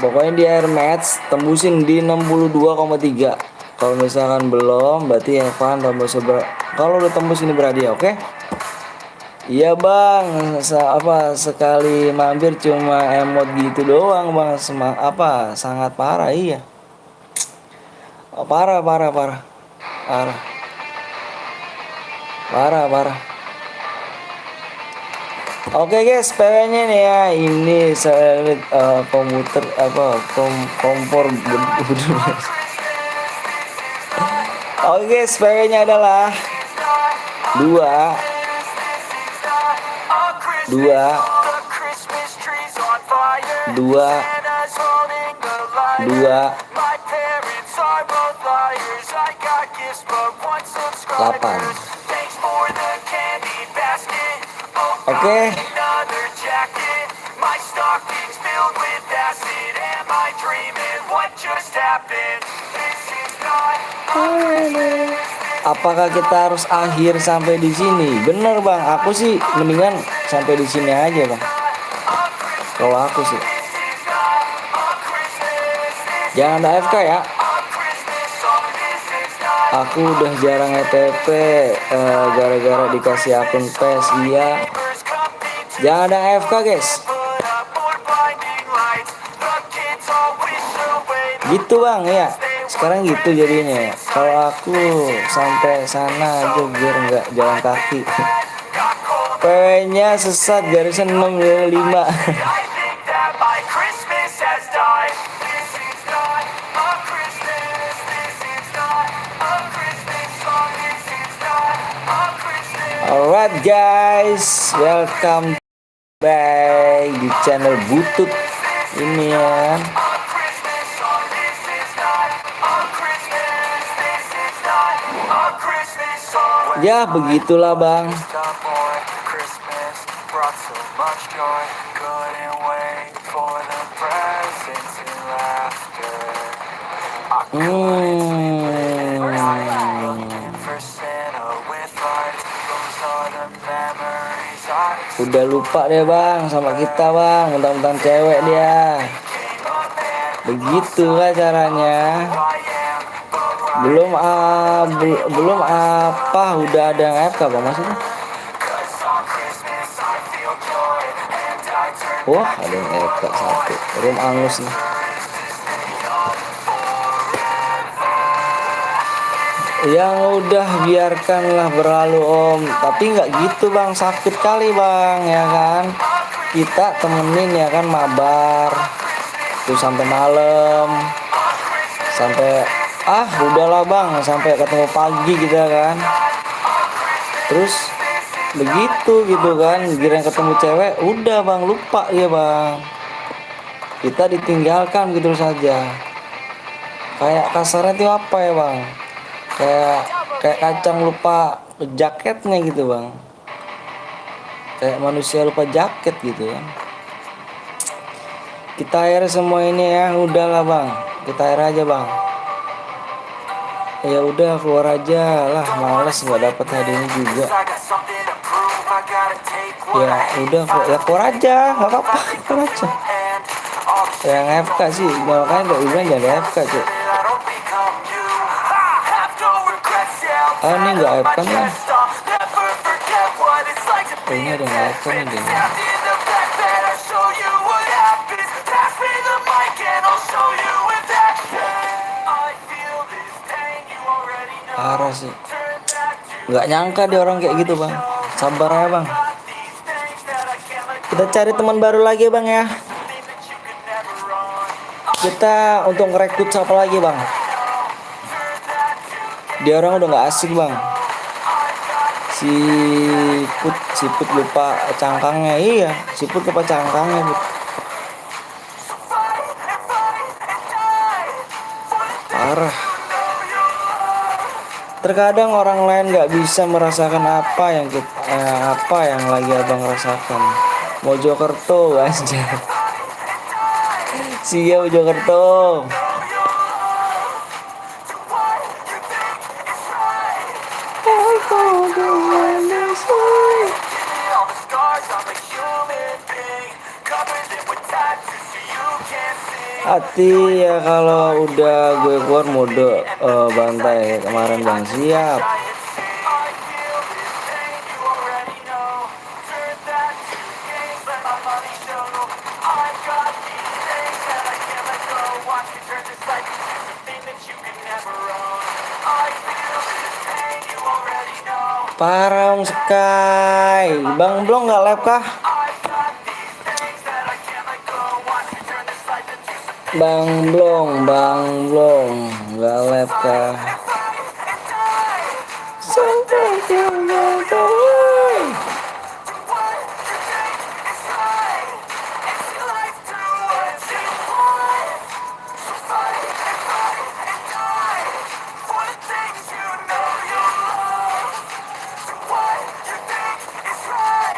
Pokoknya di air match tembusin di 62,3. Kalau misalkan belum, berarti Evan tambah kalau udah tembus ini berhadiah, oke? Iya bang, sekali mampir cuma emot gitu doang bang, sangat parah iya. Oh, parah. Oke guys, PW-nya nih ya. Ini saya lihat komputer kompor bener. Oke guys, PW-nya adalah 2 8. Oke. Apakah kita harus akhir sampai di sini? Bener bang, aku sih mendingan sampai di sini aja bang. Kalau aku sih, jangan AFK ya. Aku udah jarang ETP gara-gara dikasih akun PES. Iya. Jangan ada AFK guys. Gitu bang ya. sekarang gitu jadinya. Kalau aku sampai sana aja biar nggak jalan kaki. PW-nya sesat garisnya 6 dari 5. I think that my Christmas has died. This is not a Christmas. This is not a Christmas song. This is not a Christmas. Alright guys, welcome back di channel Butut ini ya. Ya begitulah bang. Udah lupa deh bang sama kita bang, mentang-mentang cewek dia. Begitu lah caranya. Belum apa udah ada yang AFK bang maksudnya? Wah ada yang AFK satu. Room angus nih. Yang udah biarkanlah berlalu om. Tapi nggak gitu bang, sakit kali bang ya kan. Kita temenin ya kan mabar tuh sampai malam, sampai udahlah bang, sampai ketemu pagi kita kan. Terus begitu gitu kan, kira ketemu cewek udah bang lupa ya bang, kita ditinggalkan gitu saja. Kayak kasarnya itu apa ya bang, kayak kacang lupa jaketnya gitu bang, kayak manusia lupa jaket gitu kan. Kita air semua ini ya, udahlah bang, kita air aja bang. Ya udah keluar aja lah, males nggak dapet hadiahnya juga. Ya udah ya keluar aja, nggak apa-apa, keluar aja. Yang FK sih, makanya nggak bilang jadi FK cuy. Ah ini nggak FK nih. Oh, ini ada nggak FK nih deh. Parah sih, nggak nyangka dia orang kayak gitu bang. Sabar ya bang, kita cari teman baru lagi bang ya. Kita untuk ngerekrut siapa lagi bang? Dia orang udah nggak asik bang. Si Put lupa cangkangnya. Iya, si Put lupa cangkangnya Put. Parah. Terkadang orang lain nggak bisa merasakan apa yang lagi abang rasakan. Mojokerto aja. Siap Mojokerto. Hati ya kalau udah gue keluar mode bantai kemarin bang. Siap. Parah Om Sky. Bang Blong nggak live kah? Bang Blong nggak live kah?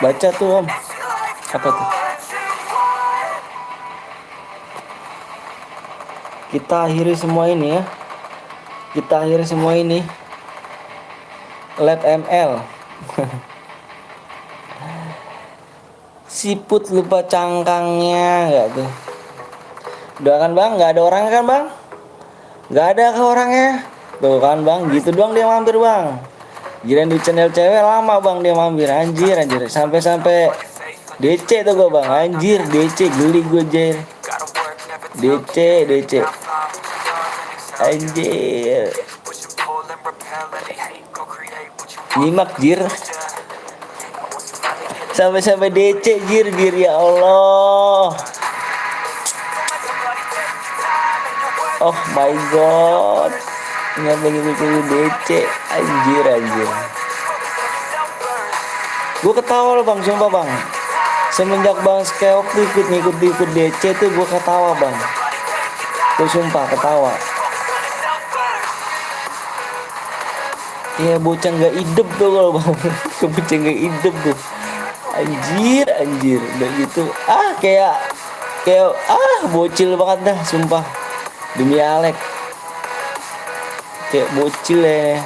Baca tuh Om. Apa tuh? Kita akhiri semua ini ya. Kita akhiri semua ini. Lab ML. Siput lupa cangkangnya nggak tuh? Udah kan bang, nggak ada orangnya kan bang? Nggak ada ke orangnya. Tuh kan bang, gitu doang dia mampir bang. Giliran di channel cewek lama bang dia mampir. Anjir sampai DC tuh gue bang. Anjir DC geli gue jer. DC Anjir. Push and pull and repel any hate. Go create what you Nyimak jir. Sampai-sampai DC jir ya Allah. Oh my god. Nyampe ngikut DC. Anjir. Gue ketawa loh bang, sumpah bang. Semenjak bang Skeok tuh ikut DC tuh gue ketawa bang. Tuh sumpah ketawa. Ya bocah nggak hidup tuh kalau bang. Bocah nggak hidup tuh. Anjir. Udah gitu. Kayak bocil banget dah sumpah. Demi Alek. Kayak bocil ya.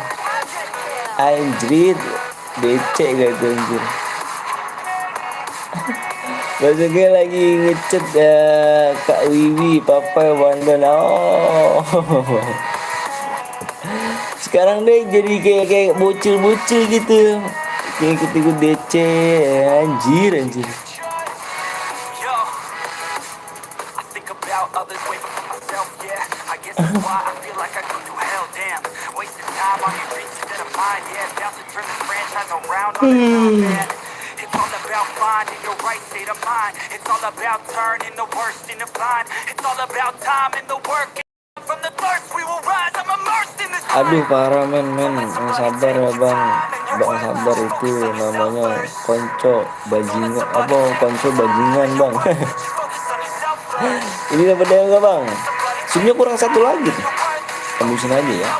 Anjir. DC gitu anjir. Maksudnya lagi ngechat Kak Wiwi, Papa Bandan. Oh. Sekarang deh jadi kayak bocil-bocil gitu. Kayak ikut DC. Anjir. Yo, I think about others, waiting for myself, yeah. I guess that's why I feel like I go through hell, damn. Wasting time on your dreams instead of mine, yeah. Bouncing from the franchise around all the time, man. It's all about finding your right state of mind. It's all about turning the worst into fine. It's all about time and the work. From the thirst we will rise, I'm immersed in this. Aduh parah men. Yang sabar ya bang. Bang sabar itu namanya konco bajingan. Konco bajingan bang. Ini dapat dia enggak bang? Sumnya kurang satu lagi tuh. Tembusin aja ya.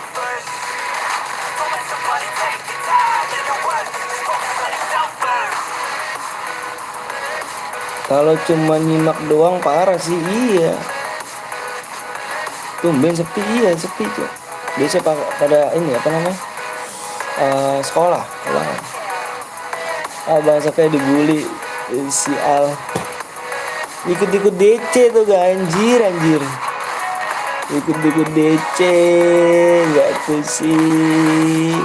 Kalau cuma nyimak doang parah sih, iya. Tumben sepi tuh. Biasa pada ini apa namanya? Sekolah. Bangsa kayak dibully si Al. Ikut DC tuh gak anjir. Ikut DC gak tuh sih.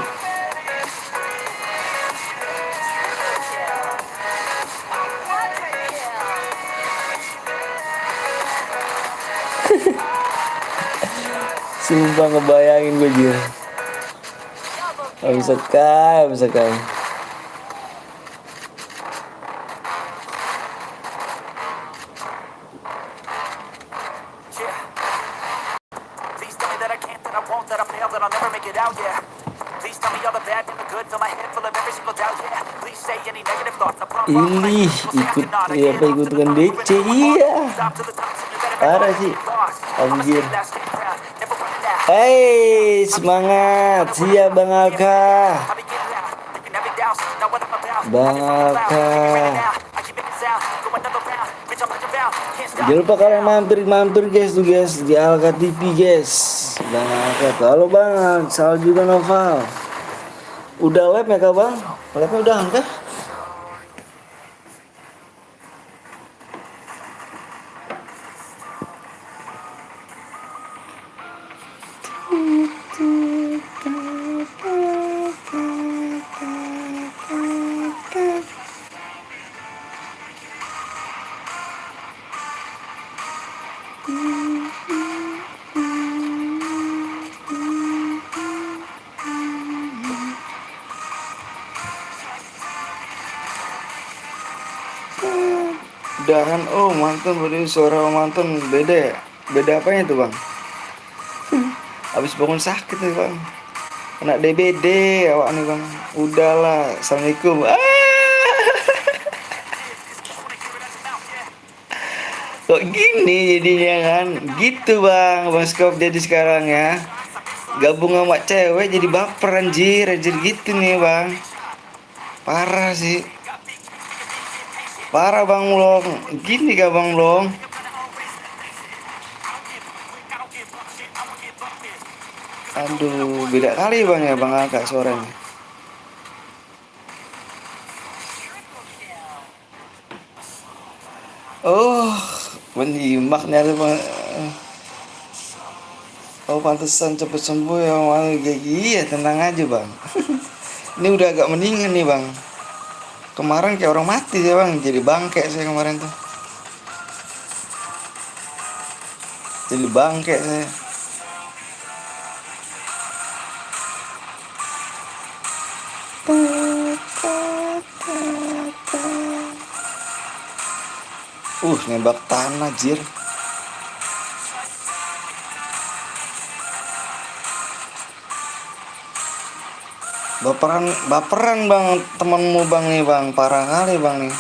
Sumpah ngebayangin gue jir. Gak bisa kai. Please tell me that I can't, that I won't, that I fail, that I'll never make it out, yeah. Please tell me all the bad and the good, fill my head full of every single doubt, yeah. Please say any negative thoughts, I promise I'll make Ih, people say I ikut cannot. I ya can't apa off ikut to the dengan top, DC even iya. stop to the top, so you better Parah never sih. get lost. I'ma Anjir. stay loud, stay proud, never running out. Hey, semangat. Siap Bang Alka. I'll be getting loud, living every doubt, know what I'm about. Bang I get Alka. figuring it out. I keep making sound, go another round, bitch I'm like about, can't stop. Jangan lupa kalian mampir guys tuh guys di Alka TV guys. Bang Alka tuh. Halo Bang, Sal juga Noval. Udah live ya kak Bang? Live-nya udah kah? Udahan, mantan beli suara mantan beda ya? Beda apanya tuh Bang? Habis bangun sakit nih Bang. Kena DBD awak nih Bang. Udahlah, assalamualaikum. Kok gini jadinya kan? Gitu Bang Skop jadi sekarang ya. Gabung sama cewek jadi baper anjir gitu nih Bang. Parah sih. Parah Bang Long. Gini gak Bang Long? Aduh, beda kali Bang ya Bang Alka suaranya. Menyimak nih ada Bang. Pantesan cepet sembuh ya Bang. Iya, tenang aja Bang. Ini udah agak mendingan nih Bang. Kemarin kayak orang mati ya Bang. Jadi bangke saya kemarin tuh. Jadi bangke saya. Nembak tanah jir. Baperan bang temanmu bang nih bang, parah kali bang nih.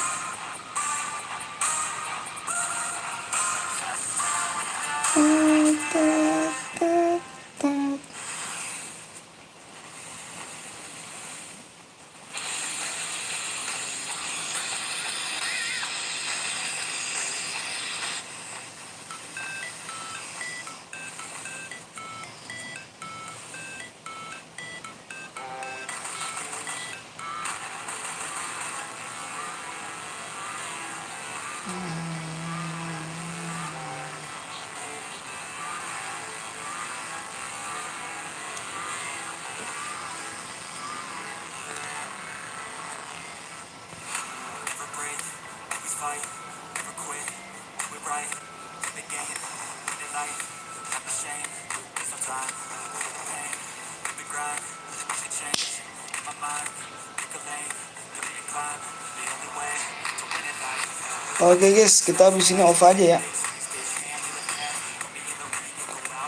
Oke guys, kita habis ini off aja ya.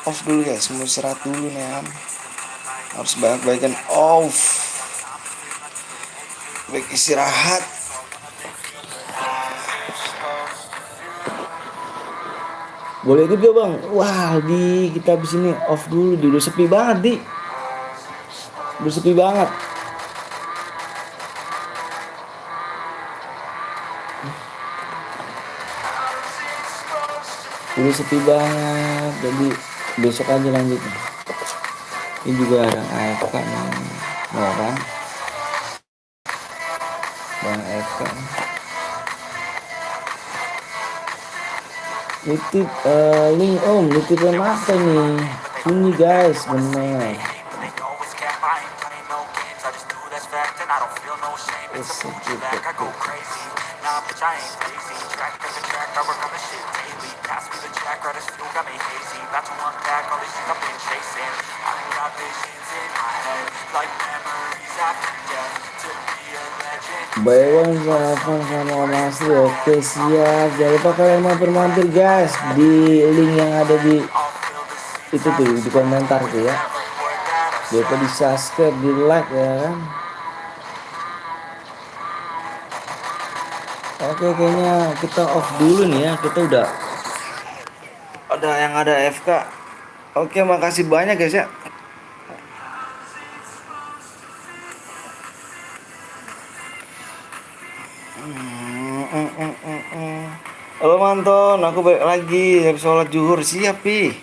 Off dulu guys, mau istirahat dulu nih kan. Harus banyak-banyakan off. Baik istirahat. Boleh ikut gak bang? Wah di kita habis ini off dulu, udah sepi banget di. Udah sepi banget. Udah sepi banget, jadi besok aja lanjut. Ini juga ada AFK nih, orang bang AFK. Nitip link om, nitipin apa nih? Ini guys, bener. Buy one sama Om Asri. Oke siap. Jangan lupa kalian mampir guys di link yang ada di itu tuh di komentar tuh ya. Jangan lupa di subscribe, di like ya kan. Oke kayaknya kita off dulu nih ya. Kita udah ada yang ada FK. Oke makasih banyak guys ya. Halo Manton, aku balik lagi habis sholat zuhur. Siap pi.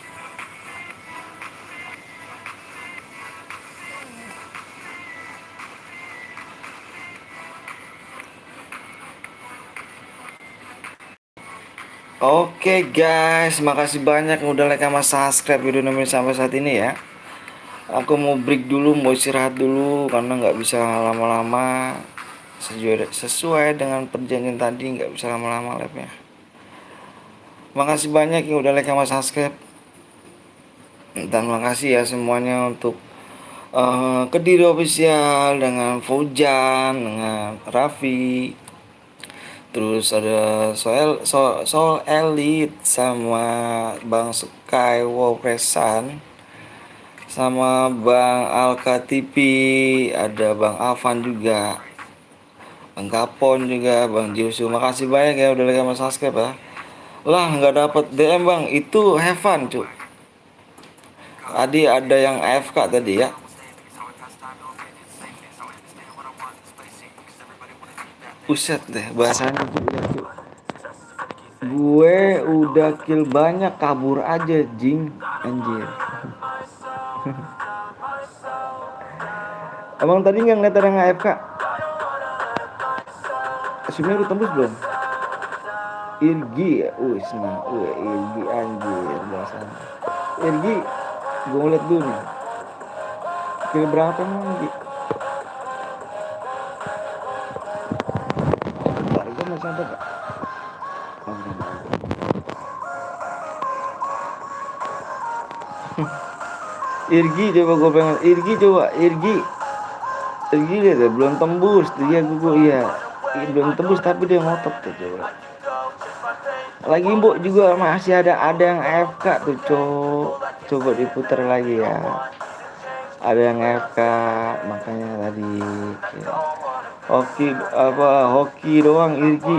Oke guys, makasih banyak yang udah like sama subscribe video nemenin sampai saat ini ya. Aku mau break dulu, mau istirahat dulu karena nggak bisa lama-lama. Sesuai dengan perjanjian tadi nggak bisa lama-lama live-nya. Makasih banyak yang udah like sama subscribe. Dan makasih ya semuanya untuk Kediri Official dengan Fauzan, dengan Raffi. Terus ada Soul Elite sama Bang Skywalkeran sama Bang Alkatipi, ada Bang Avan juga, Bang Kapon juga, Bang Josu. Makasih banyak ya udah like sama subscribe ya. Lah nggak dapet DM bang, itu have fun cuy. Tadi ada yang AFK tadi ya. Uset deh bahasanya cuy. Gue udah kill banyak, kabur aja jing anjir. Emang tadi nggak ngeliat ada yang AFK? Sebenarnya udah tembus belum? Irgi ya, Irgi anjir bahasanya. Irgi, gue ngeliat dulu nih. Kill berapa emang Irgi? Bentar, gue masih ada gak? Irgi coba gue pengen, Irgi dia tuh belum tembus, dia gue iya belum tembus tapi dia ngotot tuh coba. Lagi Mbok juga masih ada yang AFK tuh, Cok. Coba diputar lagi ya. Ada yang AFK, makanya tadi ya. Hoki doang Irgi.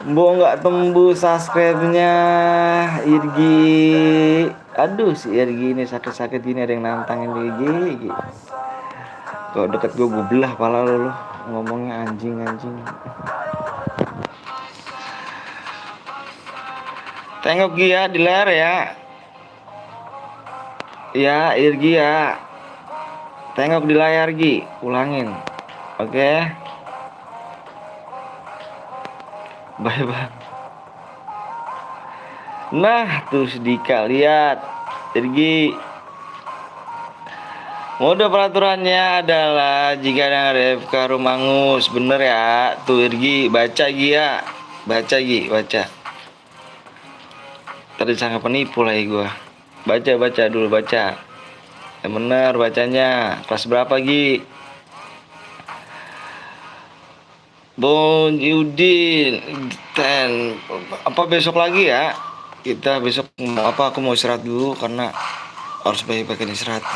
Mbok nggak tembus subscribe-nya Irgi. Aduh, si Irgi ini sakit-sakit gini ada yang nantangin Irgi. Kalau deket gue belah pala lu ngomongnya anjing. Tengok Gia di layar ya. Ya, Irgi ya. Tengok di layar Gi, ulangin. Oke. Bye bang. Nah, tuh Dika lihat. Irgi. Mode peraturannya adalah jika ada RFK Rumangus, bener ya. Tuh Irgi, baca Gi ya. Baca. Tadi sangat penipu lagi gua. Baca dulu. Yang bener bacanya. Kelas berapa Gi? Bon Yudin 10. Apa besok lagi ya? Kita besok aku mau istirahat dulu karena harus pakai istirahat.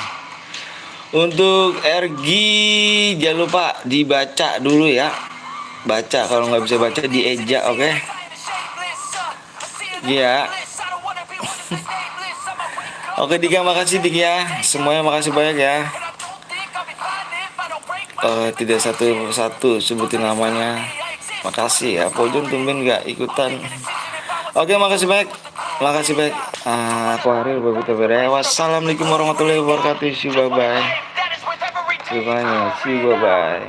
Untuk RG jangan lupa dibaca dulu ya. Baca, kalau nggak bisa baca dieja, oke? Iya. Oke Dika, makasih Dik ya. Semuanya makasih banyak ya. Tidak satu sebutin namanya. Makasih ya. Pojok tumben nggak ikutan. Oke, makasih banyak. Aku Ariel Babita Bere. Wassalamualaikum warahmatullahi wabarakatuh. See you, bye bye.